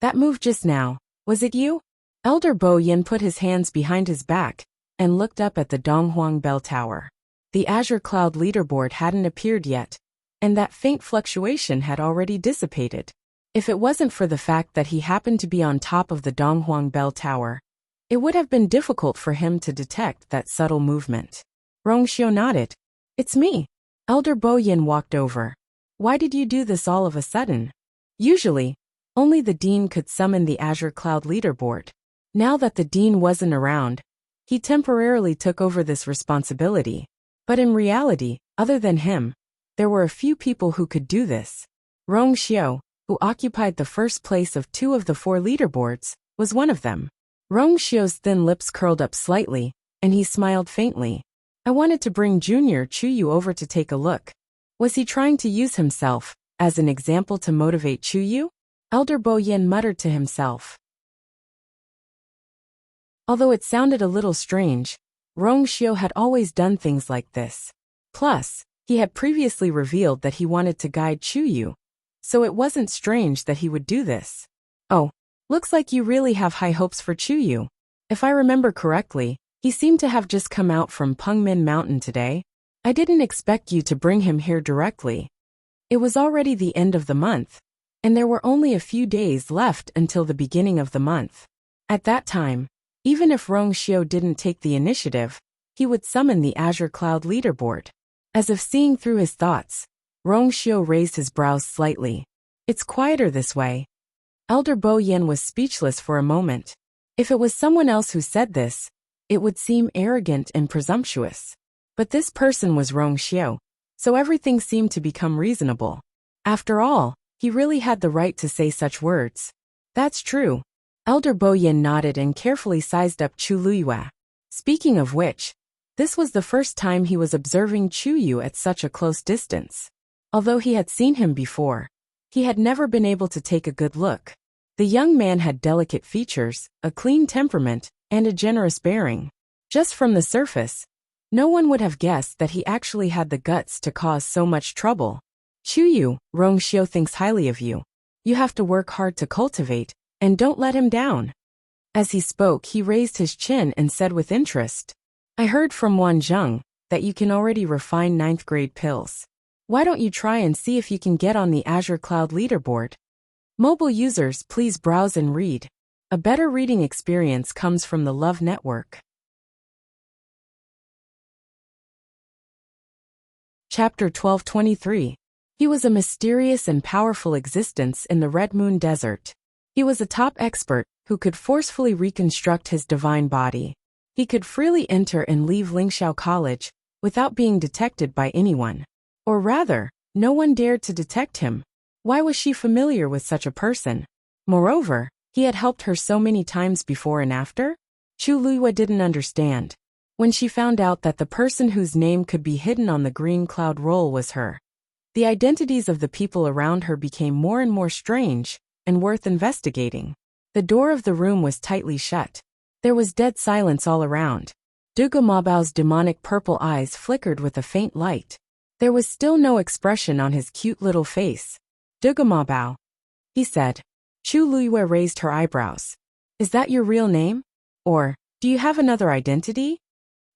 That move just now, was it you? Elder Bo Yin put his hands behind his back and looked up at the Donghuang Bell Tower. The azure cloud leaderboard hadn't appeared yet, and that faint fluctuation had already dissipated. If it wasn't for the fact that he happened to be on top of the Donghuang Bell Tower, it would have been difficult for him to detect that subtle movement. Rongxiu nodded. It's me. Elder Bo Yin walked over. Why did you do this all of a sudden? Usually, only the dean could summon the azure cloud leaderboard. Now that the dean wasn't around, he temporarily took over this responsibility. But in reality, other than him, there were a few people who could do this. Rongxiu, who occupied the first place of 2 of the 4 leaderboards, was one of them. Rongxiu's thin lips curled up slightly, and he smiled faintly. I wanted to bring Junior Chu Yu over to take a look. Was he trying to use himself as an example to motivate Chu Yu? Elder Bo Yin muttered to himself. Although it sounded a little strange, Rongxiu had always done things like this. Plus, he had previously revealed that he wanted to guide Chu Yu, so it wasn't strange that he would do this. Oh, looks like you really have high hopes for Chu Yu. If I remember correctly, he seemed to have just come out from Pengmin Mountain today. I didn't expect you to bring him here directly. It was already the end of the month, and there were only a few days left until the beginning of the month. At that time, even if Rongxiu didn't take the initiative, he would summon the azure cloud leaderboard. As if seeing through his thoughts, Rongxiu raised his brows slightly. It's quieter this way. Elder Bo Yin was speechless for a moment. If it was someone else who said this, it would seem arrogant and presumptuous. But this person was Rongxiu, so everything seemed to become reasonable. After all, he really had the right to say such words. That's true. Elder Bo Yin nodded and carefully sized up Chu Liyue. Speaking of which, this was the first time he was observing Chu Yu at such a close distance. Although he had seen him before, he had never been able to take a good look. The young man had delicate features, a clean temperament, and a generous bearing. Just from the surface, no one would have guessed that he actually had the guts to cause so much trouble. Chu Yu, Rongxiu thinks highly of you. You have to work hard to cultivate, and don't let him down. As he spoke, he raised his chin and said with interest, I heard from Wan Zheng that you can already refine 9th grade pills. Why don't you try and see if you can get on the Azure Cloud leaderboard? Mobile users, please browse and read. A better reading experience comes from the Love Network. Chapter 1223. He was a mysterious and powerful existence in the Red Moon Desert. He was a top expert who could forcefully reconstruct his divine body. He could freely enter and leave Lingxiao College without being detected by anyone. Or rather, no one dared to detect him. Why was she familiar with such a person? Moreover, he had helped her so many times before and after? Chu Luiyue didn't understand. When she found out that the person whose name could be hidden on the green cloud roll was her, the identities of the people around her became more and more strange and worth investigating. The door of the room was tightly shut. There was dead silence all around. Dugu Mabao's demonic purple eyes flickered with a faint light. There was still no expression on his cute little face. Dugu Mabao, he said. Chu Luiyue raised her eyebrows. Is that your real name? Or, do you have another identity?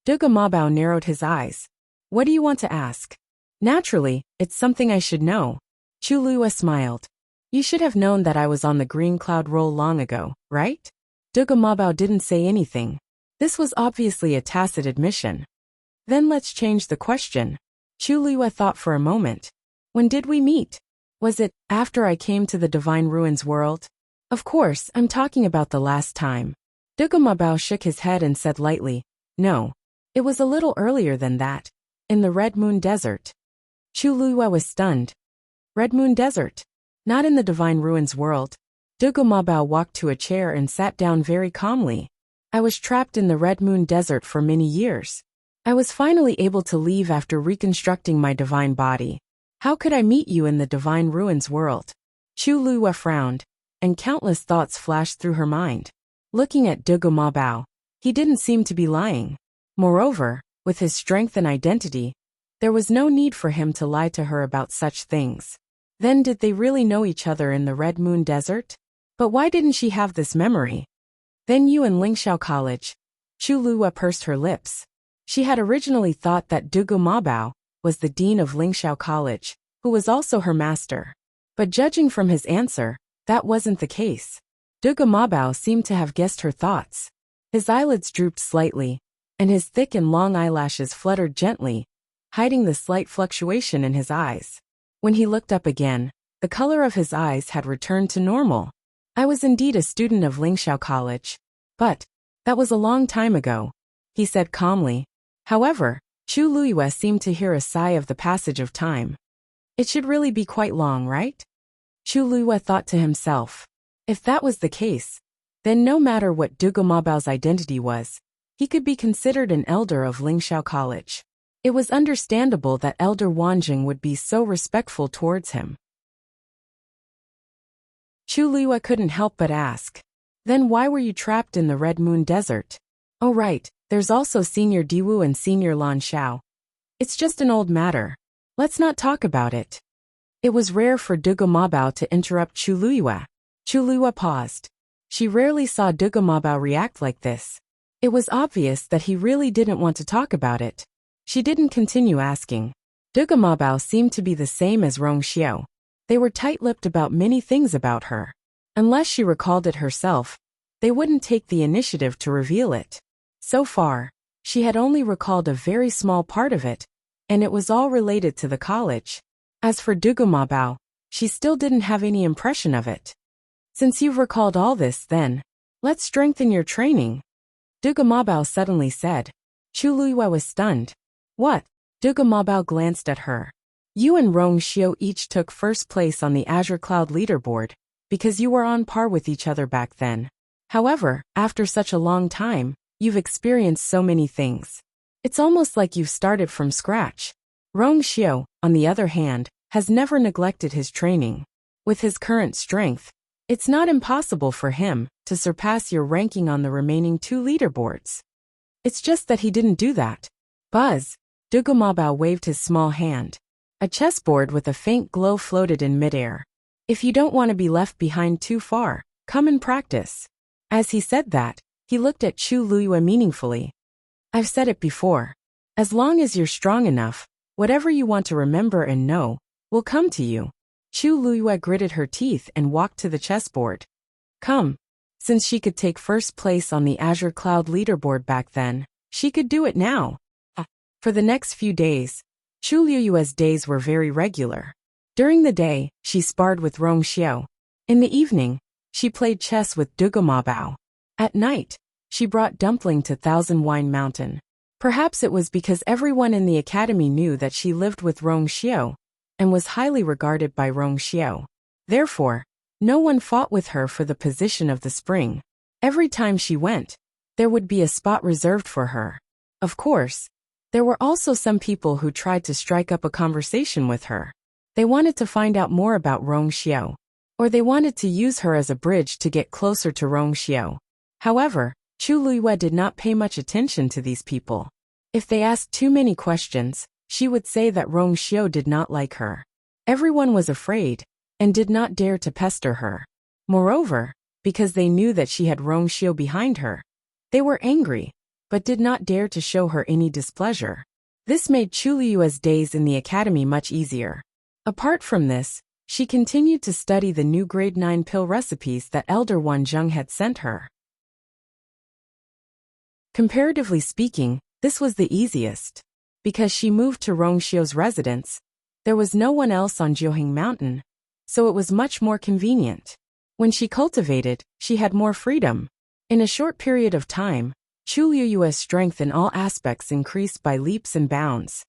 Dugu Mabao narrowed his eyes. What do you want to ask? Naturally, it's something I should know. Chu Luiyue smiled. You should have known that I was on the green cloud roll long ago, right? Dugu Mabao didn't say anything. This was obviously a tacit admission. Then let's change the question. Chu Luiyue thought for a moment. When did we meet? Was it after I came to the Divine Ruins world? Of course, I'm talking about the last time. Dugu Mabao shook his head and said lightly, no. It was a little earlier than that. In the Red Moon Desert. Chu Luiyue was stunned. Red Moon Desert? Not in the Divine Ruins world. Dugu Mabao walked to a chair and sat down very calmly. I was trapped in the Red Moon Desert for many years. I was finally able to leave after reconstructing my divine body. How could I meet you in the Divine Ruins world? Chu Luiyue frowned, and countless thoughts flashed through her mind. Looking at Dugu Mabao, he didn't seem to be lying. Moreover, with his strength and identity, there was no need for him to lie to her about such things. Then did they really know each other in the Red Moon Desert? But why didn't she have this memory? Then you in Lingxiao College. Chu Luiyue pursed her lips. She had originally thought that Dugu Mabao was the dean of Lingxiao College, who was also her master. But judging from his answer, that wasn't the case. Dugu Mabao seemed to have guessed her thoughts. His eyelids drooped slightly, and his thick and long eyelashes fluttered gently, hiding the slight fluctuation in his eyes. When he looked up again, the color of his eyes had returned to normal. I was indeed a student of Lingxiao College. But that was a long time ago, he said calmly. However, Chu Luiyue seemed to hear a sigh of the passage of time. It should really be quite long, right? Chu Luiyue thought to himself. If that was the case, then no matter what Dugu Mabao's identity was, he could be considered an elder of Lingxiao College. It was understandable that Elder Wanjing would be so respectful towards him. Chu Luiyue couldn't help but ask. Then why were you trapped in the Red Moon Desert? Oh right, there's also Senior Diwu and Senior Lan Xiao. It's just an old matter. Let's not talk about it. It was rare for Dugu Mabao to interrupt Chu Luiyue. Chu Luiyue paused. She rarely saw Dugu Mabao react like this. It was obvious that he really didn't want to talk about it. She didn't continue asking. Dugu Mabao seemed to be the same as Rong Xiao. They were tight-lipped about many things about her. Unless she recalled it herself, they wouldn't take the initiative to reveal it. So far, she had only recalled a very small part of it, and it was all related to the college. As for Dugu Mabao, she still didn't have any impression of it. Since you've recalled all this then, let's strengthen your training. Dugu Mabao suddenly said. Chu Luiyue was stunned. What? Dugu Mabao glanced at her. You and Rong Xiao each took first place on the Azure Cloud leaderboard, because you were on par with each other back then. However, after such a long time, you've experienced so many things. It's almost like you've started from scratch. Rong Xiao, on the other hand, has never neglected his training. With his current strength, it's not impossible for him to surpass your ranking on the remaining 2 leaderboards. It's just that he didn't do that. Buzz! Dugu Mabao waved his small hand. A chessboard with a faint glow floated in midair. If you don't want to be left behind too far, come and practice. As he said that, he looked at Chu Luiyue meaningfully. I've said it before. As long as you're strong enough, whatever you want to remember and know will come to you. Chu Luiyue gritted her teeth and walked to the chessboard. Come. Since she could take first place on the Azure Cloud leaderboard back then, she could do it now. For the next few days, Chu Liyue's days were very regular. During the day, she sparred with Rong Xiao. In the evening, she played chess with Dugama Bao. At night, she brought Dumpling to Thousand Wine Mountain. Perhaps it was because everyone in the academy knew that she lived with Rong Xiao and was highly regarded by Rong Xiao. Therefore, no one fought with her for the position of the spring. Every time she went, there would be a spot reserved for her. Of course, there were also some people who tried to strike up a conversation with her. They wanted to find out more about Rong Xiao, or they wanted to use her as a bridge to get closer to Rong Xiao. However, Chu Liyue did not pay much attention to these people. If they asked too many questions, she would say that Rong Xiao did not like her. Everyone was afraid and did not dare to pester her. Moreover, because they knew that she had Rong Xiao behind her, they were angry, but did not dare to show her any displeasure. This made Chu Liyue's days in the academy much easier. Apart from this, she continued to study the new grade 9 pill recipes that Elder Wan Zheng had sent her. Comparatively speaking, this was the easiest. Because she moved to Rong Xiao's residence, there was no one else on Jiuheng Mountain, so it was much more convenient. When she cultivated, she had more freedom. In a short period of time, Chu Liyue's strength in all aspects increased by leaps and bounds.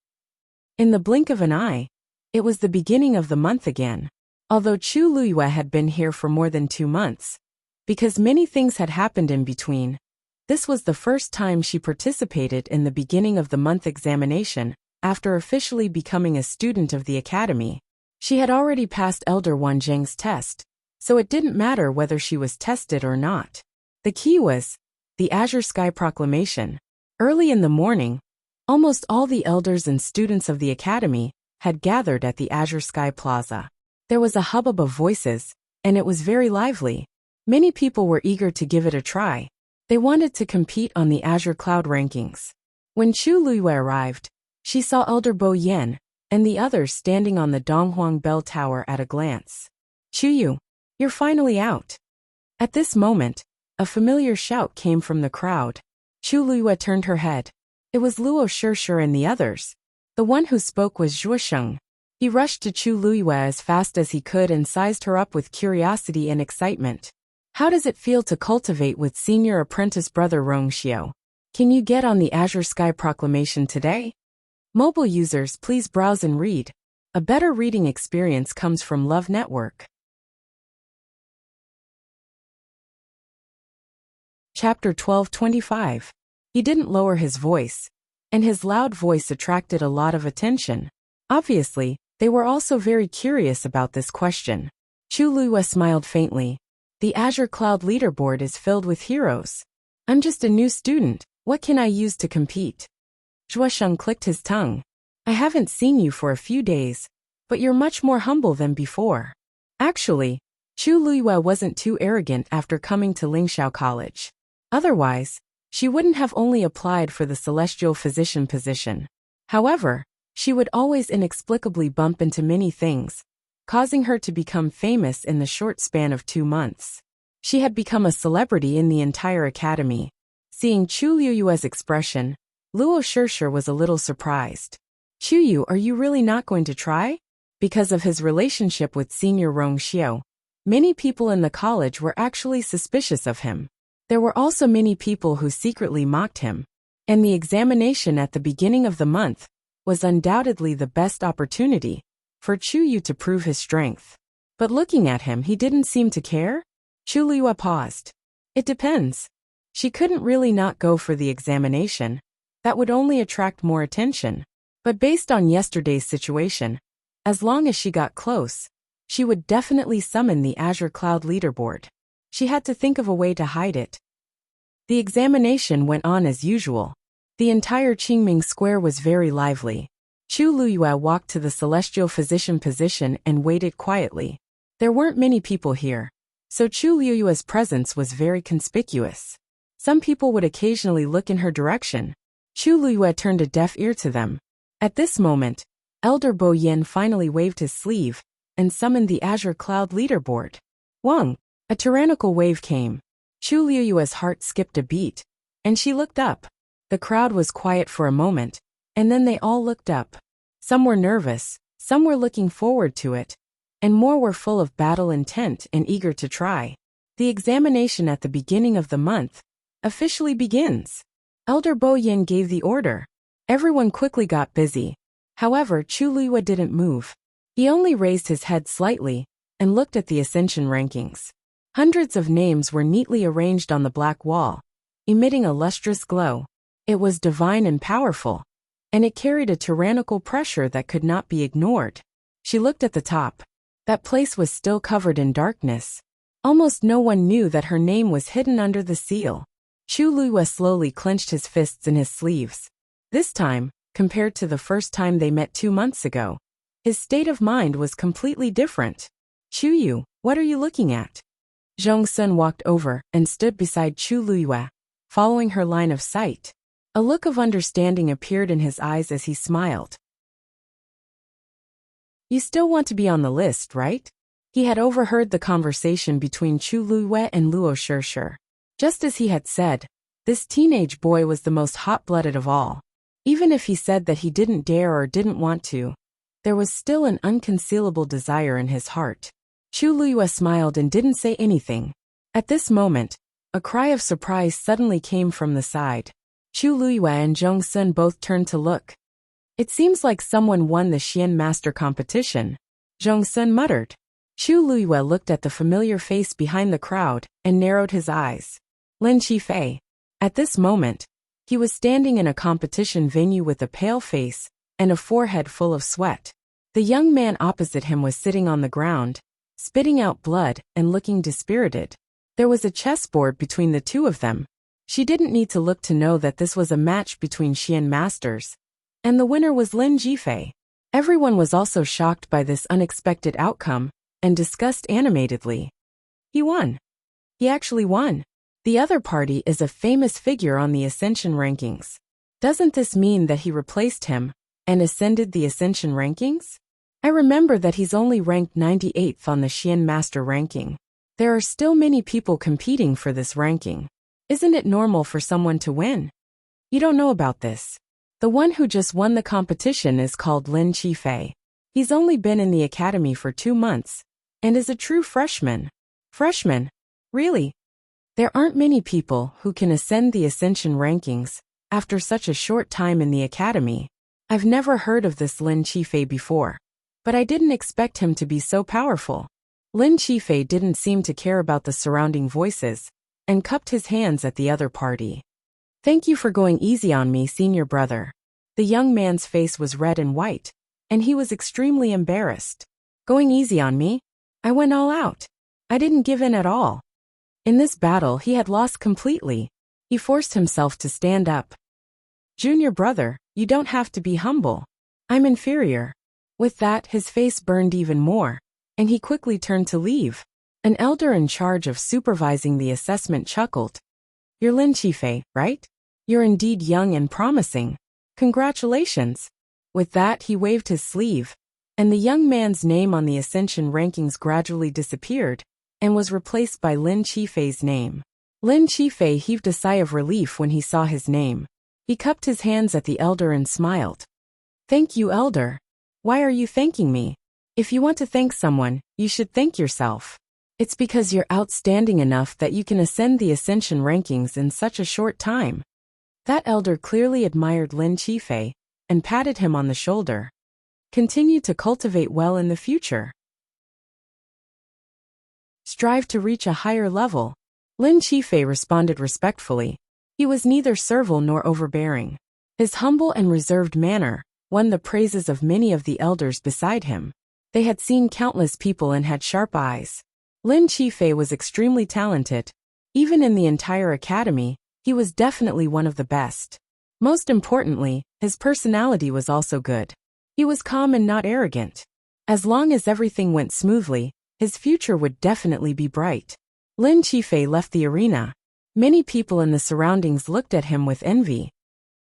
In the blink of an eye, it was the beginning of the month again. Although Chu Liyue had been here for more than 2 months, because many things had happened in between, this was the first time she participated in the beginning of the month examination, after officially becoming a student of the academy. She had already passed Elder Wan Zheng's test, so it didn't matter whether she was tested or not. The key was the Azure Sky Proclamation. Early in the morning, almost all the elders and students of the academy had gathered at the Azure Sky Plaza. There was a hubbub of voices, and it was very lively. Many people were eager to give it a try. They wanted to compete on the Azure Cloud rankings. When Chu Liyue arrived, she saw Elder Bo Yan and the others standing on the Donghuang Bell Tower at a glance. Chu Yu, you're finally out. At this moment, a familiar shout came from the crowd. Chu Liyue turned her head. It was Luo Shishir and the others. The one who spoke was Zhuosheng. He rushed to Chu Liyue as fast as he could and sized her up with curiosity and excitement. How does it feel to cultivate with senior apprentice brother Rong Xiao? Can you get on the Azure Sky Proclamation today? Mobile users, please browse and read. A better reading experience comes from Love Network. Chapter 12:25. He didn't lower his voice, and his loud voice attracted a lot of attention. Obviously, they were also very curious about this question. Chu Liyue smiled faintly. The Azure Cloud leaderboard is filled with heroes. I'm just a new student. What can I use to compete? Zhuosheng clicked his tongue. I haven't seen you for a few days, but you're much more humble than before. Actually, Chu Liyue wasn't too arrogant after coming to Lingxiao College. Otherwise, she wouldn't have only applied for the celestial physician position. However, she would always inexplicably bump into many things, causing her to become famous in the short span of 2 months. She had become a celebrity in the entire academy. Seeing Chu Liyue's expression, Luo Shishir was a little surprised. Chu Yu, are you really not going to try? Because of his relationship with senior Rong Xiao, many people in the college were actually suspicious of him. There were also many people who secretly mocked him, and the examination at the beginning of the month was undoubtedly the best opportunity for Chu Yu to prove his strength. But looking at him, he didn't seem to care. Chu Liyue paused. It depends. She couldn't really not go for the examination. That would only attract more attention. But based on yesterday's situation, as long as she got close, she would definitely summon the Azure Cloud leaderboard. She had to think of a way to hide it. The examination went on as usual. The entire Qingming Square was very lively. Chu Liyue walked to the celestial physician position and waited quietly. There weren't many people here, so Chu Liyue's presence was very conspicuous. Some people would occasionally look in her direction. Chu Liyue turned a deaf ear to them. At this moment, Elder Bo Yan finally waved his sleeve and summoned the Azure Cloud leaderboard. Wang! A tyrannical wave came. Chu Liyue's heart skipped a beat, and she looked up. The crowd was quiet for a moment, and then they all looked up. Some were nervous, some were looking forward to it, and more were full of battle intent and eager to try. The examination at the beginning of the month officially begins. Elder Bo Yin gave the order. Everyone quickly got busy. However, Chu Liyue didn't move. He only raised his head slightly and looked at the ascension rankings. Hundreds of names were neatly arranged on the black wall, emitting a lustrous glow. It was divine and powerful, and it carried a tyrannical pressure that could not be ignored. She looked at the top. That place was still covered in darkness. Almost no one knew that her name was hidden under the seal. Chu Liyue slowly clenched his fists in his sleeves. This time, compared to the first time they met 2 months ago, his state of mind was completely different. Chu Yu, what are you looking at? Zhong Sun walked over and stood beside Chu Liyue, following her line of sight. A look of understanding appeared in his eyes as he smiled. You still want to be on the list, right? He had overheard the conversation between Chu Liyue and Luo Shishir. Just as he had said, this teenage boy was the most hot-blooded of all. Even if he said that he didn't dare or didn't want to, there was still an unconcealable desire in his heart. Chu Liyue smiled and didn't say anything. At this moment, a cry of surprise suddenly came from the side. Chu Liyue and Zhong Sun both turned to look. It seems like someone won the Xian Master competition, Zhong Sun muttered. Chu Liyue looked at the familiar face behind the crowd and narrowed his eyes. Lin Qifei. At this moment, he was standing in a competition venue with a pale face and a forehead full of sweat. The young man opposite him was sitting on the ground, spitting out blood and looking dispirited. There was a chessboard between the two of them. She didn't need to look to know that this was a match between Xian masters, and the winner was Lin Qifei. Everyone was also shocked by this unexpected outcome and discussed animatedly. He won. He actually won. The other party is a famous figure on the Ascension rankings. Doesn't this mean that he replaced him and ascended the Ascension rankings? I remember that he's only ranked 98th on the Xian Master ranking. There are still many people competing for this ranking. Isn't it normal for someone to win? You don't know about this. The one who just won the competition is called Lin Qifei. He's only been in the academy for 2 months and is a true freshman. Freshman? Really? There aren't many people who can ascend the Ascension rankings after such a short time in the academy. I've never heard of this Lin Qifei before, but I didn't expect him to be so powerful. Lin Qifei didn't seem to care about the surrounding voices and cupped his hands at the other party. Thank you for going easy on me, senior brother. The young man's face was red and white, and he was extremely embarrassed. Going easy on me? I went all out. I didn't give in at all. In this battle he had lost completely. He forced himself to stand up. Junior brother, you don't have to be humble. I'm inferior. With that, his face burned even more, and he quickly turned to leave. An elder in charge of supervising the assessment chuckled. You're Lin Qifei, right? You're indeed young and promising. Congratulations. With that, he waved his sleeve, and the young man's name on the Ascension rankings gradually disappeared and was replaced by Lin Qifei's name. Lin Qifei heaved a sigh of relief when he saw his name. He cupped his hands at the elder and smiled. Thank you, elder. Why are you thanking me? If you want to thank someone, you should thank yourself. It's because you're outstanding enough that you can ascend the Ascension rankings in such a short time. That elder clearly admired Lin Qifei and patted him on the shoulder. Continue to cultivate well in the future. Strive to reach a higher level. Lin Qifei responded respectfully. He was neither servile nor overbearing. His humble and reserved manner won the praises of many of the elders beside him. They had seen countless people and had sharp eyes. Lin Qifei was extremely talented. Even in the entire academy, he was definitely one of the best. Most importantly, his personality was also good. He was calm and not arrogant. As long as everything went smoothly, his future would definitely be bright. Lin Qifei left the arena. Many people in the surroundings looked at him with envy.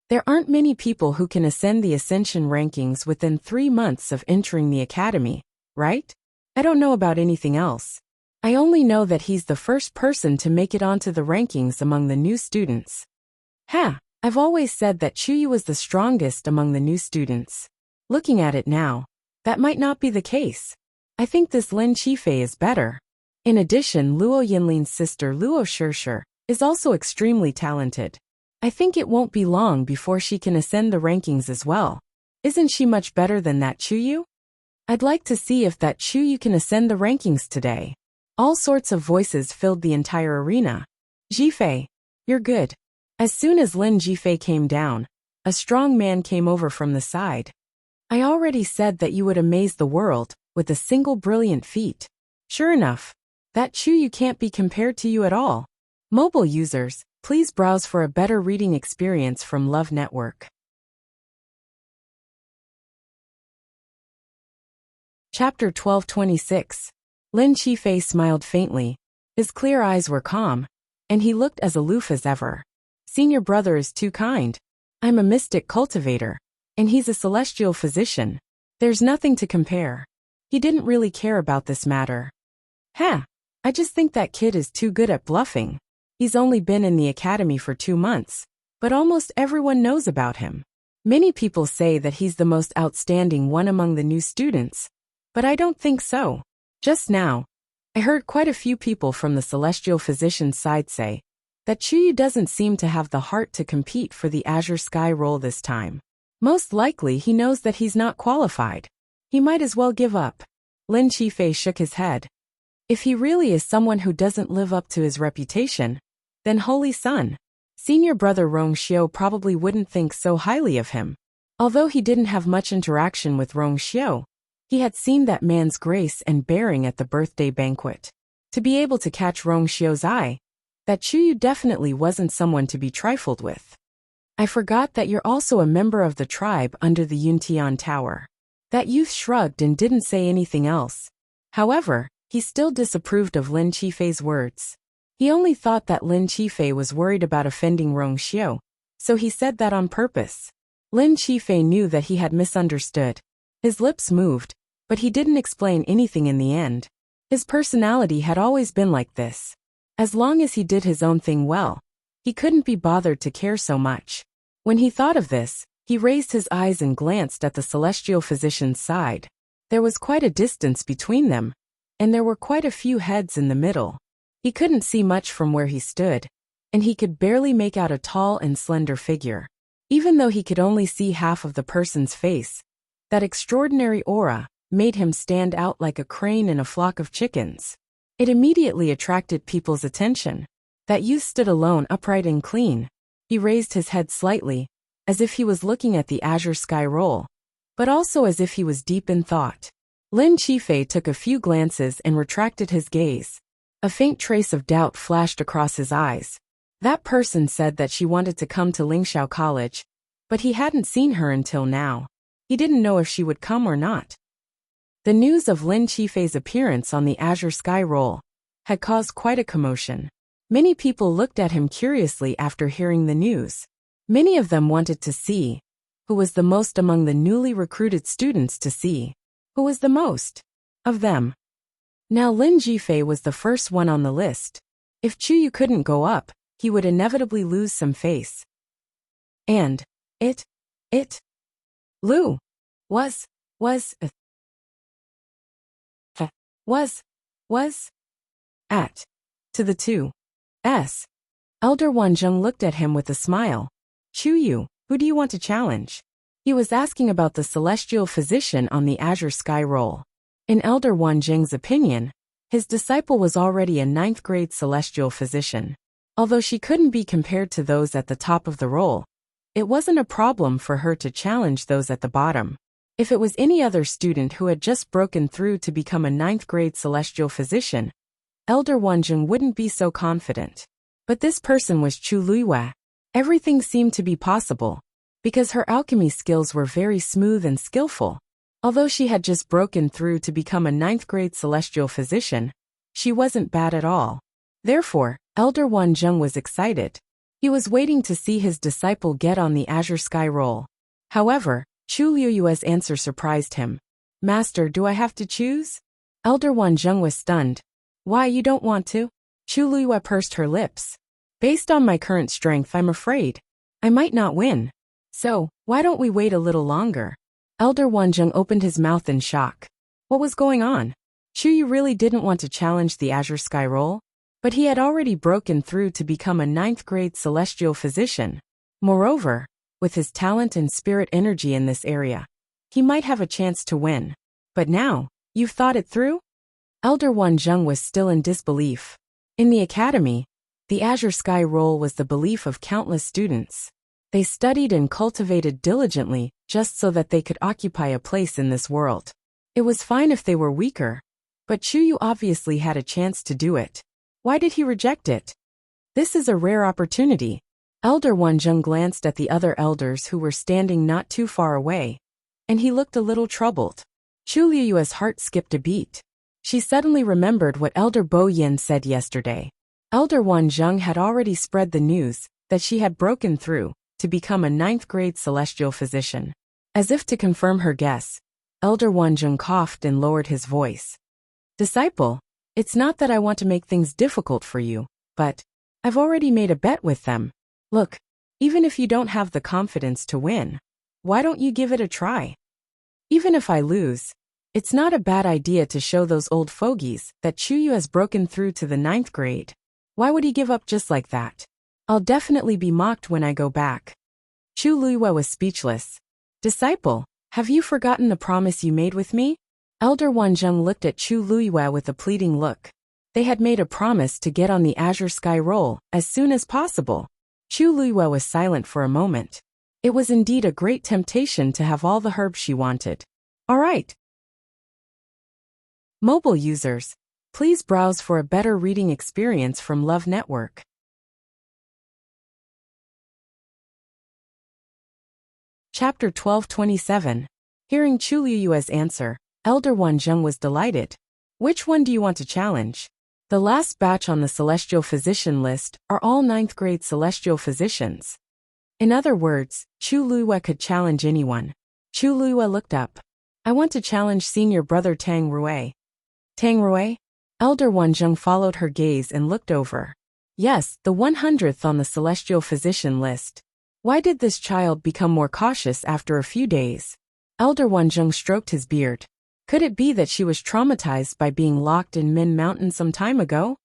There aren't many people who can ascend the Ascension rankings within 3 months of entering the academy, right? I don't know about anything else. I only know that he's the first person to make it onto the rankings among the new students. I've always said that Chuyu was the strongest among the new students. Looking at it now, that might not be the case. I think this Lin Qifei is better. In addition, Luo Yinlin's sister Luo Shishir is also extremely talented. I think it won't be long before she can ascend the rankings as well. Isn't she much better than that Chuyu? I'd like to see if that Chuyu can ascend the rankings today. All sorts of voices filled the entire arena. Jifei, you're good. As soon as Lin Jifei came down, a strong man came over from the side. I already said that you would amaze the world with a single brilliant feat. Sure enough, that Chuyu can't be compared to you at all. Mobile users, please browse for a better reading experience from Love Network. Chapter 1226. Lin Qifei smiled faintly. His clear eyes were calm, and he looked as aloof as ever. Senior brother is too kind. I'm a mystic cultivator, and he's a celestial physician. There's nothing to compare. He didn't really care about this matter. I just think that kid is too good at bluffing. He's only been in the academy for 2 months, but almost everyone knows about him. Many people say that he's the most outstanding one among the new students, but I don't think so. Just now, I heard quite a few people from the celestial physician's side say that Chuyu doesn't seem to have the heart to compete for the Azure Sky role this time. Most likely he knows that he's not qualified. He might as well give up. Lin Qifei shook his head. If he really is someone who doesn't live up to his reputation, then Holy Sun, senior brother Rong Xiu probably wouldn't think so highly of him. Although he didn't have much interaction with Rong Xiu, he had seen that man's grace and bearing at the birthday banquet. To be able to catch Rong Xiu's eye, that Chuyu definitely wasn't someone to be trifled with. I forgot that you're also a member of the tribe under the Yuntian Tower. That youth shrugged and didn't say anything else. However, he still disapproved of Lin Qifei's words. He only thought that Lin Qifei was worried about offending Rong Xiu, so he said that on purpose. Lin Qifei knew that he had misunderstood. His lips moved, but he didn't explain anything in the end. His personality had always been like this. As long as he did his own thing well, he couldn't be bothered to care so much. When he thought of this, he raised his eyes and glanced at the celestial physician's side. There was quite a distance between them, and there were quite a few heads in the middle. He couldn't see much from where he stood, and he could barely make out a tall and slender figure. Even though he could only see half of the person's face, that extraordinary aura made him stand out like a crane in a flock of chickens. It immediately attracted people's attention. That youth stood alone, upright and clean. He raised his head slightly, as if he was looking at the Azure Sky roll, but also as if he was deep in thought. Lin Qifei took a few glances and retracted his gaze. A faint trace of doubt flashed across his eyes. That person said that she wanted to come to Lingxiao College, but he hadn't seen her until now. He didn't know if she would come or not. The news of Lin Qifei's appearance on the Azure Sky roll had caused quite a commotion. Many people looked at him curiously after hearing the news. Many of them wanted to see who was the most among the newly recruited students to see who was the most of them. Now Lin Qifei was the first one on the list. If Chuyu couldn't go up, he would inevitably lose some face. And Lu was at to the 2's. Elder Wanzheng looked at him with a smile. Chuyu, who do you want to challenge? He was asking about the celestial physician on the Azure Sky roll. In Elder Wanzheng's opinion, his disciple was already a 9th grade celestial physician. Although she couldn't be compared to those at the top of the roll, it wasn't a problem for her to challenge those at the bottom. If it was any other student who had just broken through to become a 9th grade celestial physician, Elder Wanzheng wouldn't be so confident. But this person was Chu Luiyue. Everything seemed to be possible, because her alchemy skills were very smooth and skillful. Although she had just broken through to become a 9th grade celestial physician, she wasn't bad at all. Therefore, Elder Wanzheng was excited. He was waiting to see his disciple get on the Azure Sky roll. However, Chu Luiyue's answer surprised him. Master, do I have to choose? Elder Wanzheng was stunned. Why, you don't want to? Chu Luiyue pursed her lips. Based on my current strength, I'm afraid I might not win. So, why don't we wait a little longer? Elder Wanzheng opened his mouth in shock. What was going on? Chu Yu really didn't want to challenge the Azure Sky Roll, but he had already broken through to become a 9th grade celestial physician. Moreover, with his talent and spirit energy in this area, he might have a chance to win. But now, you've thought it through? Elder Wanzheng was still in disbelief. In the academy, the Azure Sky Roll was the belief of countless students. They studied and cultivated diligently just so that they could occupy a place in this world. It was fine if they were weaker, but Chu Yu obviously had a chance to do it. Why did he reject it? This is a rare opportunity. Elder Wanzheng glanced at the other elders who were standing not too far away, and he looked a little troubled. Chu Liyue's heart skipped a beat. She suddenly remembered what Elder Bo Yin said yesterday. Elder Wanzheng had already spread the news that she had broken through to become a 9th grade celestial physician. As if to confirm her guess, Elder Wanzheng coughed and lowered his voice. Disciple, it's not that I want to make things difficult for you, but I've already made a bet with them. Look, even if you don't have the confidence to win, why don't you give it a try? Even if I lose, it's not a bad idea to show those old fogies that Chu Yu has broken through to the 9th grade. Why would he give up just like that? I'll definitely be mocked when I go back. Chu Luiyue was speechless. Disciple, have you forgotten the promise you made with me? Elder Wanzheng looked at Chu Luiyue with a pleading look. They had made a promise to get on the Azure Sky Roll as soon as possible. Chu Luiyue was silent for a moment. It was indeed a great temptation to have all the herbs she wanted. All right. Mobile users, please browse for a better reading experience from Love Network. Chapter 1227. Hearing Chu Liyue's answer, Elder Wanzheng was delighted. Which one do you want to challenge? The last batch on the Celestial Physician list are all 9th grade Celestial Physicians. In other words, Chu Luiyue could challenge anyone. Chu Luiyue looked up. I want to challenge Senior Brother Tang Rui. Tang Rui? Elder Wanzheng followed her gaze and looked over. Yes, the 100th on the Celestial Physician list. Why did this child become more cautious after a few days? Elder Wanzheng stroked his beard. Could it be that she was traumatized by being locked in Min Mountain some time ago?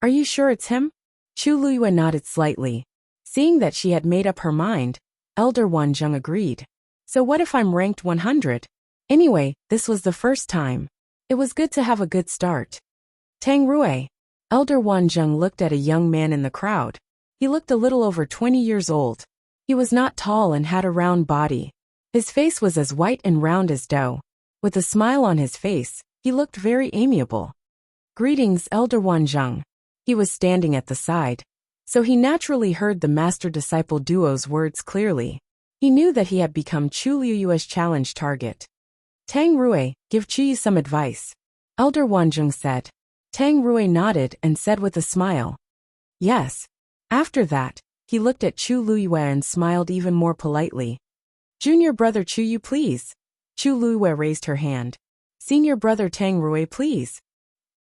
Are you sure it's him? Chu Luiyue nodded slightly. Seeing that she had made up her mind, Elder Wanzheng agreed. So what if I'm ranked 100? Anyway, this was the first time. It was good to have a good start. Tang Rui. Elder Wanzheng looked at a young man in the crowd. He looked a little over 20 years old. He was not tall and had a round body. His face was as white and round as dough. With a smile on his face, he looked very amiable. Greetings, Elder Wanzheng. He was standing at the side, so he naturally heard the master-disciple duo's words clearly. He knew that he had become Chu Liyue's challenge target. Tang Rui, give Chu Yu some advice. Elder Wanzheng said. Tang Rui nodded and said with a smile. Yes. After that, he looked at Chu Luiyue and smiled even more politely. Junior Brother Chu Yu, please. Chu Luiyue raised her hand. Senior Brother Tang Rui, please.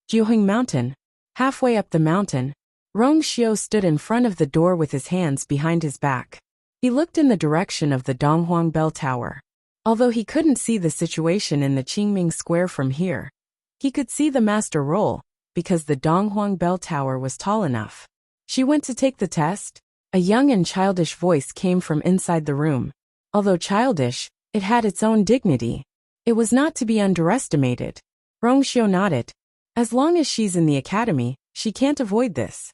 Jiuheng Mountain. Halfway up the mountain, Rong Xiu stood in front of the door with his hands behind his back. He looked in the direction of the Donghuang Bell Tower. Although he couldn't see the situation in the Qingming Square from here, he could see the master roll, because the Donghuang Bell Tower was tall enough. She went to take the test. A young and childish voice came from inside the room. Although childish, it had its own dignity. It was not to be underestimated. Rong Xiu nodded. As long as she's in the academy, she can't avoid this.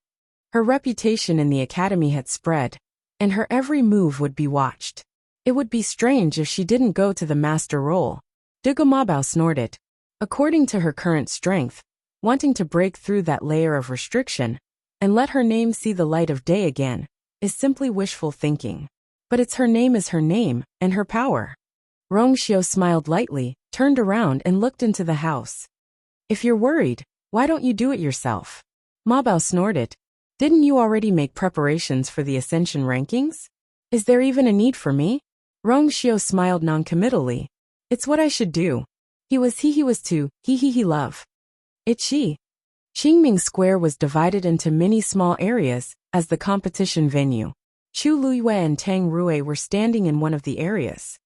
Her reputation in the academy had spread, and her every move would be watched. It would be strange if she didn't go to the master role. Dugu Mabao snorted. According to her current strength, wanting to break through that layer of restriction and let her name see the light of day again is simply wishful thinking. But it's her name is her name, and her power. Rong Xiu smiled lightly, turned around and looked into the house. If you're worried, why don't you do it yourself? Mabao snorted. Didn't you already make preparations for the Ascension rankings? Is there even a need for me? Rong Xiu smiled noncommittally. It's what I should do. He was he was too, he love. It's she. Qingming Square was divided into many small areas as the competition venue. Chu Luiyue and Tang Rui were standing in one of the areas.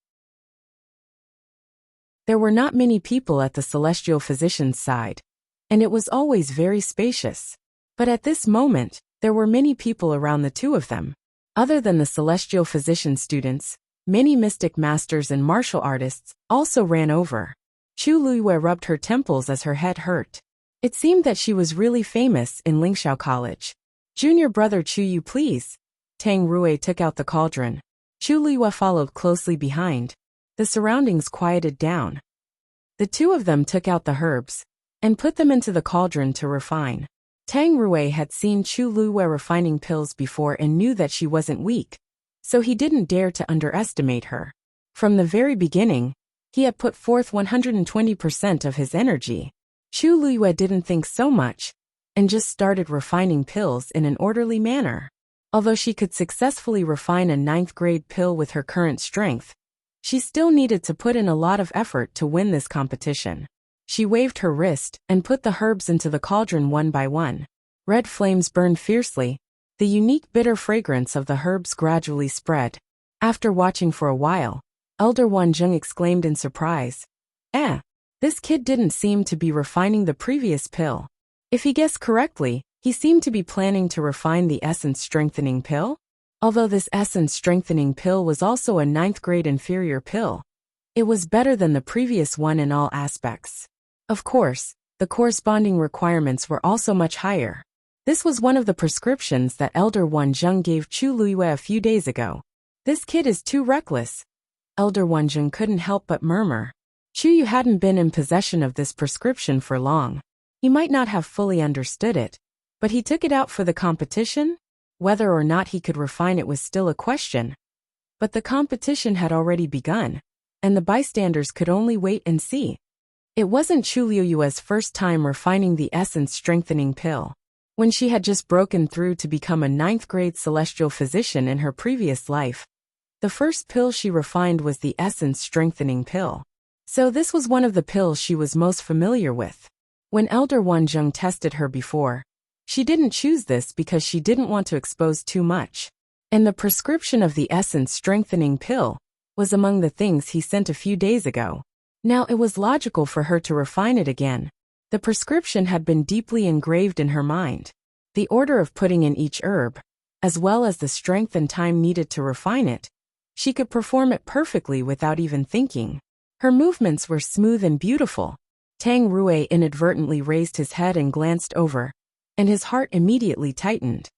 There were not many people at the celestial physician's side, and it was always very spacious. But at this moment, there were many people around the two of them. Other than the celestial physician students, many mystic masters and martial artists also ran over. Chu Luiyue rubbed her temples as her head hurt. It seemed that she was really famous in Lingxiao College. Junior brother Chu Yu, please. Tang Rui took out the cauldron. Chu Luiyue followed closely behind. The surroundings quieted down. The two of them took out the herbs and put them into the cauldron to refine. Tang Rui had seen Chu Luiyue refining pills before and knew that she wasn't weak, so he didn't dare to underestimate her. From the very beginning, he had put forth 120% of his energy. Chu Luiyue didn't think so much and just started refining pills in an orderly manner. Although she could successfully refine a 9th grade pill with her current strength, she still needed to put in a lot of effort to win this competition. She waved her wrist and put the herbs into the cauldron one by one. Red flames burned fiercely. The unique bitter fragrance of the herbs gradually spread. After watching for a while, Elder Wanzheng exclaimed in surprise, this kid didn't seem to be refining the previous pill. If he guessed correctly, he seemed to be planning to refine the essence strengthening pill. Although this essence strengthening pill was also a 9th grade inferior pill, it was better than the previous one in all aspects. Of course, the corresponding requirements were also much higher. This was one of the prescriptions that Elder Wanzheng gave Chu Luiyue a few days ago. This kid is too reckless. Elder Wanzheng couldn't help but murmur. Chu Yu hadn't been in possession of this prescription for long. He might not have fully understood it, but he took it out for the competition. Whether or not he could refine it was still a question. But the competition had already begun, and the bystanders could only wait and see. It wasn't Chu Luiyue's first time refining the essence strengthening pill. When she had just broken through to become a 9th grade celestial physician in her previous life, the first pill she refined was the essence strengthening pill. So this was one of the pills she was most familiar with. When Elder Wanzheng tested her before, she didn't choose this because she didn't want to expose too much. And the prescription of the essence strengthening pill was among the things he sent a few days ago. Now it was logical for her to refine it again. The prescription had been deeply engraved in her mind. The order of putting in each herb, as well as the strength and time needed to refine it, she could perform it perfectly without even thinking. Her movements were smooth and beautiful. Tang Rui inadvertently raised his head and glanced over, and his heart immediately tightened.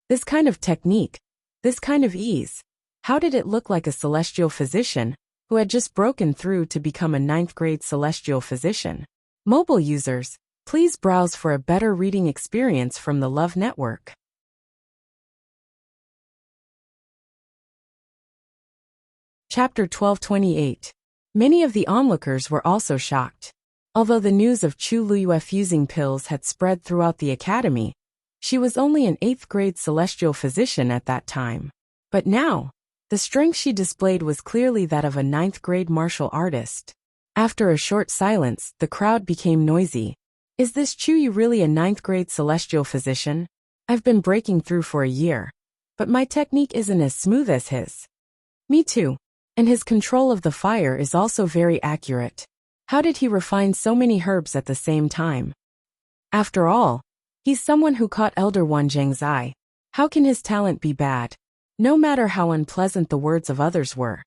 This kind of technique, this kind of ease, how did it look like a celestial physician who had just broken through to become a 9th grade celestial physician? Mobile users, please browse for a better reading experience from the Love Network. Chapter 1228. Many of the onlookers were also shocked. Although the news of Chu Luiyue fusing pills had spread throughout the academy, she was only an 8th grade celestial physician at that time. But now, the strength she displayed was clearly that of a 9th grade martial artist. After a short silence, the crowd became noisy. Is this Chu Yu really a 9th grade celestial physician? I've been breaking through for a year, but my technique isn't as smooth as his. Me too. And his control of the fire is also very accurate. How did he refine so many herbs at the same time? After all, he's someone who caught Elder Wanzheng's eye. How can his talent be bad? No matter how unpleasant the words of others were,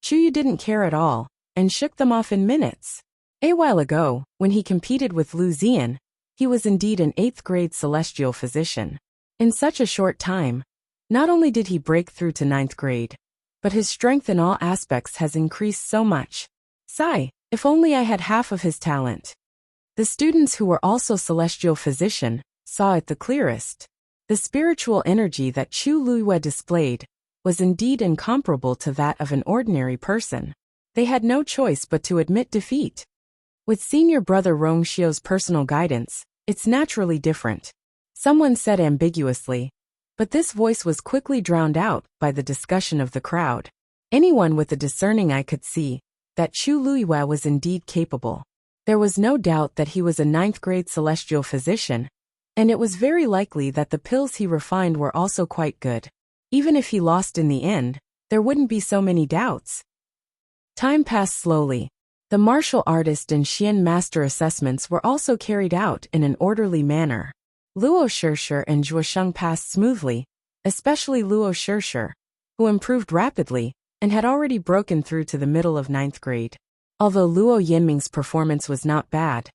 Chu Yu didn't care at all, and shook them off in minutes. A while ago, when he competed with Lu Zian, he was indeed an 8th grade celestial physician. In such a short time, not only did he break through to 9th grade, but his strength in all aspects has increased so much. Sigh, if only I had half of his talent. The students who were also celestial physician saw it the clearest. The spiritual energy that Chu Luiyue displayed was indeed incomparable to that of an ordinary person. They had no choice but to admit defeat. With senior brother Rong Xiu's personal guidance, it's naturally different. Someone said ambiguously, but this voice was quickly drowned out by the discussion of the crowd. Anyone with a discerning eye could see that Chu Luiyue was indeed capable. There was no doubt that he was a ninth-grade celestial physician, and it was very likely that the pills he refined were also quite good. Even if he lost in the end, there wouldn't be so many doubts. Time passed slowly. The martial artist and Xian master assessments were also carried out in an orderly manner. Luo Shishir and Zhuosheng passed smoothly, especially Luo Shishir, who improved rapidly and had already broken through to the middle of ninth grade. Although Luo Yinming's performance was not bad,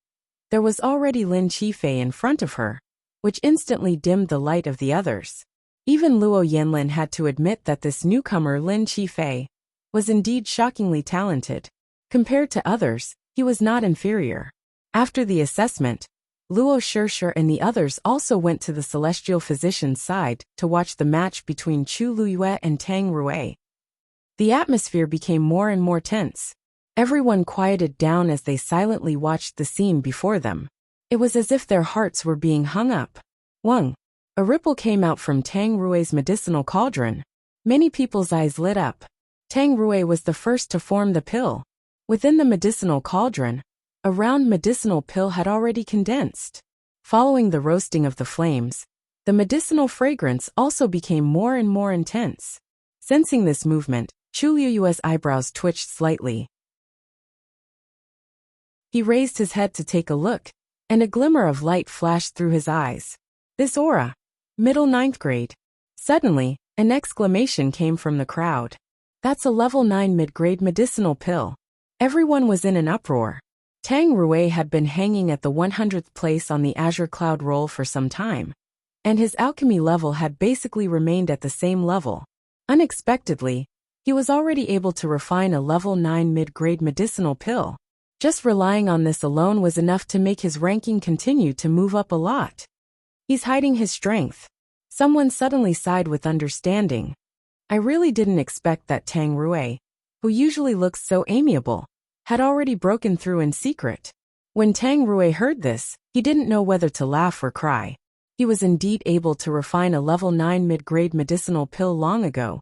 there was already Lin Qifei in front of her, which instantly dimmed the light of the others. Even Luo Yanlin had to admit that this newcomer Lin Qifei was indeed shockingly talented. Compared to others, he was not inferior. After the assessment, Luo Shishir and the others also went to the celestial physician's side to watch the match between Chu Luyue and Tang Rui. The atmosphere became more and more tense. Everyone quieted down as they silently watched the scene before them. It was as if their hearts were being hung up. Wang. A ripple came out from Tang Rui's medicinal cauldron. Many people's eyes lit up. Tang Rui was the first to form the pill. Within the medicinal cauldron, a round medicinal pill had already condensed. Following the roasting of the flames, the medicinal fragrance also became more and more intense. Sensing this movement, Chu Liyue's eyebrows twitched slightly. He raised his head to take a look, and a glimmer of light flashed through his eyes. This aura. Middle ninth grade. Suddenly, an exclamation came from the crowd. That's a level 9 mid-grade medicinal pill. Everyone was in an uproar. Tang Rui had been hanging at the 100th place on the Azure Cloud roll for some time, and his alchemy level had basically remained at the same level. Unexpectedly, he was already able to refine a level 9 mid-grade medicinal pill. Just relying on this alone was enough to make his ranking continue to move up a lot. He's hiding his strength. Someone suddenly sighed with understanding. I really didn't expect that Tang Rui, who usually looks so amiable, had already broken through in secret. When Tang Rui heard this, he didn't know whether to laugh or cry. He was indeed able to refine a level 9 mid-grade medicinal pill long ago,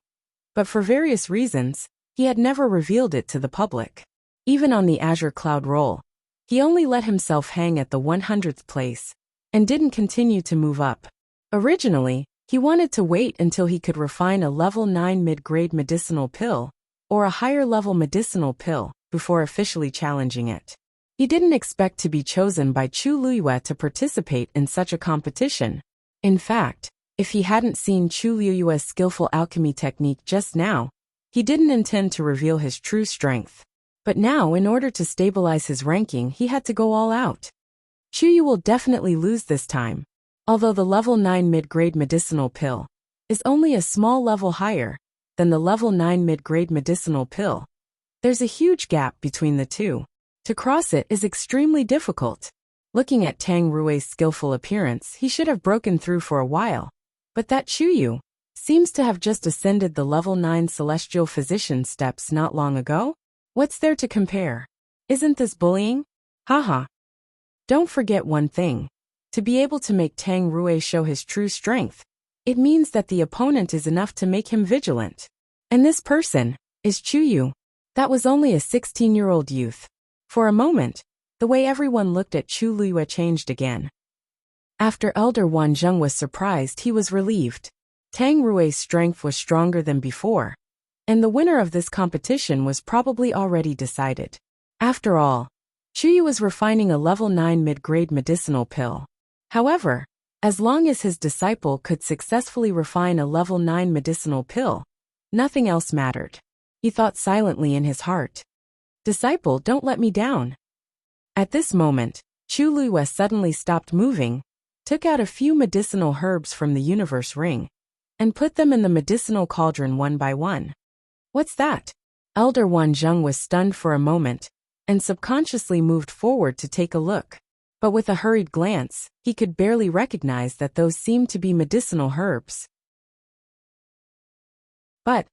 but for various reasons, he had never revealed it to the public. Even on the Azure Cloud roll, he only let himself hang at the 100th place, and didn't continue to move up. Originally, he wanted to wait until he could refine a level 9 mid-grade medicinal pill, or a higher-level medicinal pill, before officially challenging it. He didn't expect to be chosen by Chu Liyue to participate in such a competition. In fact, if he hadn't seen Chu Liyue's skillful alchemy technique just now, he didn't intend to reveal his true strength. But now, in order to stabilize his ranking, he had to go all out. Chu Yu will definitely lose this time. Although the level 9 mid-grade medicinal pill is only a small level higher than the level 9 mid-grade medicinal pill, there's a huge gap between the two. To cross it is extremely difficult. Looking at Tang Rui's skillful appearance, he should have broken through for a while. But that Chu Yu seems to have just ascended the level 9 celestial physician steps not long ago. What's there to compare? Isn't this bullying? Haha. Don't forget one thing. To be able to make Tang Rui show his true strength, it means that the opponent is enough to make him vigilant. And this person is Chu Yu. That was only a 16-year-old youth. For a moment, the way everyone looked at Chu Liyue changed again. After Elder Wanzheng was surprised, he was relieved. Tang Rui's strength was stronger than before, and the winner of this competition was probably already decided. After all, Chu Yu was refining a level 9 mid-grade medicinal pill. However, as long as his disciple could successfully refine a level 9 medicinal pill, nothing else mattered. He thought silently in his heart. Disciple, don't let me down. At this moment, Chu Liyue suddenly stopped moving, took out a few medicinal herbs from the universe ring, and put them in the medicinal cauldron one by one. What's that? Elder Wanzheng was stunned for a moment, and subconsciously moved forward to take a look. But with a hurried glance, he could barely recognize that those seemed to be medicinal herbs. But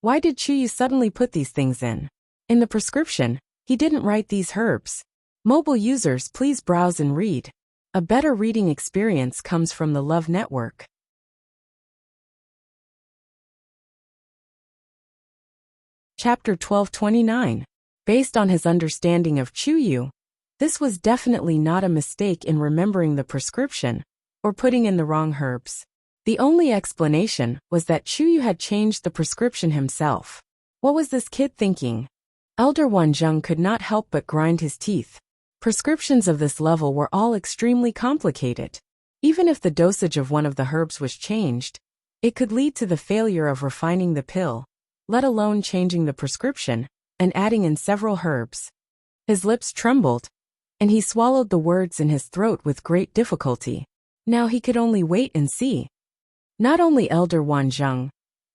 why did Chu Yu suddenly put these things in? In the prescription, he didn't write these herbs. Mobile users, please browse and read. A better reading experience comes from the Love Network. Chapter 1229. Based on his understanding of Chu Yu, This was definitely not a mistake in remembering the prescription or putting in the wrong herbs. The only explanation was that Chuyu had changed the prescription himself. What was this kid thinking? Elder Wanzheng could not help but grind his teeth. Prescriptions of this level were all extremely complicated. Even if the dosage of one of the herbs was changed, it could lead to the failure of refining the pill, let alone changing the prescription and adding in several herbs. His lips trembled, and he swallowed the words in his throat with great difficulty. Now he could only wait and see. Not only Elder Wanzheng,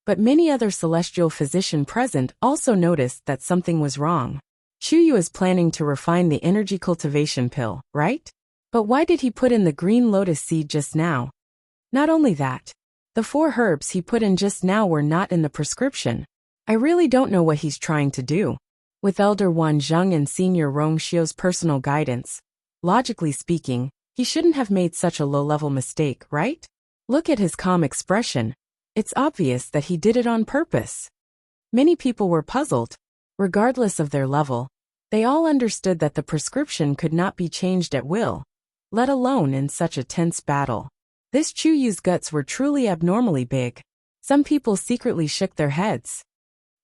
but many other celestial physicians present also noticed that something was wrong. Chuyu is planning to refine the energy cultivation pill, right? But why did he put in the green lotus seed just now? Not only that, the 4 herbs he put in just now were not in the prescription. I really don't know what he's trying to do. With Elder Wanzheng and Senior Rong Xiu's personal guidance, logically speaking, he shouldn't have made such a low-level mistake, right? Look at his calm expression. It's obvious that he did it on purpose. Many people were puzzled. Regardless of their level, they all understood that the prescription could not be changed at will, let alone in such a tense battle. This Chuyu's guts were truly abnormally big. Some people secretly shook their heads.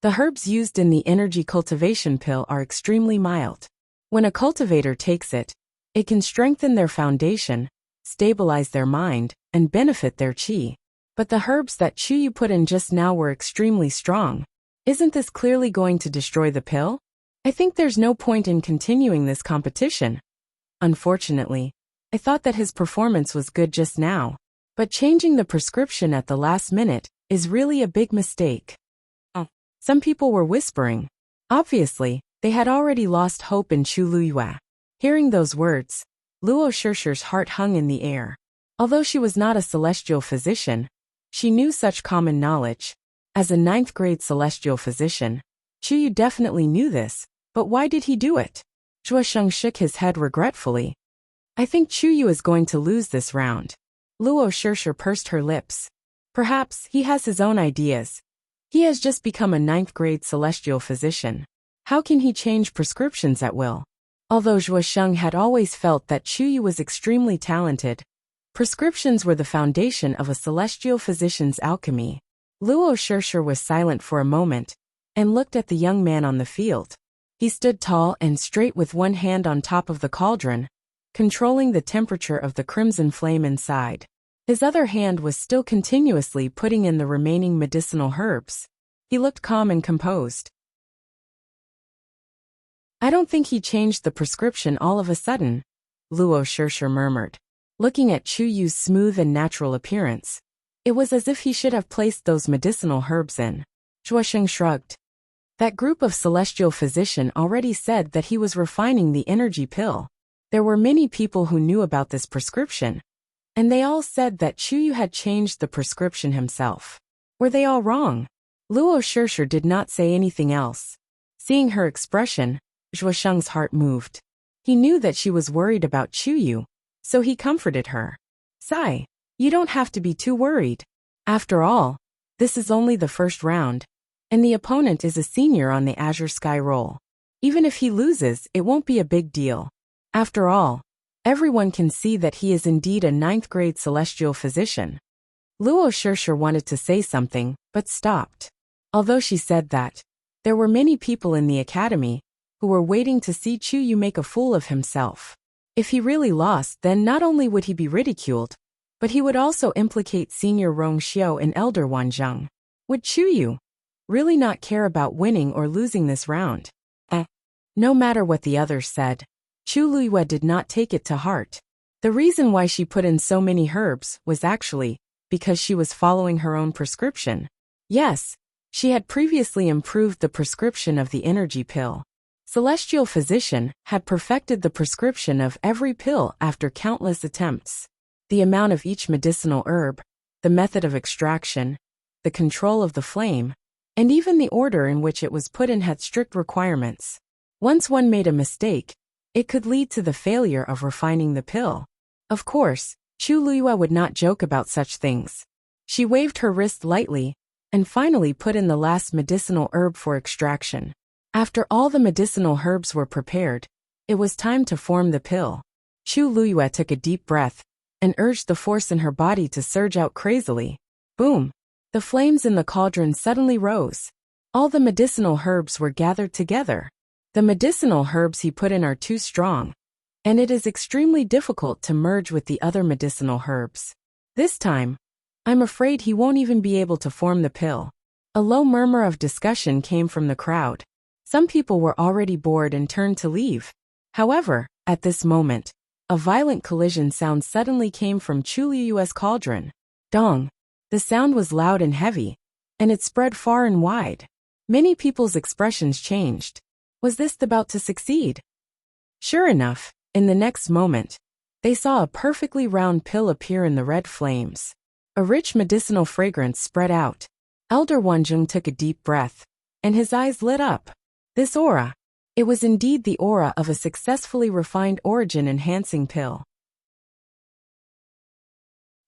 The herbs used in the energy cultivation pill are extremely mild. When a cultivator takes it, it can strengthen their foundation, stabilize their mind, and benefit their qi. But the herbs that Chuyu put in just now were extremely strong. Isn't this clearly going to destroy the pill? I think there's no point in continuing this competition. Unfortunately, I thought that his performance was good just now. But changing the prescription at the last minute is really a big mistake. Some people were whispering. Obviously, they had already lost hope in Chu Luyue. Hearing those words, Luo Shirshi's heart hung in the air. Although she was not a celestial physician, she knew such common knowledge. As a 9th grade celestial physician, Chuyu definitely knew this, but why did he do it? Zhuosheng shook his head regretfully. I think Chuyu is going to lose this round. Luo Shirshir pursed her lips. Perhaps he has his own ideas. He has just become a 9th grade celestial physician. How can he change prescriptions at will? Although Zhuosheng had always felt that Chuyu was extremely talented, prescriptions were the foundation of a celestial physician's alchemy. Luo Shirshir was silent for a moment and looked at the young man on the field. He stood tall and straight with one hand on top of the cauldron, controlling the temperature of the crimson flame inside. His other hand was still continuously putting in the remaining medicinal herbs. He looked calm and composed. I don't think he changed the prescription all of a sudden, Luo Shirshir murmured. Looking at Chuyu's smooth and natural appearance, it was as if he should have placed those medicinal herbs in. Zhuosheng shrugged. That group of celestial physicians already said that he was refining the energy pill. There were many people who knew about this prescription, and they all said that Chuyu had changed the prescription himself. Were they all wrong? Luo Shirshir did not say anything else. Seeing her expression, Zhuosheng's heart moved. He knew that she was worried about Chuyu, so he comforted her. Sigh, you don't have to be too worried. After all, this is only the first round, and the opponent is a senior on the Azure Sky roll. Even if he loses, it won't be a big deal. After all, everyone can see that he is indeed a 9th grade celestial physician. Luo Shirshir wanted to say something, but stopped. Although she said that, there were many people in the academy who were waiting to see Chuyu make a fool of himself. If he really lost, then not only would he be ridiculed, but he would also implicate Senior Rong Xiu and Elder Wanzheng. Would Chuyu really not care about winning or losing this round? No matter what the others said, Chu Luyue did not take it to heart. The reason why she put in so many herbs was actually because she was following her own prescription. Yes, she had previously improved the prescription of the energy pill. Celestial Physician had perfected the prescription of every pill after countless attempts. The amount of each medicinal herb, the method of extraction, the control of the flame, and even the order in which it was put in had strict requirements. Once one made a mistake, it could lead to the failure of refining the pill. Of course, Chu Luyue would not joke about such things. She waved her wrist lightly and finally put in the last medicinal herb for extraction. After all the medicinal herbs were prepared, It was time to form the pill. Chu Luyue took a deep breath and urged the force in her body to surge out crazily. Boom! The flames in the cauldron suddenly rose. All the medicinal herbs were gathered together. The medicinal herbs he put in are too strong, and it is extremely difficult to merge with the other medicinal herbs. This time, I'm afraid he won't even be able to form the pill. A low murmur of discussion came from the crowd. Some people were already bored and turned to leave. However, at this moment, a violent collision sound suddenly came from Chu Luyue's cauldron. Dong! The sound was loud and heavy, and it spread far and wide. Many people's expressions changed. Was this about to succeed? Sure enough, in the next moment, they saw a perfectly round pill appear in the red flames. A rich medicinal fragrance spread out. Elder Wanzhong took a deep breath, and his eyes lit up. This aura. It was indeed the aura of a successfully refined origin-enhancing pill.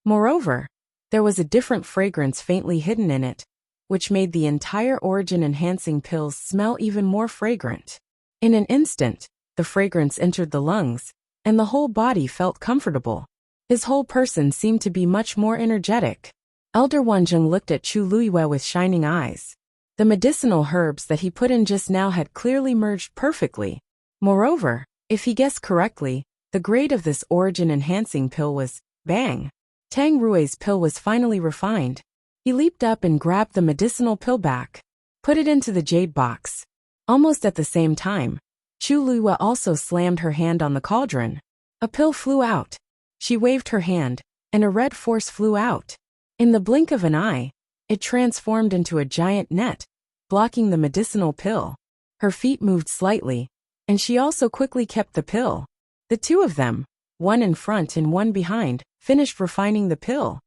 Moreover, there was a different fragrance faintly hidden in it, which made the entire origin-enhancing pills smell even more fragrant. In an instant, the fragrance entered the lungs, and the whole body felt comfortable. His whole person seemed to be much more energetic. Elder Wanzhong looked at Chu Luyue with shining eyes. The medicinal herbs that he put in just now had clearly merged perfectly. Moreover, if he guessed correctly, the grade of this origin-enhancing pill was bang. Tang Rui's pill was finally refined. He leaped up and grabbed the medicinal pill back, put it into the jade box. Almost at the same time, Chu Luyue also slammed her hand on the cauldron. A pill flew out. She waved her hand, and a red force flew out. In the blink of an eye, it transformed into a giant net, blocking the medicinal pill. Her feet moved slightly, and she also quickly kept the pill. The two of them, one in front and one behind, finished refining the pill.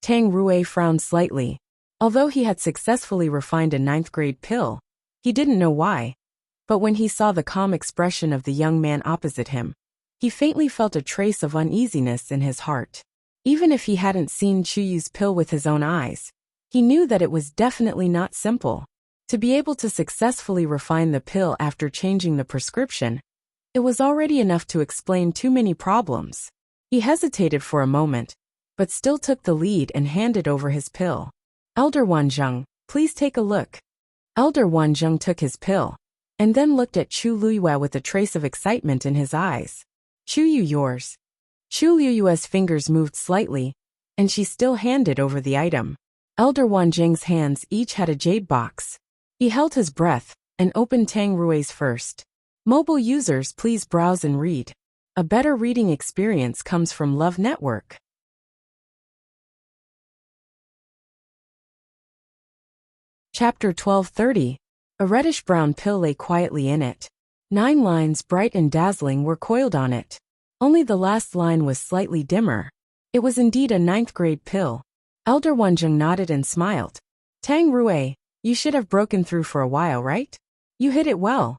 Tang Rui frowned slightly. Although he had successfully refined a 9th-grade pill, he didn't know why. But when he saw the calm expression of the young man opposite him, he faintly felt a trace of uneasiness in his heart. Even if he hadn't seen Chu Yu's pill with his own eyes, he knew that it was definitely not simple. To be able to successfully refine the pill after changing the prescription, it was already enough to explain too many problems. He hesitated for a moment, but still took the lead and handed over his pill. Elder Wanzhong, please take a look. Elder Wanzhong took his pill, and then looked at Chu Luyue with a trace of excitement in his eyes. Chu Yu, yours. Chu Luyue's fingers moved slightly, and she still handed over the item. Elder Wanzhong's hands each had a jade box. He held his breath and opened Tang Rui's first. Mobile users, please browse and read. A better reading experience comes from Love Network. Chapter 1230. A reddish-brown pill lay quietly in it. 9 lines, bright and dazzling, were coiled on it. Only the last line was slightly dimmer. It was indeed a 9th-grade pill. Elder Wanzhong nodded and smiled. Tang Rui, you should have broken through for a while, right? You hit it well.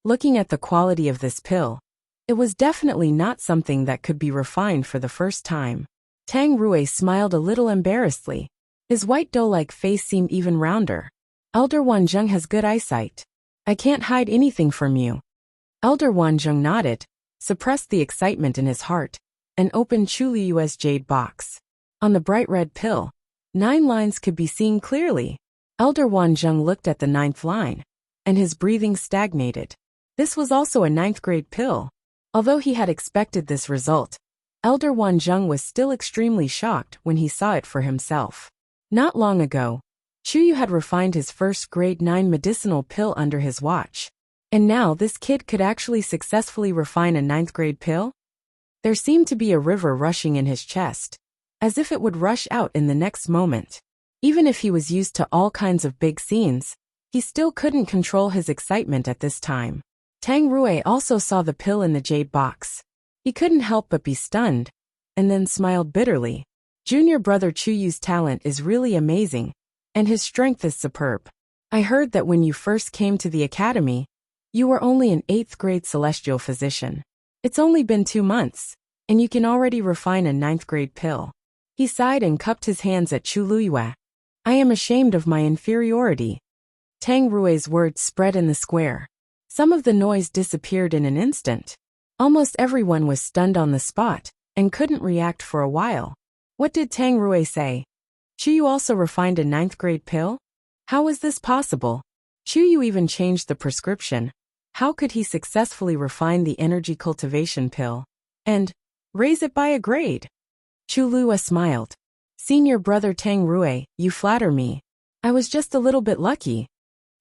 Looking at the quality of this pill, it was definitely not something that could be refined for the first time. Tang Rui smiled a little embarrassedly. His white dough-like face seemed even rounder. Elder Wanzhong has good eyesight. I can't hide anything from you. Elder Wanzhong nodded, suppressed the excitement in his heart, and opened Chu Luyue's jade box. On the bright red pill, 9 lines could be seen clearly. Elder Wanzhong looked at the 9th line, and his breathing stagnated. This was also a 9th-grade pill. Although he had expected this result, Elder Wanzhong was still extremely shocked when he saw it for himself. Not long ago, Chu Yu had refined his first grade 9 medicinal pill under his watch. And now this kid could actually successfully refine a 9th-grade pill? There seemed to be a river rushing in his chest, as if it would rush out in the next moment. Even if he was used to all kinds of big scenes, he still couldn't control his excitement at this time. Tang Rui also saw the pill in the jade box. He couldn't help but be stunned, and then smiled bitterly. Junior brother Chu Yu's talent is really amazing, and his strength is superb. I heard that when you first came to the academy, you were only an 8th-grade celestial physician. It's only been 2 months, and you can already refine a 9th-grade pill. He sighed and cupped his hands at Chu Luyue. I am ashamed of my inferiority. Tang Rui's words spread in the square. Some of the noise disappeared in an instant. Almost everyone was stunned on the spot and couldn't react for a while. What did Tang Rui say? Chuyu also refined a 9th grade pill? How was this possible? Chuyu even changed the prescription. How could he successfully refine the energy cultivation pill and raise it by a grade? Chulua smiled. Senior brother Tang Rui, you flatter me. I was just a little bit lucky.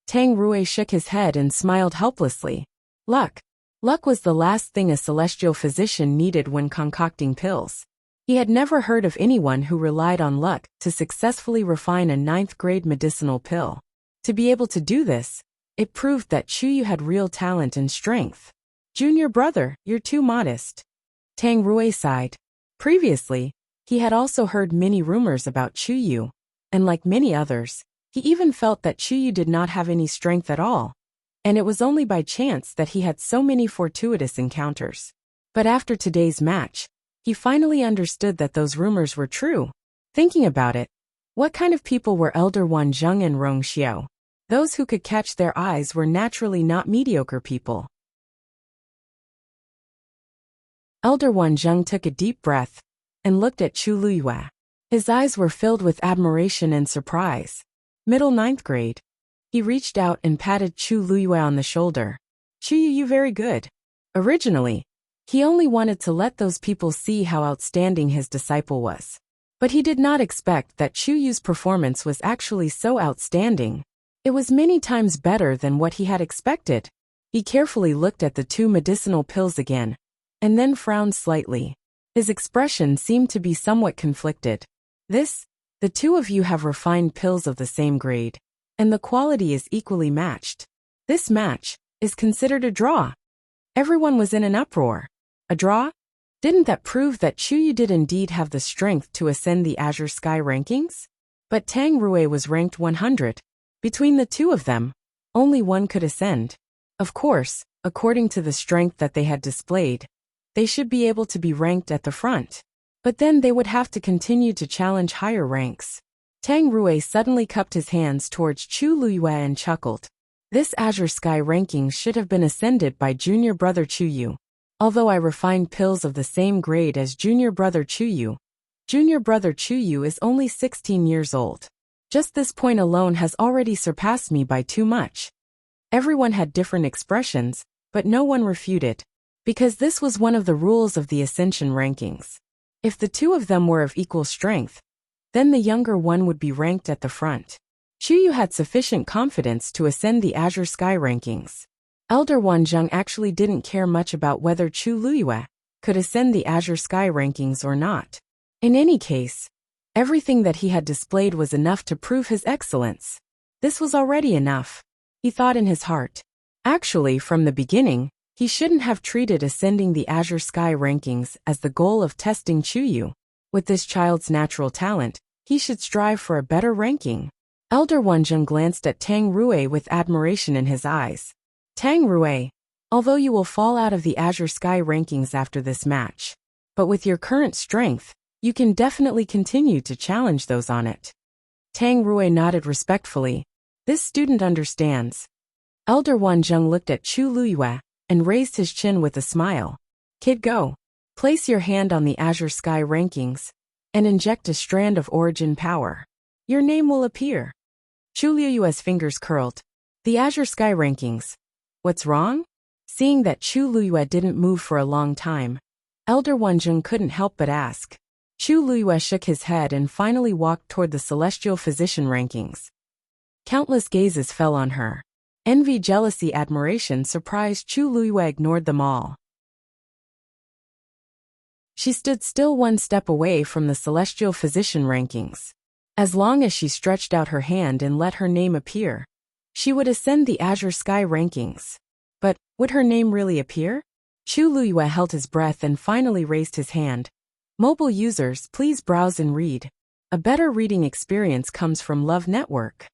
Tang Rui shook his head and smiled helplessly. Luck. Luck was the last thing a celestial physician needed when concocting pills. He had never heard of anyone who relied on luck to successfully refine a 9th grade medicinal pill. To be able to do this, it proved that Chuyu had real talent and strength. Junior brother, you're too modest. Tang Rui sighed. Previously, he had also heard many rumors about Chuyu, and like many others, he even felt that Chuyu did not have any strength at all. And it was only by chance that he had so many fortuitous encounters. But after today's match, he finally understood that those rumors were true. Thinking about it, what kind of people were Elder Wanzheng and Rong Xiao? Those who could catch their eyes were naturally not mediocre people. Elder Wanzheng took a deep breath and looked at Chu Luyue. His eyes were filled with admiration and surprise. Middle 9th grade. He reached out and patted Chu Luyue on the shoulder. Chu you very good. Originally, he only wanted to let those people see how outstanding his disciple was. But he did not expect that Chu Yu's performance was actually so outstanding. It was many times better than what he had expected. He carefully looked at the 2 medicinal pills again, and then frowned slightly. His expression seemed to be somewhat conflicted. The 2 of you have refined pills of the same grade, and the quality is equally matched. This match is considered a draw. Everyone was in an uproar. A draw? Didn't that prove that Chuyu did indeed have the strength to ascend the Azure Sky rankings? But Tang Rui was ranked 100. Between the 2 of them, only one could ascend. Of course, according to the strength that they had displayed, they should be able to be ranked at the front. But then they would have to continue to challenge higher ranks. Tang Rui suddenly cupped his hands towards Chu Luyue and chuckled. This Azure Sky rankings should have been ascended by junior brother Chuyu. Although I refined pills of the same grade as junior brother Chuyu, junior brother Chuyu is only 16 years old. Just this point alone has already surpassed me by too much. Everyone had different expressions, but no one refuted. Because this was one of the rules of the Ascension rankings. If the 2 of them were of equal strength, then the younger one would be ranked at the front. Chuyu had sufficient confidence to ascend the Azure Sky rankings. Elder Wanzheng actually didn't care much about whether Chu Luyue could ascend the Azure Sky rankings or not. In any case, everything that he had displayed was enough to prove his excellence. This was already enough, he thought in his heart. Actually, from the beginning, he shouldn't have treated ascending the Azure Sky rankings as the goal of testing Chuyu. With this child's natural talent, he should strive for a better ranking. Elder Wanzheng glanced at Tang Rui with admiration in his eyes. Tang Rui, although you will fall out of the Azure Sky rankings after this match, but with your current strength, you can definitely continue to challenge those on it. Tang Rui nodded respectfully. This student understands. Elder Wanzheng looked at Chu Luyue and raised his chin with a smile. Kid, go. Place your hand on the Azure Sky rankings and inject a strand of origin power. Your name will appear. Chu Luyue's fingers curled. The Azure Sky rankings. What's wrong? Seeing that Chu Luyue didn't move for a long time, Elder Wanzheng couldn't help but ask. Chu Luyue shook his head and finally walked toward the Celestial Physician rankings. Countless gazes fell on her. Envy, jealousy, admiration, surprise. Chu Luyue ignored them all. She stood still one step away from the Celestial Physician rankings. As long as she stretched out her hand and let her name appear, she would ascend the Azure Sky rankings. But would her name really appear? Chu Luyue held his breath and finally raised his hand. Mobile users, please browse and read. A better reading experience comes from Love Network.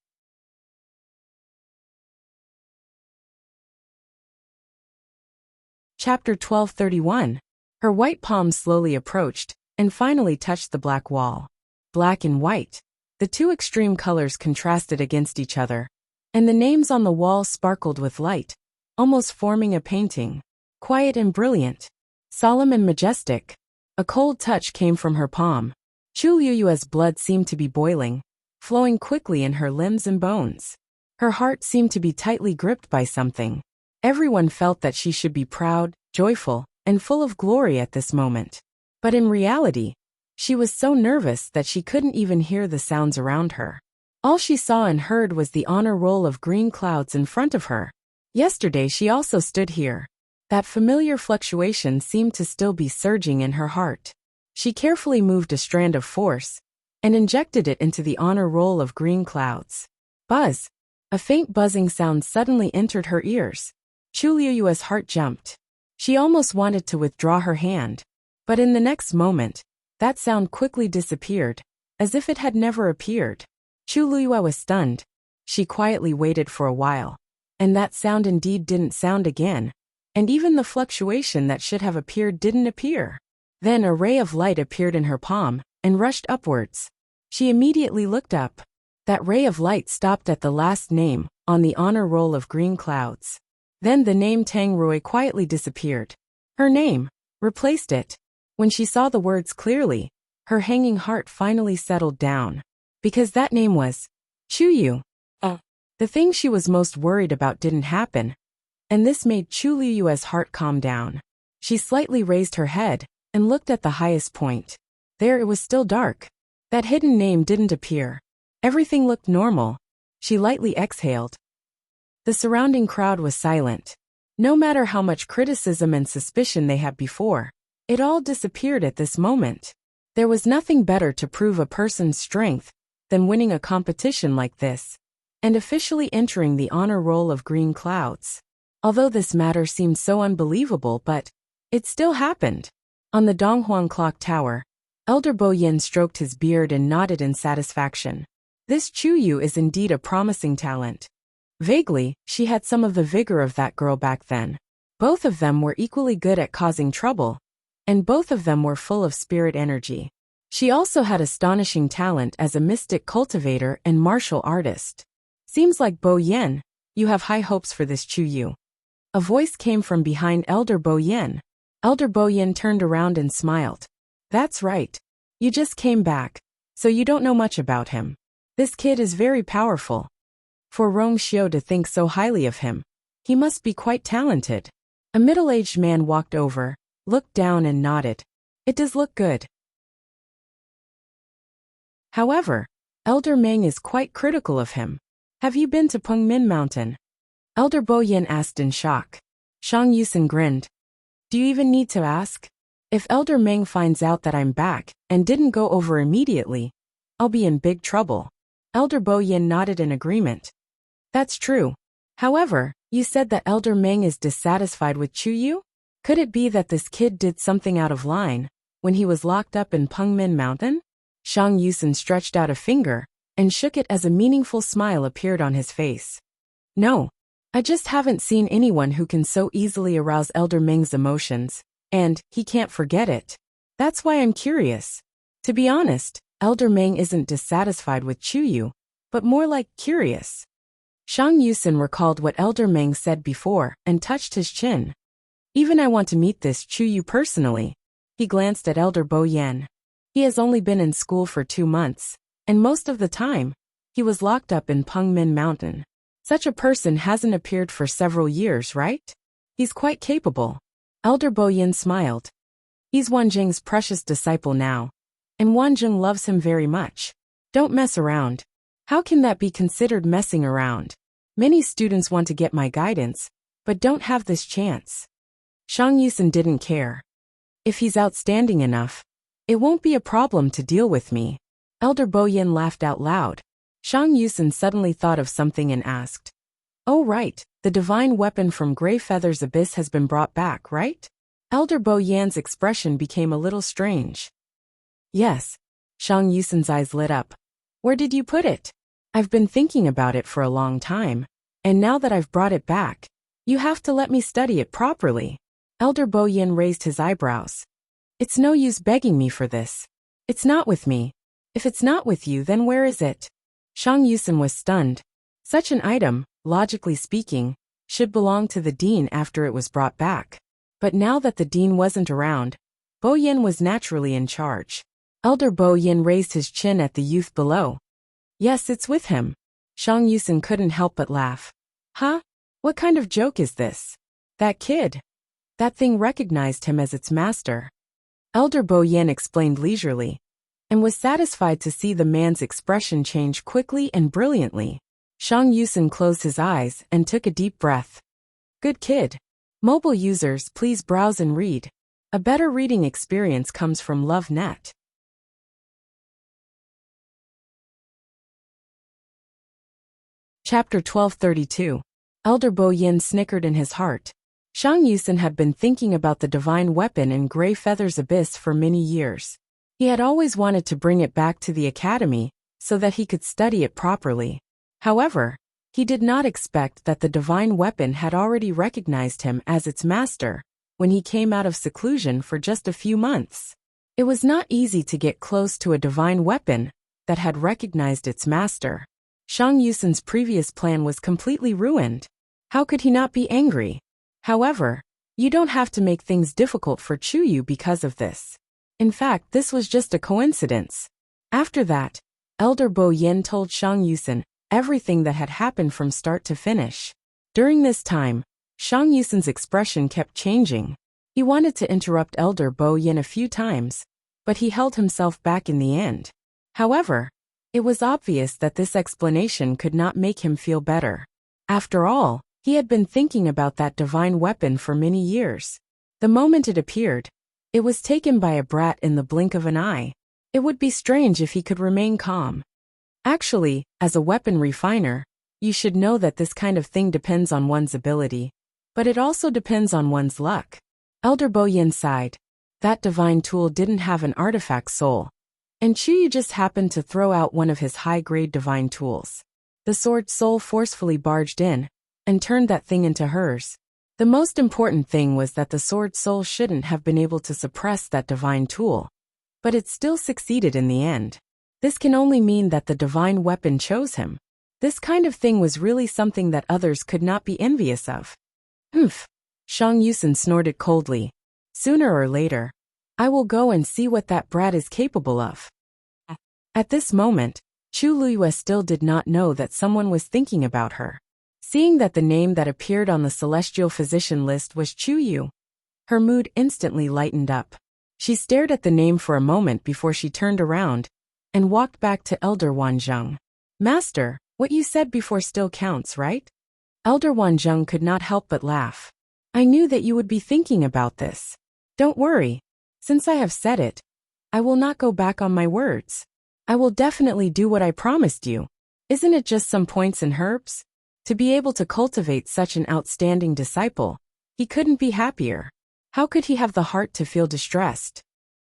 Chapter 1231. Her white palms slowly approached and finally touched the black wall. Black and white. The 2 extreme colors contrasted against each other, and the names on the wall sparkled with light, almost forming a painting. Quiet and brilliant. Solemn and majestic. A cold touch came from her palm. Chu Liyue's blood seemed to be boiling, flowing quickly in her limbs and bones. Her heart seemed to be tightly gripped by something. Everyone felt that she should be proud, joyful, and full of glory at this moment. But in reality, she was so nervous that she couldn't even hear the sounds around her. All she saw and heard was the honor roll of green clouds in front of her. Yesterday she also stood here. That familiar fluctuation seemed to still be surging in her heart. She carefully moved a strand of force and injected it into the honor roll of green clouds. Buzz! A faint buzzing sound suddenly entered her ears. Chu Liyue's heart jumped. She almost wanted to withdraw her hand. But in the next moment, that sound quickly disappeared, as if it had never appeared. Chu Liyue was stunned. She quietly waited for a while. And that sound indeed didn't sound again. And even the fluctuation that should have appeared didn't appear. Then a ray of light appeared in her palm and rushed upwards. She immediately looked up. That ray of light stopped at the last name on the honor roll of green clouds. Then the name Tang Rui quietly disappeared. Her name replaced it. When she saw the words clearly, her hanging heart finally settled down. Because that name was Chu Yu. The thing she was most worried about didn't happen. And this made Chu Liyue's heart calm down. She slightly raised her head and looked at the highest point. There it was still dark. That hidden name didn't appear. Everything looked normal. She lightly exhaled. The surrounding crowd was silent. No matter how much criticism and suspicion they had before, it all disappeared at this moment. There was nothing better to prove a person's strength than winning a competition like this, and officially entering the honor roll of green clouds. Although this matter seemed so unbelievable, but it still happened. On the Donghuang clock tower, Elder Bo Yin stroked his beard and nodded in satisfaction. This Chu Yu is indeed a promising talent. Vaguely, she had some of the vigor of that girl back then. Both of them were equally good at causing trouble, and both of them were full of spirit energy. She also had astonishing talent as a mystic cultivator and martial artist. Seems like Bo Yin, you have high hopes for this Chu Yu. A voice came from behind Elder Bo Yin. Elder Bo Yin turned around and smiled. That's right. You just came back, so you don't know much about him. This kid is very powerful. For Rong Xiu to think so highly of him, he must be quite talented. A middle-aged man walked over, looked down and nodded. It does look good. However, Elder Meng is quite critical of him. Have you been to Pengmin Mountain? Elder Bo Yin asked in shock. Shang Yusen grinned. Do you even need to ask? If Elder Meng finds out that I'm back and didn't go over immediately, I'll be in big trouble. Elder Bo Yin nodded in agreement. That's true. However, you said that Elder Meng is dissatisfied with Chu Yu? Could it be that this kid did something out of line when he was locked up in Pengmin Mountain? Shang Yusen stretched out a finger and shook it as a meaningful smile appeared on his face. No, I just haven't seen anyone who can so easily arouse Elder Meng's emotions, and he can't forget it. That's why I'm curious. To be honest, Elder Meng isn't dissatisfied with Chu Yu, but more like curious. Shang Yusen recalled what Elder Meng said before and touched his chin. Even I want to meet this Chu Yu personally. He glanced at Elder Bo Yin. He has only been in school for 2 months, and most of the time, he was locked up in Pengmin Mountain. Such a person hasn't appeared for several years, right? He's quite capable. Elder Bo Yin smiled. He's Wanjing's precious disciple now, and Wanjing loves him very much. Don't mess around. How can that be considered messing around? Many students want to get my guidance, but don't have this chance. Shang Yusen didn't care. If he's outstanding enough, it won't be a problem to deal with me. Elder Bo Yin laughed out loud. Shang Yusen suddenly thought of something and asked. Oh right, the divine weapon from Grey Feather's abyss has been brought back, right? Elder Bo Yan's expression became a little strange. Yes. Shang Yusen's eyes lit up. Where did you put it? I've been thinking about it for a long time, and now that I've brought it back, you have to let me study it properly. Elder Bo Yin raised his eyebrows. It's no use begging me for this. It's not with me. If it's not with you, then where is it? Shang Yusen was stunned. Such an item, logically speaking, should belong to the dean after it was brought back. But now that the dean wasn't around, Bo Yin was naturally in charge. Elder Bo Yin raised his chin at the youth below. Yes, it's with him. Shang Yusin couldn't help but laugh. Huh? What kind of joke is this? That kid. That thing recognized him as its master. Elder Bo Yin explained leisurely, and was satisfied to see the man's expression change quickly and brilliantly. Shang Yusin closed his eyes and took a deep breath. Good kid. Mobile users, please browse and read. A better reading experience comes from LoveNet. Chapter 1232. Elder Bo Yin snickered in his heart. Shang Yusin had been thinking about the divine weapon in Grey Feather's Abyss for many years. He had always wanted to bring it back to the academy so that he could study it properly. However, he did not expect that the divine weapon had already recognized him as its master when he came out of seclusion for just a few months. It was not easy to get close to a divine weapon that had recognized its master. Shang Yusin's previous plan was completely ruined. How could he not be angry? However, you don't have to make things difficult for Chuyu because of this. In fact, this was just a coincidence. After that, Elder Bo Yin told Shang Yusin everything that had happened from start to finish. During this time, Shang Yusin's expression kept changing. He wanted to interrupt Elder Bo Yin a few times, but he held himself back in the end. However, it was obvious that this explanation could not make him feel better. After all, he had been thinking about that divine weapon for many years. The moment it appeared, it was taken by a brat in the blink of an eye. It would be strange if he could remain calm. Actually, as a weapon refiner, you should know that this kind of thing depends on one's ability, but it also depends on one's luck. Elder Bo Yin sighed. That divine tool didn't have an artifact soul, and Chuyu just happened to throw out one of his high-grade divine tools. The sword soul forcefully barged in and turned that thing into hers. The most important thing was that the sword soul shouldn't have been able to suppress that divine tool, but it still succeeded in the end. This can only mean that the divine weapon chose him. This kind of thing was really something that others could not be envious of. Humph. Shang Yusin snorted coldly. Sooner or later, I will go and see what that brat is capable of. At this moment, Chu Luyue still did not know that someone was thinking about her. Seeing that the name that appeared on the celestial physician list was Chu Yu, her mood instantly lightened up. She stared at the name for a moment before she turned around and walked back to Elder Wanzheng. Master, what you said before still counts, right? Elder Wanzheng could not help but laugh. I knew that you would be thinking about this. Don't worry. Since I have said it, I will not go back on my words. I will definitely do what I promised you. Isn't it just some points and herbs? To be able to cultivate such an outstanding disciple, he couldn't be happier. How could he have the heart to feel distressed?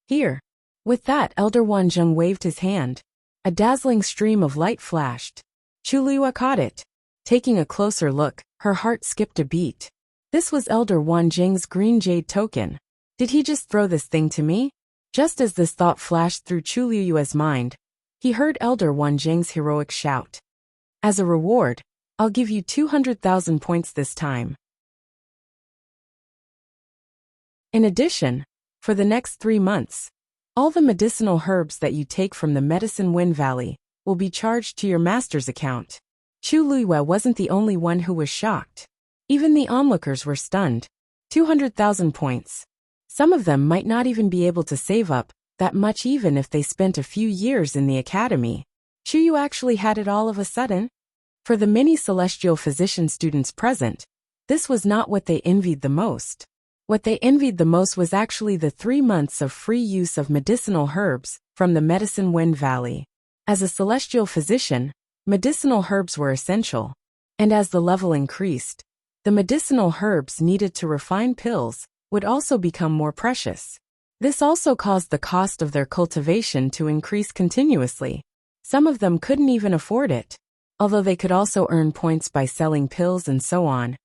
Here. With that, Elder Wanzheng waved his hand. A dazzling stream of light flashed. Chu Luyue caught it. Taking a closer look, her heart skipped a beat. This was Elder Wanzheng's green jade token. Did he just throw this thing to me? Just as this thought flashed through Chu Luyue's mind, he heard Elder Wanzheng's heroic shout. As a reward, I'll give you 200,000 points this time. In addition, for the next 3 months, all the medicinal herbs that you take from the Medicine Wind Valley will be charged to your master's account. Chu Luyue wasn't the only one who was shocked. Even the onlookers were stunned. 200,000 points. Some of them might not even be able to save up that much even if they spent a few years in the academy. Chuyu actually had it all of a sudden. For the many celestial physician students present, this was not what they envied the most. What they envied the most was actually the 3 months of free use of medicinal herbs from the Medicine Wind Valley. As a celestial physician, medicinal herbs were essential, and as the level increased, the medicinal herbs needed to refine pills would also become more precious. This also caused the cost of their cultivation to increase continuously. Some of them couldn't even afford it. Although they could also earn points by selling pills and so on,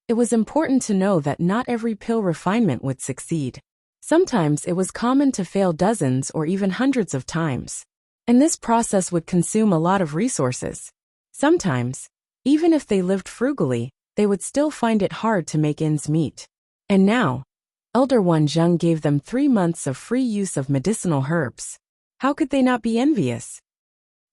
it was important to know that not every pill refinement would succeed. Sometimes it was common to fail dozens or even hundreds of times, and this process would consume a lot of resources. Sometimes, even if they lived frugally, they would still find it hard to make ends meet. And now, Elder Wanzheng gave them 3 months of free use of medicinal herbs. How could they not be envious?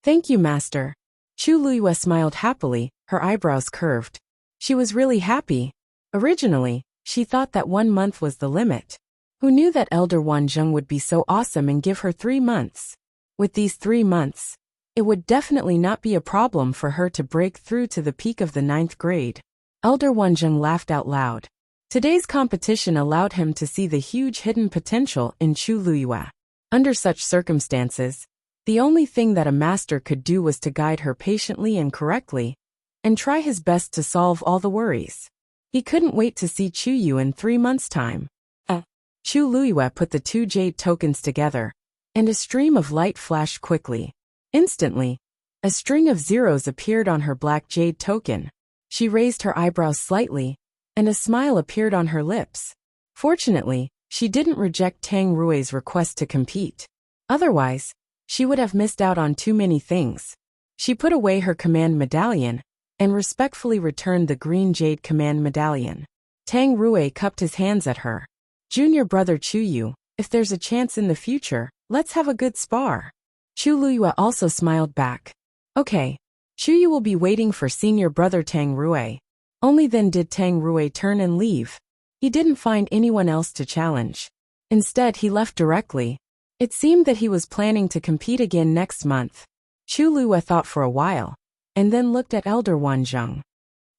Thank you, Master. Chu Liyue smiled happily, her eyebrows curved. She was really happy. Originally, she thought that 1 month was the limit. Who knew that Elder Wanzheng would be so awesome and give her 3 months? With these 3 months, it would definitely not be a problem for her to break through to the peak of the 9th grade. Elder Wanzheng laughed out loud. Today's competition allowed him to see the huge hidden potential in Chu Liyue. Under such circumstances, the only thing that a master could do was to guide her patiently and correctly, and try his best to solve all the worries. He couldn't wait to see Chu Yu in 3 months' time. Chu Liyue put the 2 jade tokens together, and a stream of light flashed quickly. Instantly, a string of zeros appeared on her black jade token. She raised her eyebrows slightly, and a smile appeared on her lips. Fortunately, she didn't reject Tang Rui's request to compete. Otherwise, she would have missed out on too many things. She put away her command medallion and respectfully returned the green jade command medallion. Tang Rui cupped his hands at her. Junior brother Chu Yu, if there's a chance in the future, let's have a good spar. Chu Liyue also smiled back. Okay. Chu Yu will be waiting for senior brother Tang Rui. Only then did Tang Rui turn and leave. He didn't find anyone else to challenge. Instead, he left directly. It seemed that he was planning to compete again next month. Chu Liyue thought for a while, and then looked at Elder Wanzheng.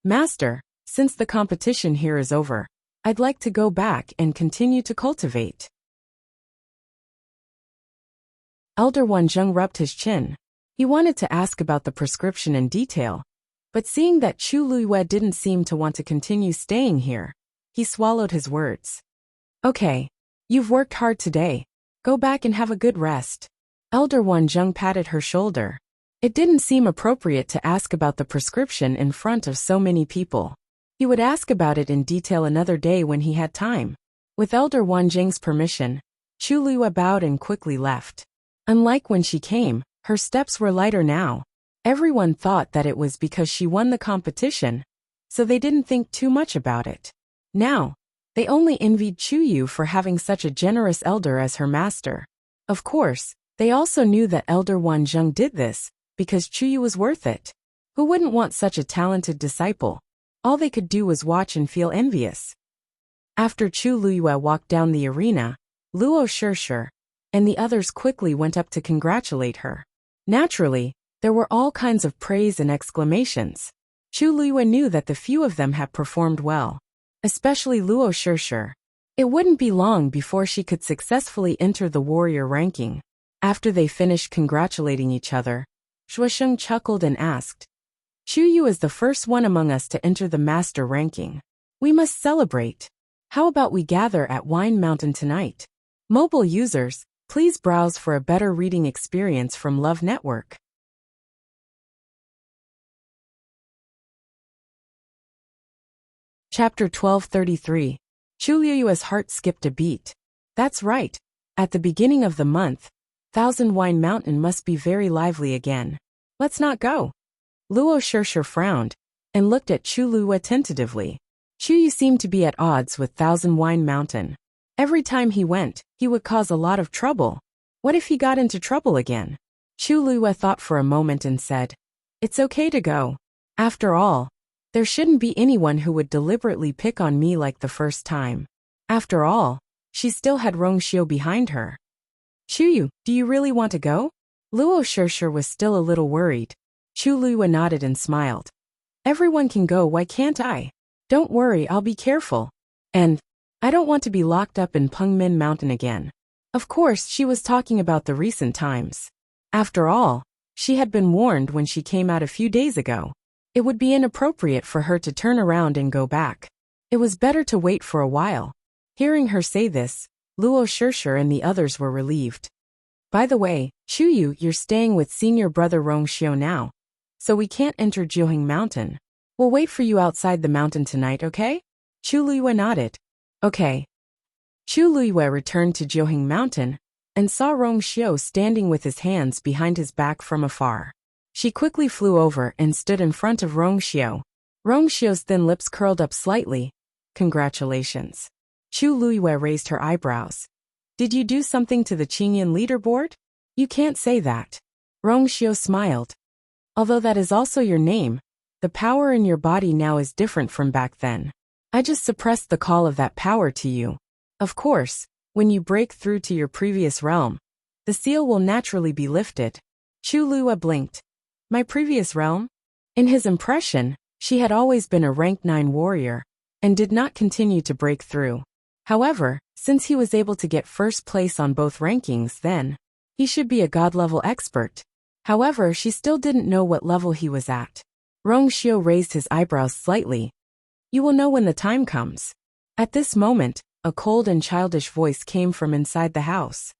Master, since the competition here is over, I'd like to go back and continue to cultivate. Elder Wanzheng rubbed his chin. He wanted to ask about the prescription in detail, but seeing that Chu Liyue didn't seem to want to continue staying here, he swallowed his words. Okay, you've worked hard today. Go back and have a good rest. Elder Wanzheng patted her shoulder. It didn't seem appropriate to ask about the prescription in front of so many people. He would ask about it in detail another day when he had time. With Elder Wanzheng's permission, Chu Liyue bowed and quickly left. Unlike when she came, her steps were lighter now. Everyone thought that it was because she won the competition, so they didn't think too much about it. Now, they only envied Chu Yu for having such a generous elder as her master. Of course, they also knew that Elder Wanzheng did this because Chu Yu was worth it. Who wouldn't want such a talented disciple? All they could do was watch and feel envious. After Chu Liyue walked down the arena, Luo Shishir and the others quickly went up to congratulate her. Naturally, there were all kinds of praise and exclamations. Chu Liyue knew that the few of them had performed well, especially Luo Shishir. It wouldn't be long before she could successfully enter the warrior ranking. After they finished congratulating each other, Shuasheng chuckled and asked, Chu Yu is the first one among us to enter the master ranking. We must celebrate. How about we gather at Wine Mountain tonight? Mobile users, please browse for a better reading experience from Love Network. Chapter 1233. Chu Liyue's heart skipped a beat. That's right. At the beginning of the month, Thousand Wine Mountain must be very lively again. Let's not go. Luo Shishir frowned and looked at Chu Liyue tentatively. Chu Yu seemed to be at odds with Thousand Wine Mountain. Every time he went, he would cause a lot of trouble. What if he got into trouble again? Chu Liyue thought for a moment and said, It's okay to go. After all, there shouldn't be anyone who would deliberately pick on me like the first time. After all, she still had Rongxiu behind her. Chu Yu, do you really want to go? Luo Shishir was still a little worried. Chu Liyue nodded and smiled. Everyone can go, why can't I? Don't worry, I'll be careful. And I don't want to be locked up in Pengmin Mountain again. Of course, she was talking about the recent times. After all, she had been warned when she came out a few days ago. It would be inappropriate for her to turn around and go back. It was better to wait for a while. Hearing her say this, Luo Shishir and the others were relieved. By the way, Chu Yu, you're staying with senior brother Rongxiu now, so we can't enter Jiuheng Mountain. We'll wait for you outside the mountain tonight, okay? Chu Liyue nodded. Okay. Chu Liyue returned to Jiuheng Mountain and saw Rongxiu standing with his hands behind his back from afar. She quickly flew over and stood in front of Rongxiu. Rongxiu's thin lips curled up slightly. Congratulations. Chu Luiyue raised her eyebrows. Did you do something to the Qingyan leaderboard? You can't say that. Rongxiu smiled. Although that is also your name, the power in your body now is different from back then. I just suppressed the call of that power to you. Of course, when you break through to your previous realm, the seal will naturally be lifted. Chu Luiyue blinked. My previous realm? In his impression, she had always been a rank 9 warrior, and did not continue to break through. However, since he was able to get first place on both rankings then, he should be a god-level expert. However, she still didn't know what level he was at. Rongxiu raised his eyebrows slightly. You will know when the time comes. At this moment, a cold and childish voice came from inside the house.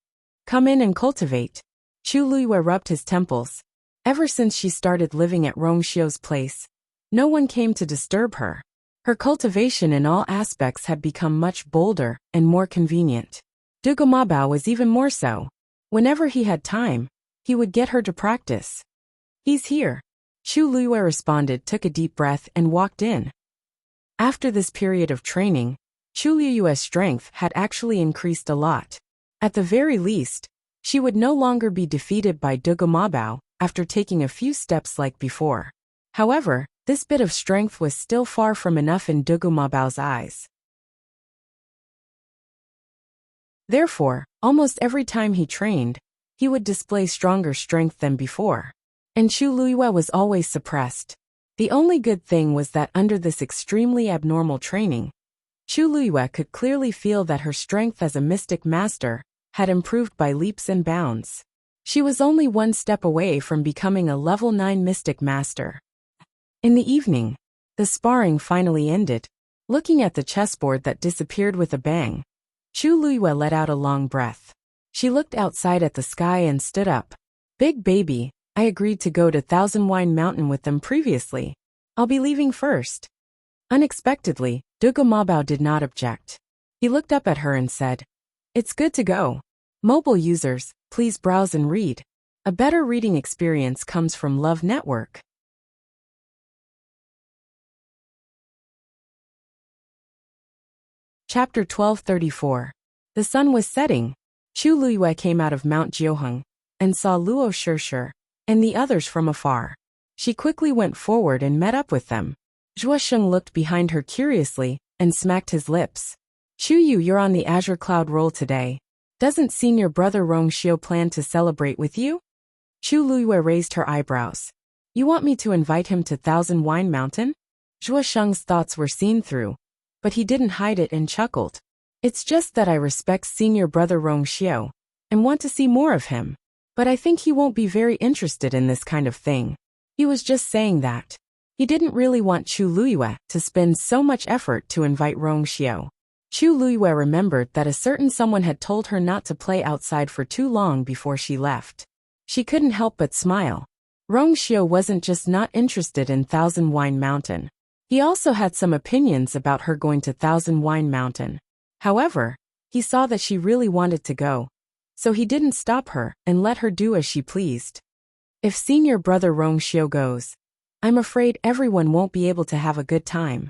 Come in and cultivate. Chu Luiyue rubbed his temples. Ever since she started living at Rongxiu's place, no one came to disturb her. Her cultivation in all aspects had become much bolder and more convenient. Dugumabao was even more so. Whenever he had time, he would get her to practice. He's here. Chu Luiyue responded, took a deep breath and walked in. After this period of training, Chu Luiyue's strength had actually increased a lot. At the very least, she would no longer be defeated by Dugumabao after taking a few steps like before. However, this bit of strength was still far from enough in Dugumabao's eyes. Therefore, almost every time he trained, he would display stronger strength than before. And Chu Luiyue was always suppressed. The only good thing was that under this extremely abnormal training, Chu Luiyue could clearly feel that her strength as a mystic master had improved by leaps and bounds. She was only one step away from becoming a level 9 mystic master. In the evening, the sparring finally ended. Looking at the chessboard that disappeared with a bang, Chu Luiyue let out a long breath. She looked outside at the sky and stood up. Big baby, I agreed to go to Thousand Wine Mountain with them previously. I'll be leaving first. Unexpectedly, Dugumabao did not object. He looked up at her and said, It's good to go. Mobile users, please browse and read. A better reading experience comes from Love Network. Chapter 1234. The sun was setting. Chu Luiyue came out of Mount Jiuheng and saw Luo Shishir and the others from afar. She quickly went forward and met up with them. Zhuosheng looked behind her curiously and smacked his lips. Chu Yu, you're on the Azure Cloud roll today. Doesn't senior brother Rongxiu plan to celebrate with you? Chu Luiyue raised her eyebrows. You want me to invite him to Thousand Wine Mountain? Zhuosheng's thoughts were seen through, but he didn't hide it and chuckled. It's just that I respect senior brother Rongxiu and want to see more of him. But I think he won't be very interested in this kind of thing. He was just saying that. He didn't really want Chu Luiyue to spend so much effort to invite Rongxiu. Chu Luiyue remembered that a certain someone had told her not to play outside for too long before she left. She couldn't help but smile. Rongxiu wasn't just not interested in Thousand Wine Mountain. He also had some opinions about her going to Thousand Wine Mountain. However, he saw that she really wanted to go, so he didn't stop her and let her do as she pleased. If senior brother Rongxiu goes, I'm afraid everyone won't be able to have a good time.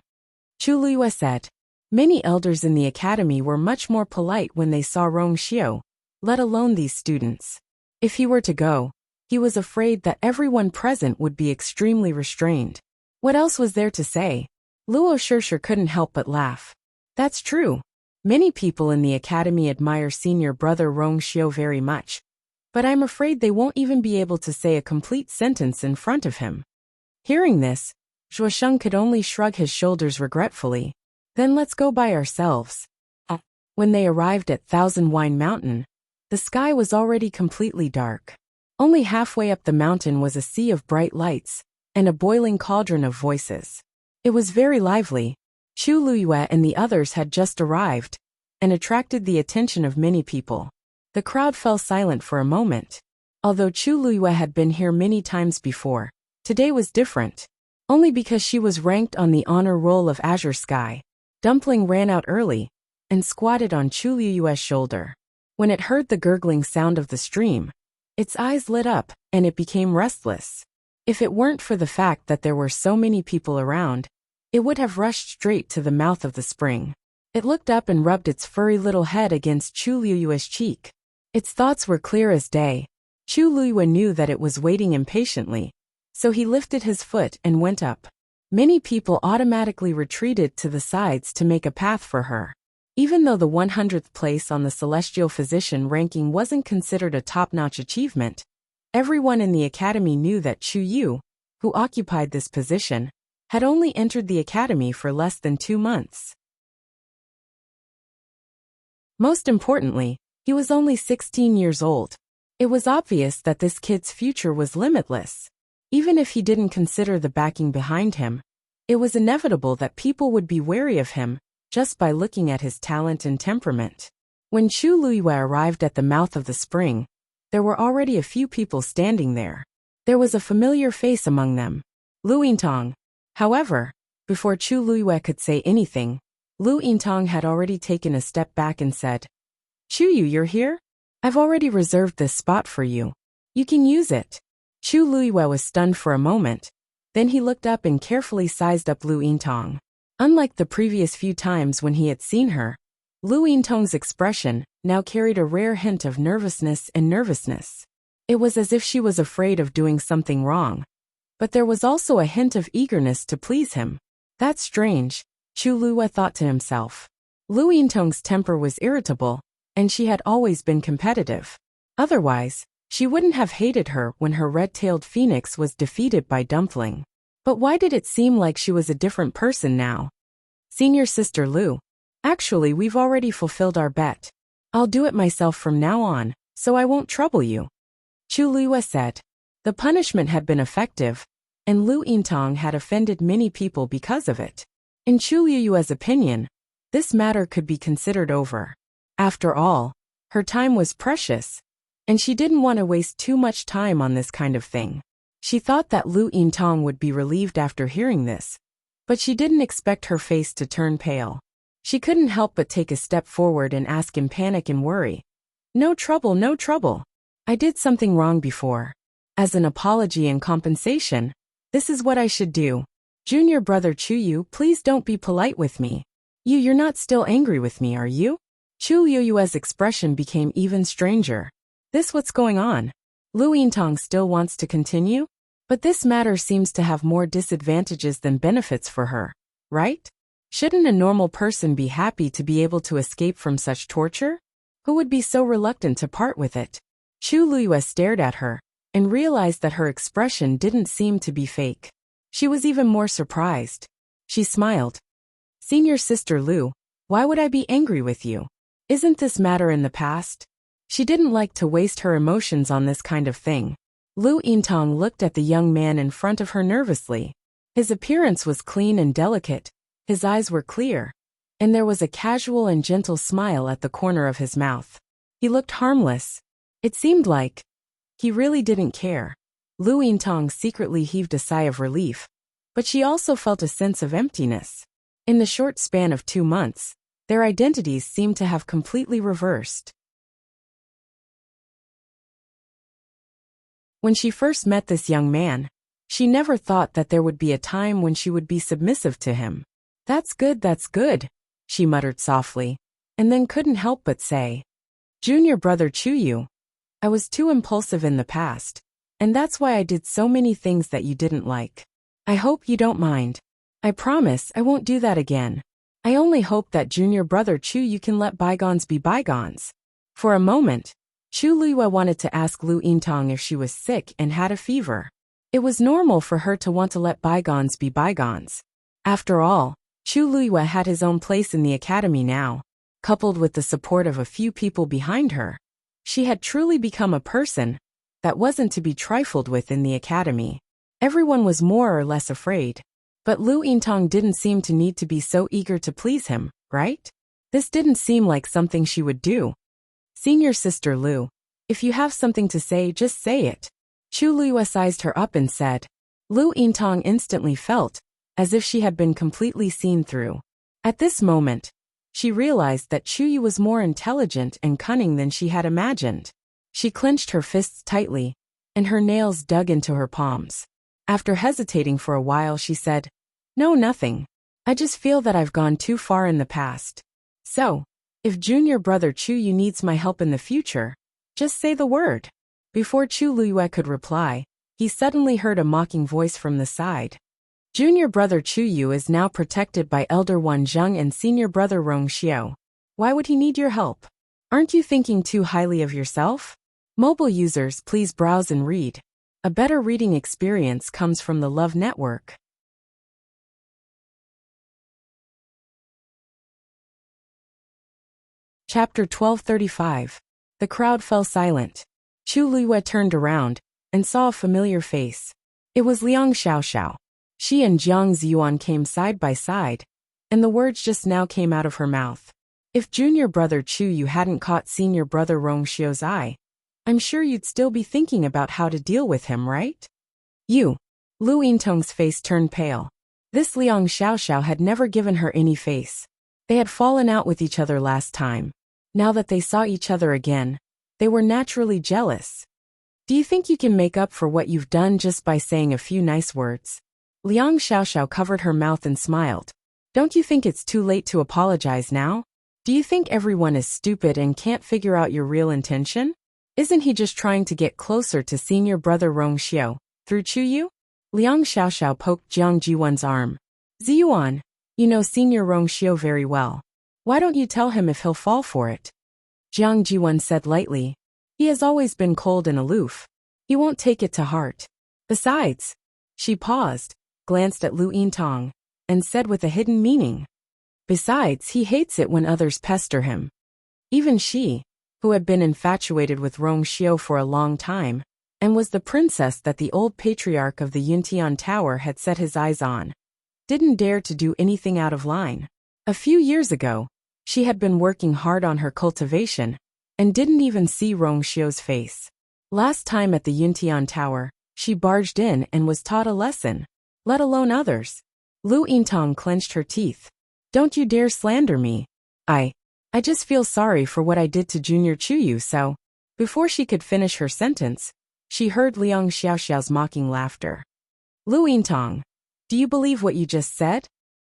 Chu Luiyue said. Many elders in the academy were much more polite when they saw Rongxiu, let alone these students. If he were to go, he was afraid that everyone present would be extremely restrained. What else was there to say? Luo Shishir couldn't help but laugh. That's true. Many people in the academy admire senior brother Rongxiu very much, but I'm afraid they won't even be able to say a complete sentence in front of him. Hearing this, Zhuosheng could only shrug his shoulders regretfully. Then let's go by ourselves. When they arrived at Thousand Wine Mountain, the sky was already completely dark. Only halfway up the mountain was a sea of bright lights and a boiling cauldron of voices. It was very lively. Chu Luiyue and the others had just arrived and attracted the attention of many people. The crowd fell silent for a moment. Although Chu Luiyue had been here many times before, today was different. Only because she was ranked on the honor roll of Azure Sky. Dumpling ran out early and squatted on Chu Luiyue's shoulder. When it heard the gurgling sound of the stream, its eyes lit up and it became restless. If it weren't for the fact that there were so many people around, it would have rushed straight to the mouth of the spring. It looked up and rubbed its furry little head against Chu Liyue's cheek. Its thoughts were clear as day. Chu Liyue knew that it was waiting impatiently, so he lifted his foot and went up. Many people automatically retreated to the sides to make a path for her. Even though the 100th place on the Celestial Physician ranking wasn't considered a top-notch achievement, everyone in the academy knew that Chu Yu, who occupied this position, had only entered the academy for less than 2 months. Most importantly, he was only 16 years old. It was obvious that this kid's future was limitless. Even if he didn't consider the backing behind him, it was inevitable that people would be wary of him just by looking at his talent and temperament. When Chu Liyue arrived at the mouth of the spring, there were already a few people standing there. There was a familiar face among them, Lu Yintang. However, before Chu Liyue could say anything, Lu Yintang had already taken a step back and said, "Chu Yu, you're here? I've already reserved this spot for you. You can use it." Chu Liyue was stunned for a moment. Then he looked up and carefully sized up Lu Yintang. Unlike the previous few times when he had seen her, Lu Yintang's expression now carried a rare hint of nervousness. It was as if she was afraid of doing something wrong. But there was also a hint of eagerness to please him. That's strange, Chu Liyue thought to himself. Lu Yintang's temper was irritable, and she had always been competitive. Otherwise, she wouldn't have hated her when her red-tailed phoenix was defeated by Dumpling. But why did it seem like she was a different person now? "Senior Sister Lu, actually we've already fulfilled our bet. I'll do it myself from now on, so I won't trouble you," Chu Liyue said. The punishment had been effective, and Lu Yintang had offended many people because of it. In Chu Liyue's opinion, this matter could be considered over. After all, her time was precious, and she didn't want to waste too much time on this kind of thing. She thought that Lu Yintang would be relieved after hearing this, but she didn't expect her face to turn pale. She couldn't help but take a step forward and ask in panic and worry, "No trouble, no trouble. I did something wrong before. As an apology and compensation, this is what I should do. Junior brother Chu Yu, please don't be polite with me. You're not still angry with me, are you?" Chu Liyue's expression became even stranger. "This what's going on? Lu Yintang still wants to continue? But this matter seems to have more disadvantages than benefits for her, right? Shouldn't a normal person be happy to be able to escape from such torture? Who would be so reluctant to part with it?" Chu Liyue stared at her and realized that her expression didn't seem to be fake. She was even more surprised. She smiled. "Senior Sister Lu, why would I be angry with you? Isn't this matter in the past?" She didn't like to waste her emotions on this kind of thing. Lu Yintang looked at the young man in front of her nervously. His appearance was clean and delicate, his eyes were clear, and there was a casual and gentle smile at the corner of his mouth. He looked harmless. It seemed like he really didn't care. Lu Yintang secretly heaved a sigh of relief, but she also felt a sense of emptiness. In the short span of 2 months, their identities seemed to have completely reversed. When she first met this young man, she never thought that there would be a time when she would be submissive to him. That's good, she muttered softly, and then couldn't help but say, "Junior brother Chu Yu, I was too impulsive in the past, and that's why I did so many things that you didn't like. I hope you don't mind. I promise I won't do that again. I only hope that junior brother Chu Yu can let bygones be bygones." For a moment, Chu Liyue wanted to ask Lu Yintang if she was sick and had a fever. It was normal for her to want to let bygones be bygones. After all, Chu Liyue had his own place in the academy now. Coupled with the support of a few people behind her, she had truly become a person that wasn't to be trifled with in the academy. Everyone was more or less afraid. But Lu Yintang didn't seem to need to be so eager to please him, right? This didn't seem like something she would do. "Senior Sister Lu, if you have something to say, just say it." Chu Liyue sized her up and said. Lu Yintang instantly felt as if she had been completely seen through. At this moment, she realized that Chu Yu was more intelligent and cunning than she had imagined. She clenched her fists tightly, and her nails dug into her palms. After hesitating for a while, she said, "No, nothing. I just feel that I've gone too far in the past. So, if junior brother Chu Yu needs my help in the future, just say the word. Before Chu Luyue could reply, he suddenly heard a mocking voice from the side. Junior brother Chu Yu is now protected by elder Wan Zheng and senior brother Rong Xiao. Why would he need your help? Aren't you thinking too highly of yourself? Mobile users, please browse and read. A better reading experience comes from the Love Network. Chapter 1235. The crowd fell silent. Chu Luyue turned around and saw a familiar face. It was Liang Xiaoxiao. She and Jiang Ziyuan came side by side, and the words just now came out of her mouth. If junior brother Chu Yu hadn't caught senior brother Rong Xiao's eye, I'm sure you'd still be thinking about how to deal with him, right? You. Lu Yintong's face turned pale. This Liang Xiaoxiao had never given her any face. They had fallen out with each other last time. Now that they saw each other again, they were naturally jealous. Do you think you can make up for what you've done just by saying a few nice words? Liang Xiaoxiao covered her mouth and smiled. Don't you think it's too late to apologize now? Do you think everyone is stupid and can't figure out your real intention? Isn't he just trying to get closer to senior brother Rong Xiao, through Chu Yu? Liang Xiaoxiao poked Jiang Ziyuan's arm. Ziyuan, you know senior Rong Xiao very well. Why don't you tell him if he'll fall for it? Jiang Ziyuan said lightly. He has always been cold and aloof. He won't take it to heart. Besides, she paused, glanced at Lu Yintong, and said with a hidden meaning. Besides, he hates it when others pester him. Even she, who had been infatuated with Rong Xiao for a long time, and was the princess that the old patriarch of the Yuntian Tower had set his eyes on, didn't dare to do anything out of line. A few years ago, she had been working hard on her cultivation, and didn't even see Rong Xiao's face. Last time at the Yuntian Tower, she barged in and was taught a lesson, let alone others. Lu Yintong clenched her teeth. Don't you dare slander me. I just feel sorry for what I did to Junior Chu Yu, so. Before she could finish her sentence, she heard Liang Xiaoxiao's mocking laughter. Lu Yintong, do you believe what you just said?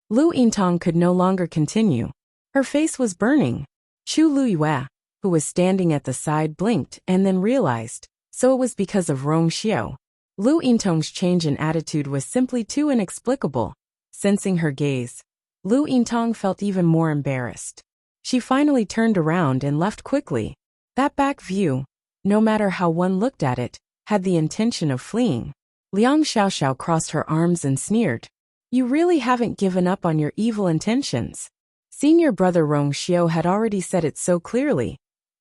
Lu Yintong could no longer continue. Her face was burning. Chu Luyue, who was standing at the side, blinked and then realized, so it was because of Rong Xiao. Lu Yintong's change in attitude was simply too inexplicable. Sensing her gaze, Lu Yintong felt even more embarrassed. She finally turned around and left quickly. That back view, no matter how one looked at it, had the intention of fleeing. Liang Xiaoxiao crossed her arms and sneered. You really haven't given up on your evil intentions. Senior brother Rong Xiao had already said it so clearly,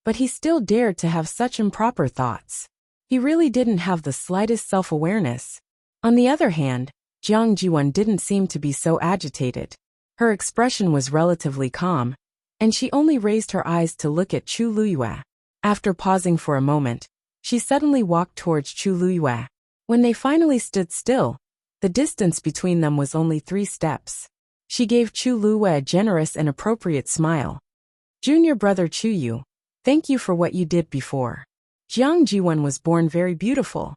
but he still dared to have such improper thoughts. He really didn't have the slightest self-awareness. On the other hand, Jiang Ziyuan didn't seem to be so agitated. Her expression was relatively calm, and she only raised her eyes to look at Chu Luyue. After pausing for a moment, she suddenly walked towards Chu Luyue. When they finally stood still, the distance between them was only 3 steps. She gave Chu Luyue a generous and appropriate smile. Junior brother Chu Yu, thank you for what you did before. Jiang Ziyuan was born very beautiful.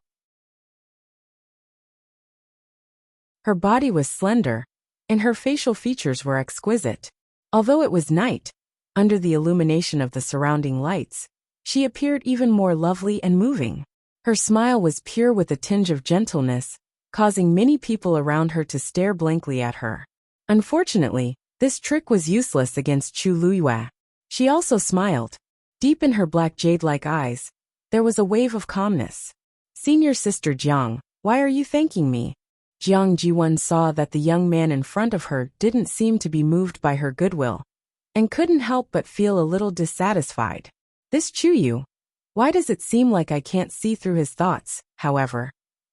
Her body was slender, and her facial features were exquisite. Although it was night, under the illumination of the surrounding lights, she appeared even more lovely and moving. Her smile was pure with a tinge of gentleness, causing many people around her to stare blankly at her. Unfortunately, this trick was useless against Chu Luyue. She also smiled. Deep in her black jade-like eyes, there was a wave of calmness. Senior sister Jiang, why are you thanking me? Jiang Ziyuan saw that the young man in front of her didn't seem to be moved by her goodwill, and couldn't help but feel a little dissatisfied. This Chu Yu, why does it seem like I can't see through his thoughts? However,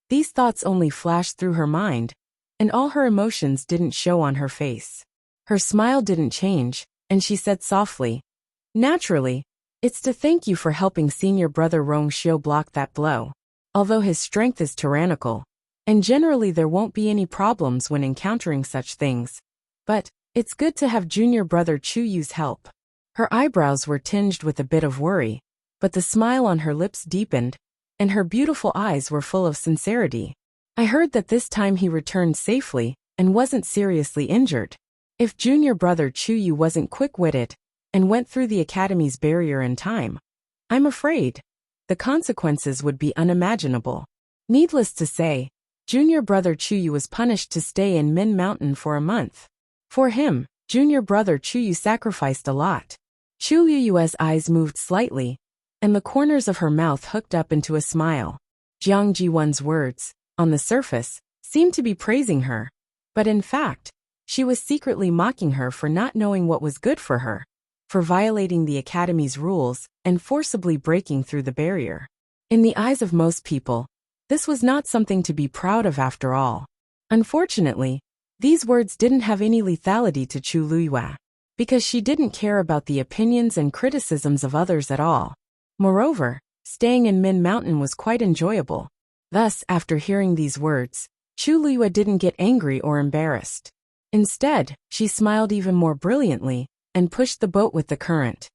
these thoughts only flashed through her mind, and all her emotions didn't show on her face. Her smile didn't change, and she said softly, naturally, it's to thank you for helping senior brother Rong Xiao block that blow. Although his strength is tyrannical, and generally there won't be any problems when encountering such things, but it's good to have junior brother Chu Yu's help. Her eyebrows were tinged with a bit of worry, but the smile on her lips deepened, and her beautiful eyes were full of sincerity. I heard that this time he returned safely and wasn't seriously injured. If junior brother Chuyu wasn't quick-witted and went through the academy's barrier in time, I'm afraid the consequences would be unimaginable. Needless to say, junior brother Chuyu was punished to stay in Min Mountain for a month. For him, junior brother Chuyu sacrificed a lot. Chuyu's eyes moved slightly, and the corners of her mouth hooked up into a smile. Jiang Jiwon's words, on the surface, seemed to be praising her, but in fact, she was secretly mocking her for not knowing what was good for her, for violating the academy's rules and forcibly breaking through the barrier. In the eyes of most people, this was not something to be proud of after all. Unfortunately, these words didn't have any lethality to Chu Luiyue, because she didn't care about the opinions and criticisms of others at all. Moreover, staying in Min Mountain was quite enjoyable. Thus, after hearing these words, Chu Luiyue didn't get angry or embarrassed. Instead, she smiled even more brilliantly and pushed the boat with the current.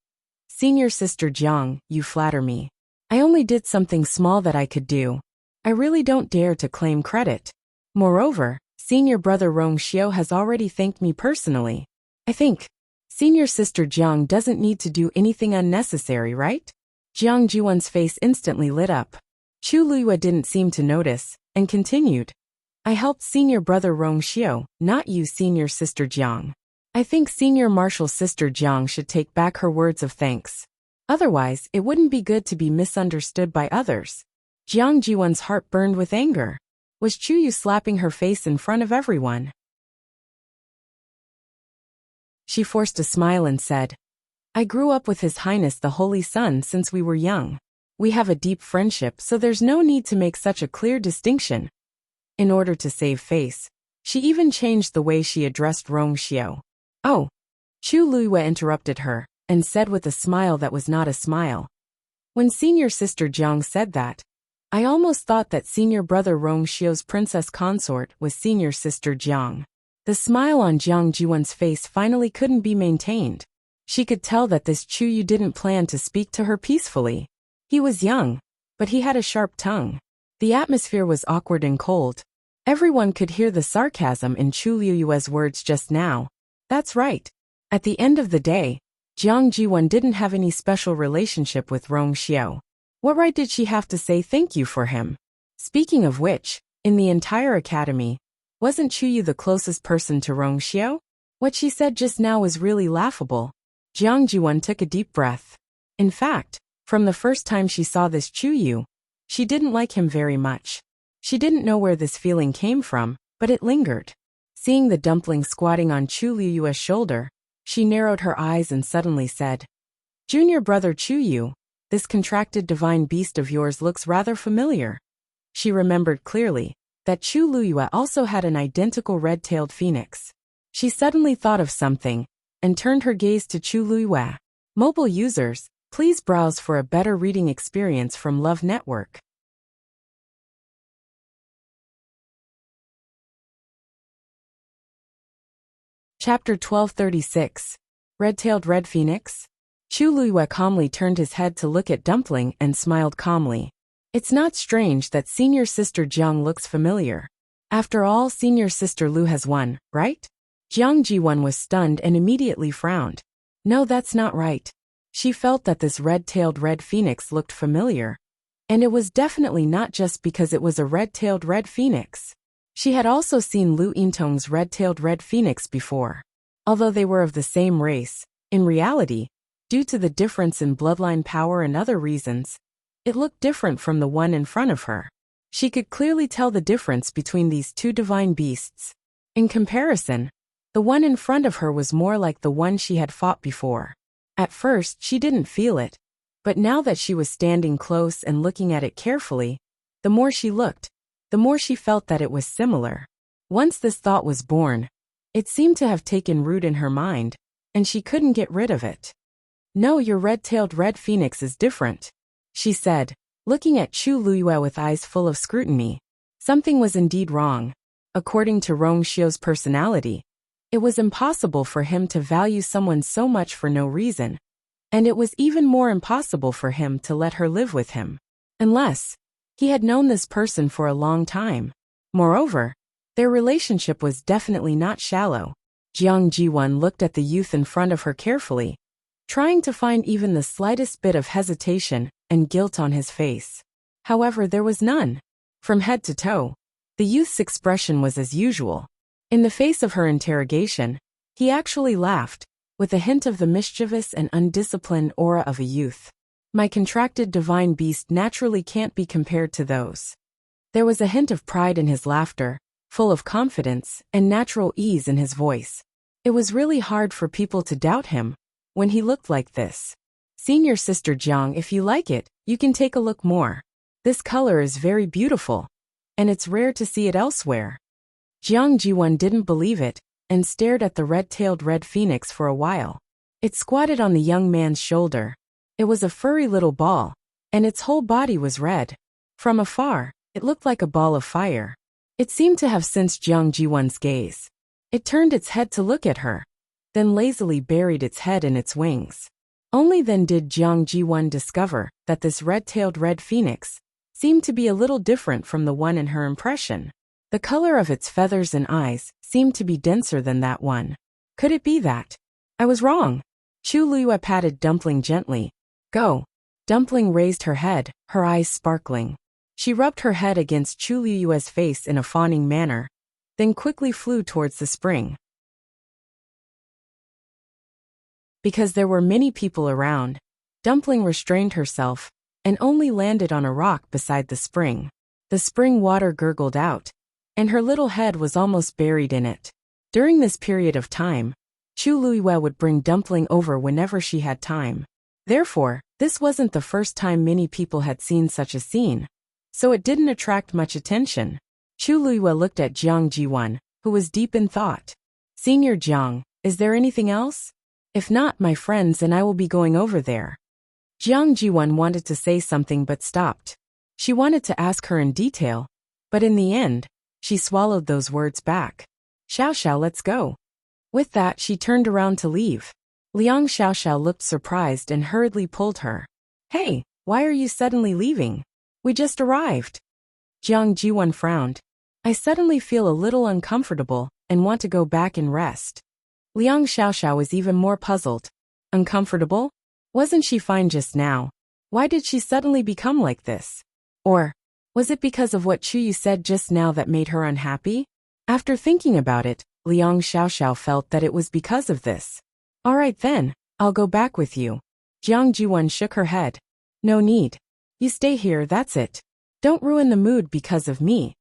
Senior sister Jiang, you flatter me. I only did something small that I could do. I really don't dare to claim credit. Moreover, senior brother Rong Xiao has already thanked me personally. I think senior sister Jiang doesn't need to do anything unnecessary, right? Jiang Jiwon's face instantly lit up. Chu Luiyue didn't seem to notice, and continued. I helped senior brother Rong Xiao, not you senior sister Jiang. I think senior martial sister Jiang should take back her words of thanks. Otherwise, it wouldn't be good to be misunderstood by others. Jiang Jiwon's heart burned with anger. Was Chuyu slapping her face in front of everyone? She forced a smile and said, I grew up with His Highness the Holy Sun since we were young. We have a deep friendship, so there's no need to make such a clear distinction. In order to save face, she even changed the way she addressed Rong Xiao. Oh! Chu Luiyue interrupted her, and said with a smile that was not a smile. When senior sister Jiang said that, I almost thought that senior brother Rong Xiao's princess consort was senior sister Jiang. The smile on Jiang Jiwon's face finally couldn't be maintained. She could tell that this Chuyu didn't plan to speak to her peacefully. He was young, but he had a sharp tongue. The atmosphere was awkward and cold. Everyone could hear the sarcasm in Chu Luiyue's words just now. That's right. At the end of the day, Jiang Jiwon didn't have any special relationship with Rong Xiao. What right did she have to say thank you for him? Speaking of which, in the entire academy, wasn't Chuyu the closest person to Rong Xiao? What she said just now was really laughable. Jiang Jiwon took a deep breath. In fact, from the first time she saw this Chuyu, she didn't like him very much. She didn't know where this feeling came from, but it lingered. Seeing the dumpling squatting on Chu Luiyue's shoulder, she narrowed her eyes and suddenly said, Junior brother Chuyu, this contracted divine beast of yours looks rather familiar. She remembered clearly that Chu Luiyue also had an identical red-tailed phoenix. She suddenly thought of something and turned her gaze to Chu Luiyue. Mobile users, please browse for a better reading experience from Love Network. Chapter 1236. Red-tailed Red Phoenix? Chu Luiyue calmly turned his head to look at Dumpling and smiled calmly. It's not strange that senior sister Jiang looks familiar. After all, senior sister Lu has won, right? Jiang Jiwon was stunned and immediately frowned. No, that's not right. She felt that this red-tailed red phoenix looked familiar. And it was definitely not just because it was a red-tailed red phoenix. She had also seen Lu Yintong's red-tailed red phoenix before. Although they were of the same race, in reality, due to the difference in bloodline power and other reasons, it looked different from the one in front of her. She could clearly tell the difference between these two divine beasts. In comparison, the one in front of her was more like the one she had fought before. At first, she didn't feel it, but now that she was standing close and looking at it carefully, the more she looked, the more she felt that it was similar. Once this thought was born, it seemed to have taken root in her mind, and she couldn't get rid of it. No, your red-tailed red phoenix is different, she said, looking at Chu Luiyue with eyes full of scrutiny. Something was indeed wrong. According to Rong Xiao's personality, it was impossible for him to value someone so much for no reason, and it was even more impossible for him to let her live with him. Unless he had known this person for a long time. Moreover, their relationship was definitely not shallow. Jiang Jiwon looked at the youth in front of her carefully, trying to find even the slightest bit of hesitation and guilt on his face. However, there was none. From head to toe, the youth's expression was as usual. In the face of her interrogation, he actually laughed, with a hint of the mischievous and undisciplined aura of a youth. My contracted divine beast naturally can't be compared to those. There was a hint of pride in his laughter, full of confidence and natural ease in his voice. It was really hard for people to doubt him when he looked like this. Senior Sister Jiang, if you like it, you can take a look more. This color is very beautiful, and it's rare to see it elsewhere. Jiang Jiwon didn't believe it, and stared at the red-tailed red phoenix for a while. It squatted on the young man's shoulder. It was a furry little ball, and its whole body was red. From afar, it looked like a ball of fire. It seemed to have sensed Jiang Jiwon's gaze. It turned its head to look at her, then lazily buried its head in its wings. Only then did Jiang Jiwon discover that this red-tailed red phoenix seemed to be a little different from the one in her impression. The color of its feathers and eyes seemed to be denser than that one. Could it be that I was wrong? Chu Liyue patted Dumpling gently. Go. Dumpling raised her head, her eyes sparkling. She rubbed her head against Chu Liyue's face in a fawning manner, then quickly flew towards the spring. Because there were many people around, Dumpling restrained herself and only landed on a rock beside the spring. The spring water gurgled out, and her little head was almost buried in it. During this period of time, Chu Liyue would bring Dumpling over whenever she had time. Therefore, this wasn't the first time many people had seen such a scene, so it didn't attract much attention. Chu Liyue looked at Jiang Jiwon, who was deep in thought. Senior Jiang, is there anything else? If not, my friends and I will be going over there. Jiang Jiwon wanted to say something but stopped. She wanted to ask her in detail, but in the end, she swallowed those words back. Xiao, let's go. With that, she turned around to leave. Liang Xiao looked surprised and hurriedly pulled her. Hey, why are you suddenly leaving? We just arrived. Jiang Jiwon frowned. I suddenly feel a little uncomfortable and want to go back and rest. Liang Xiao was even more puzzled. Uncomfortable? Wasn't she fine just now? Why did she suddenly become like this? Or was it because of what Chu Yu said just now that made her unhappy? After thinking about it, Liang Xiao felt that it was because of this. All right then, I'll go back with you. Jiang Jiwon shook her head. No need. You stay here, that's it. Don't ruin the mood because of me.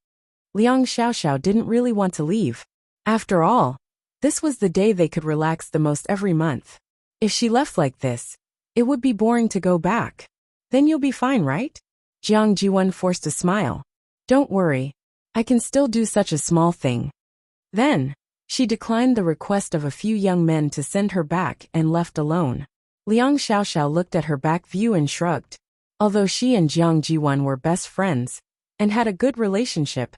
Liang Xiao didn't really want to leave. After all, this was the day they could relax the most every month. If she left like this, it would be boring to go back. Then you'll be fine, right? Jiang Jiwon forced a smile. Don't worry. I can still do such a small thing. Then, she declined the request of a few young men to send her back and left alone. Liang Xiao looked at her back view and shrugged. Although she and Jiang Jiwon were best friends and had a good relationship,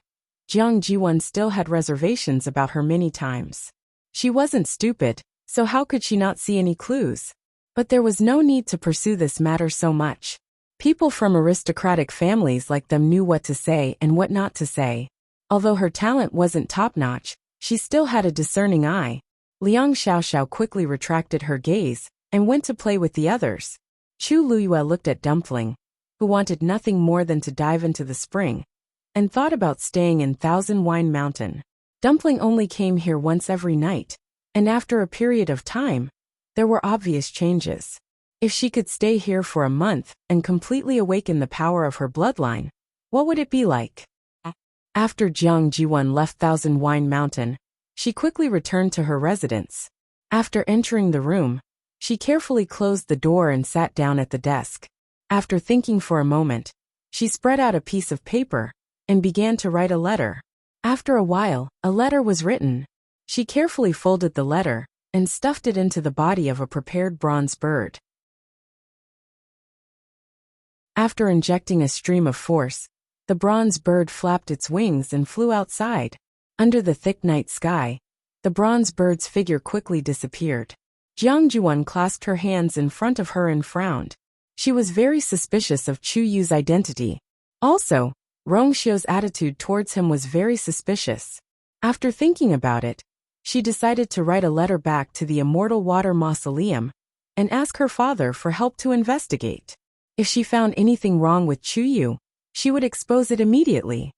Jiang Jiwon still had reservations about her many times. She wasn't stupid, so how could she not see any clues? But there was no need to pursue this matter so much. People from aristocratic families like them knew what to say and what not to say. Although her talent wasn't top-notch, she still had a discerning eye. Liang Xiao quickly retracted her gaze and went to play with the others. Chu Liyue looked at Dumpling, who wanted nothing more than to dive into the spring, and thought about staying in Thousand Wine Mountain. Dumpling only came here once every night, and after a period of time, there were obvious changes. If she could stay here for a month and completely awaken the power of her bloodline, what would it be like? After Jiang Jiwon left Thousand Wine Mountain, she quickly returned to her residence. After entering the room, she carefully closed the door and sat down at the desk. After thinking for a moment, she spread out a piece of paper and began to write a letter. After a while, a letter was written. She carefully folded the letter and stuffed it into the body of a prepared bronze bird. After injecting a stream of force, the bronze bird flapped its wings and flew outside. Under the thick night sky, the bronze bird's figure quickly disappeared. Jiang Jiwon clasped her hands in front of her and frowned. She was very suspicious of Chu Yu's identity. Also, Rong Xiu's attitude towards him was very suspicious. After thinking about it, She decided to write a letter back to the Immortal Water Mausoleum and ask her father for help to investigate. If she found anything wrong with Chuyu, she would expose it immediately.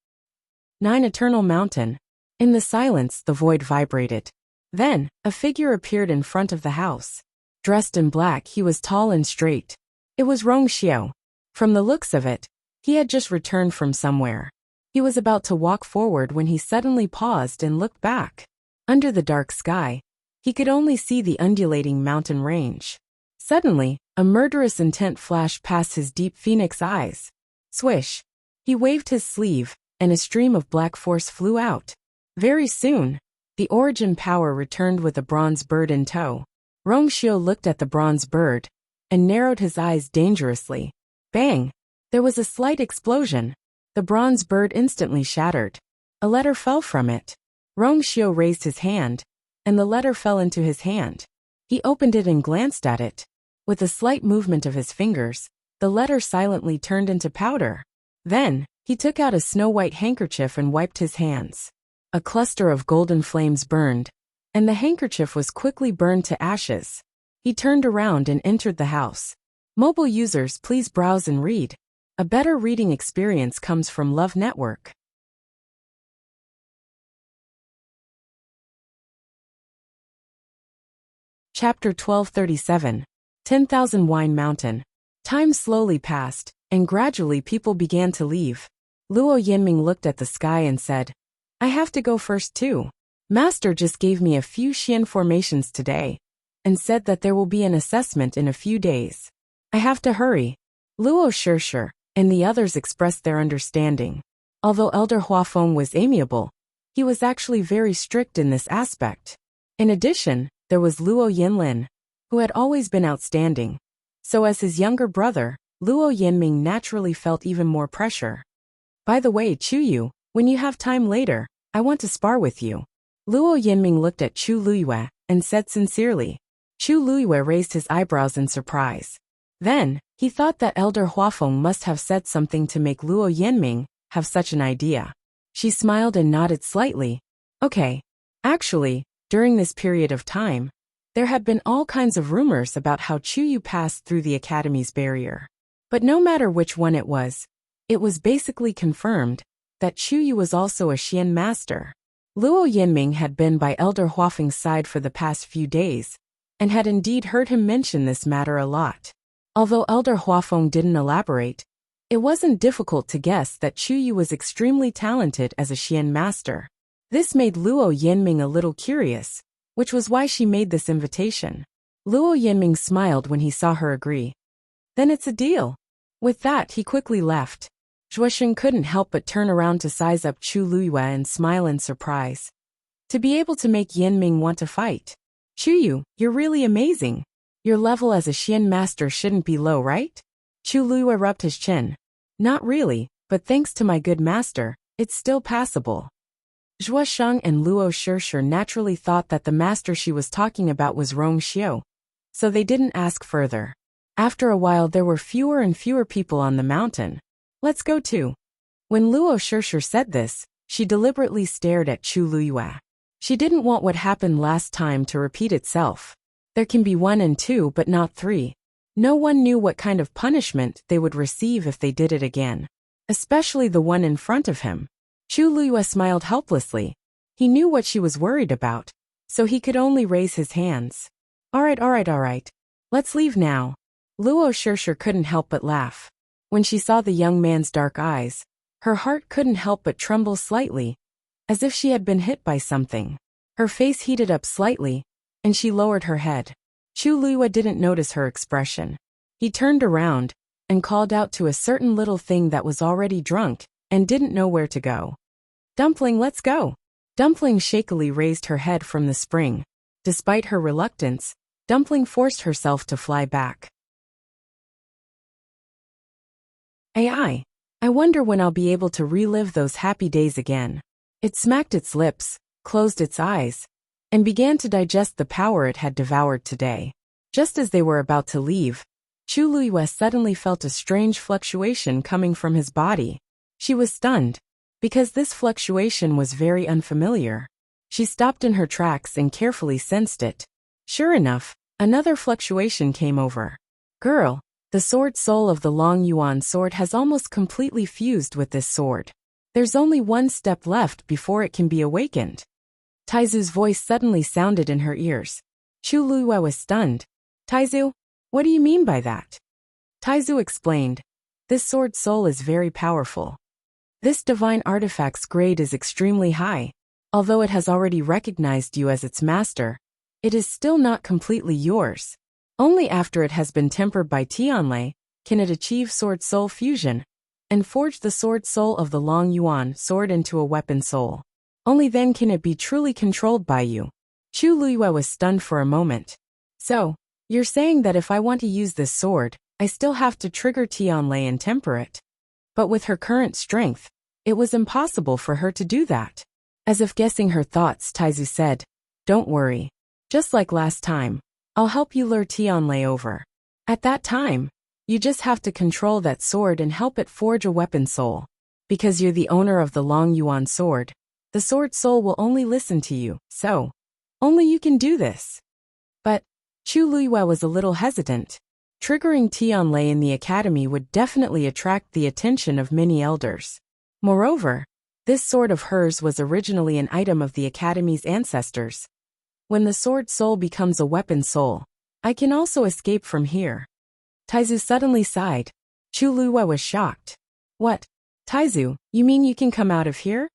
9. Eternal Mountain. In the silence, the void vibrated. Then, a figure appeared in front of the house. Dressed in black, he was tall and straight. It was Rongxiao. From the looks of it, he had just returned from somewhere. He was about to walk forward when he suddenly paused and looked back. Under the dark sky, he could only see the undulating mountain range. Suddenly, a murderous intent flashed past his deep phoenix eyes. Swish! He waved his sleeve, and a stream of black force flew out. Very soon, the origin power returned with a bronze bird in tow. Rongxiao looked at the bronze bird and narrowed his eyes dangerously. Bang! There was a slight explosion. The bronze bird instantly shattered. A letter fell from it. Rongxiao raised his hand, and the letter fell into his hand. He opened it and glanced at it. With a slight movement of his fingers, the letter silently turned into powder. Then, he took out a snow-white handkerchief and wiped his hands. A cluster of golden flames burned, and the handkerchief was quickly burned to ashes. He turned around and entered the house. Mobile users, please browse and read. A better reading experience comes from Love Network. Chapter 1237. 10,000 Wine Mountain. Time slowly passed, and gradually people began to leave. Luo Yinming looked at the sky and said, I have to go first too. Master just gave me a few Xian formations today, and said that there will be an assessment in a few days. I have to hurry. Luo Shishir and the others expressed their understanding. Although Elder Huafeng was amiable, he was actually very strict in this aspect. In addition, there was Luo Yinlin, who had always been outstanding. So as his younger brother, Luo Yinming naturally felt even more pressure. By the way, Chuyu, when you have time later, I want to spar with you. Luo Yinming looked at Chu Luiyue and said sincerely. Chu Luiyue raised his eyebrows in surprise. Then, he thought that Elder Huafeng must have said something to make Luo Yinming have such an idea. She smiled and nodded slightly. Okay. Actually, during this period of time, there had been all kinds of rumors about how Chuyu passed through the Academy's barrier. But no matter which one it was basically confirmed that Chuyu was also a Xian master. Luo Yinming had been by Elder Huafeng's side for the past few days, and had indeed heard him mention this matter a lot. Although Elder Huafeng didn't elaborate, it wasn't difficult to guess that Chuyu was extremely talented as a Xian master. This made Luo Yinming a little curious, which was why she made this invitation. Luo Yinming smiled when he saw her agree. Then it's a deal. With that, he quickly left. Zhuosheng couldn't help but turn around to size up Chu Luiyue and smile in surprise. To be able to make Yinming want to fight. Chuyu, you're really amazing. Your level as a Xian master shouldn't be low, right? Chu Luiyue rubbed his chin. Not really, but thanks to my good master, it's still passable. Zhuosheng and Luo Shishir naturally thought that the master she was talking about was Rongxiao, so they didn't ask further. After a while there were fewer and fewer people on the mountain. Let's go too. When Luo Shishir said this, she deliberately stared at Chu Luiyue. She didn't want what happened last time to repeat itself. There can be 1 and 2 but not 3. No one knew what kind of punishment they would receive if they did it again. Especially the one in front of him. Chu Luiyue smiled helplessly. He knew what she was worried about, so he could only raise his hands. Alright. Let's leave now. Luo Shishir couldn't help but laugh. When she saw the young man's dark eyes, her heart couldn't help but tremble slightly, as if she had been hit by something. Her face heated up slightly, and she lowered her head. Chu Luiyue didn't notice her expression. He turned around and called out to a certain little thing that was already drunk and didn't know where to go. Dumpling, let's go. Dumpling shakily raised her head from the spring. Despite her reluctance, Dumpling forced herself to fly back. I wonder when I'll be able to relive those happy days again. It smacked its lips, closed its eyes, and began to digest the power it had devoured today. Just as they were about to leave, Chu Luiyue suddenly felt a strange fluctuation coming from his body. She was stunned, because this fluctuation was very unfamiliar. She stopped in her tracks and carefully sensed it. Sure enough, another fluctuation came over. Girl, the sword soul of the Long Yuan sword has almost completely fused with this sword. There's only one step left before it can be awakened. Taizu's voice suddenly sounded in her ears. Chu Luiyue was stunned. Taizu, what do you mean by that? Taizu explained. This sword soul is very powerful. This divine artifact's grade is extremely high. Although it has already recognized you as its master, it is still not completely yours. Only after it has been tempered by Tianlei can it achieve sword soul fusion and forge the sword soul of the Long Yuan sword into a weapon soul. Only then can it be truly controlled by you. Chu Luiyue was stunned for a moment. So, you're saying that if I want to use this sword, I still have to trigger Tianlei and temper it? But with her current strength, it was impossible for her to do that. As if guessing her thoughts, Taizu said, Don't worry. Just like last time, I'll help you lure Tianlei over. At that time, you just have to control that sword and help it forge a weapon soul. Because you're the owner of the Long Yuan sword, the sword soul will only listen to you, so only you can do this. But Chu Luiyue was a little hesitant. Triggering Tianlei in the academy would definitely attract the attention of many elders. Moreover, this sword of hers was originally an item of the academy's ancestors. When the sword soul becomes a weapon soul, I can also escape from here. Taizu suddenly sighed. Chu Luiyue was shocked. What? Taizu, you mean you can come out of here?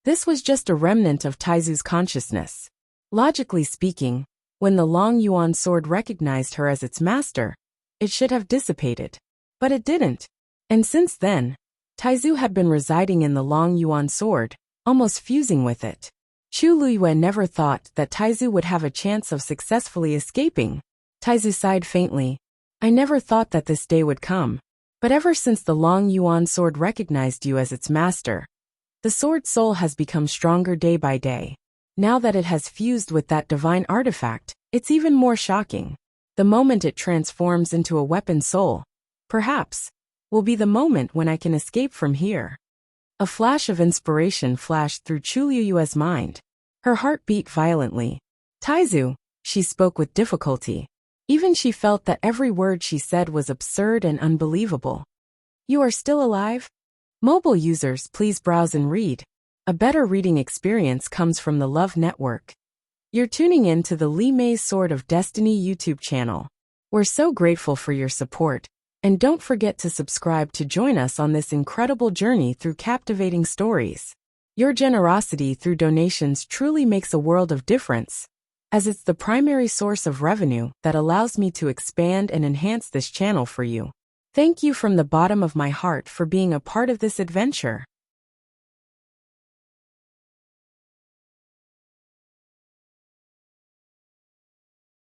This was just a remnant of Taizu's consciousness. Logically speaking, when the Long Yuan sword recognized her as its master, it should have dissipated. But it didn't. And since then, Taizu had been residing in the Long Yuan sword, almost fusing with it. Chu Luiyue never thought that Taizu would have a chance of successfully escaping. Taizu sighed faintly. I never thought that this day would come. But ever since the Long Yuan sword recognized you as its master, the sword soul has become stronger day by day. Now that it has fused with that divine artifact, it's even more shocking. The moment it transforms into a weapon soul, perhaps, will be the moment when I can escape from here. A flash of inspiration flashed through Chu Luiyue's mind. Her heart beat violently. Taizu, she spoke with difficulty. Even she felt that every word she said was absurd and unbelievable. You are still alive? Mobile users, please browse and read. A better reading experience comes from the Love Network. You're tuning in to the Li Mei's Sword of Destiny YouTube channel. We're so grateful for your support. And don't forget to subscribe to join us on this incredible journey through captivating stories. Your generosity through donations truly makes a world of difference, as it's the primary source of revenue that allows me to expand and enhance this channel for you. Thank you from the bottom of my heart for being a part of this adventure.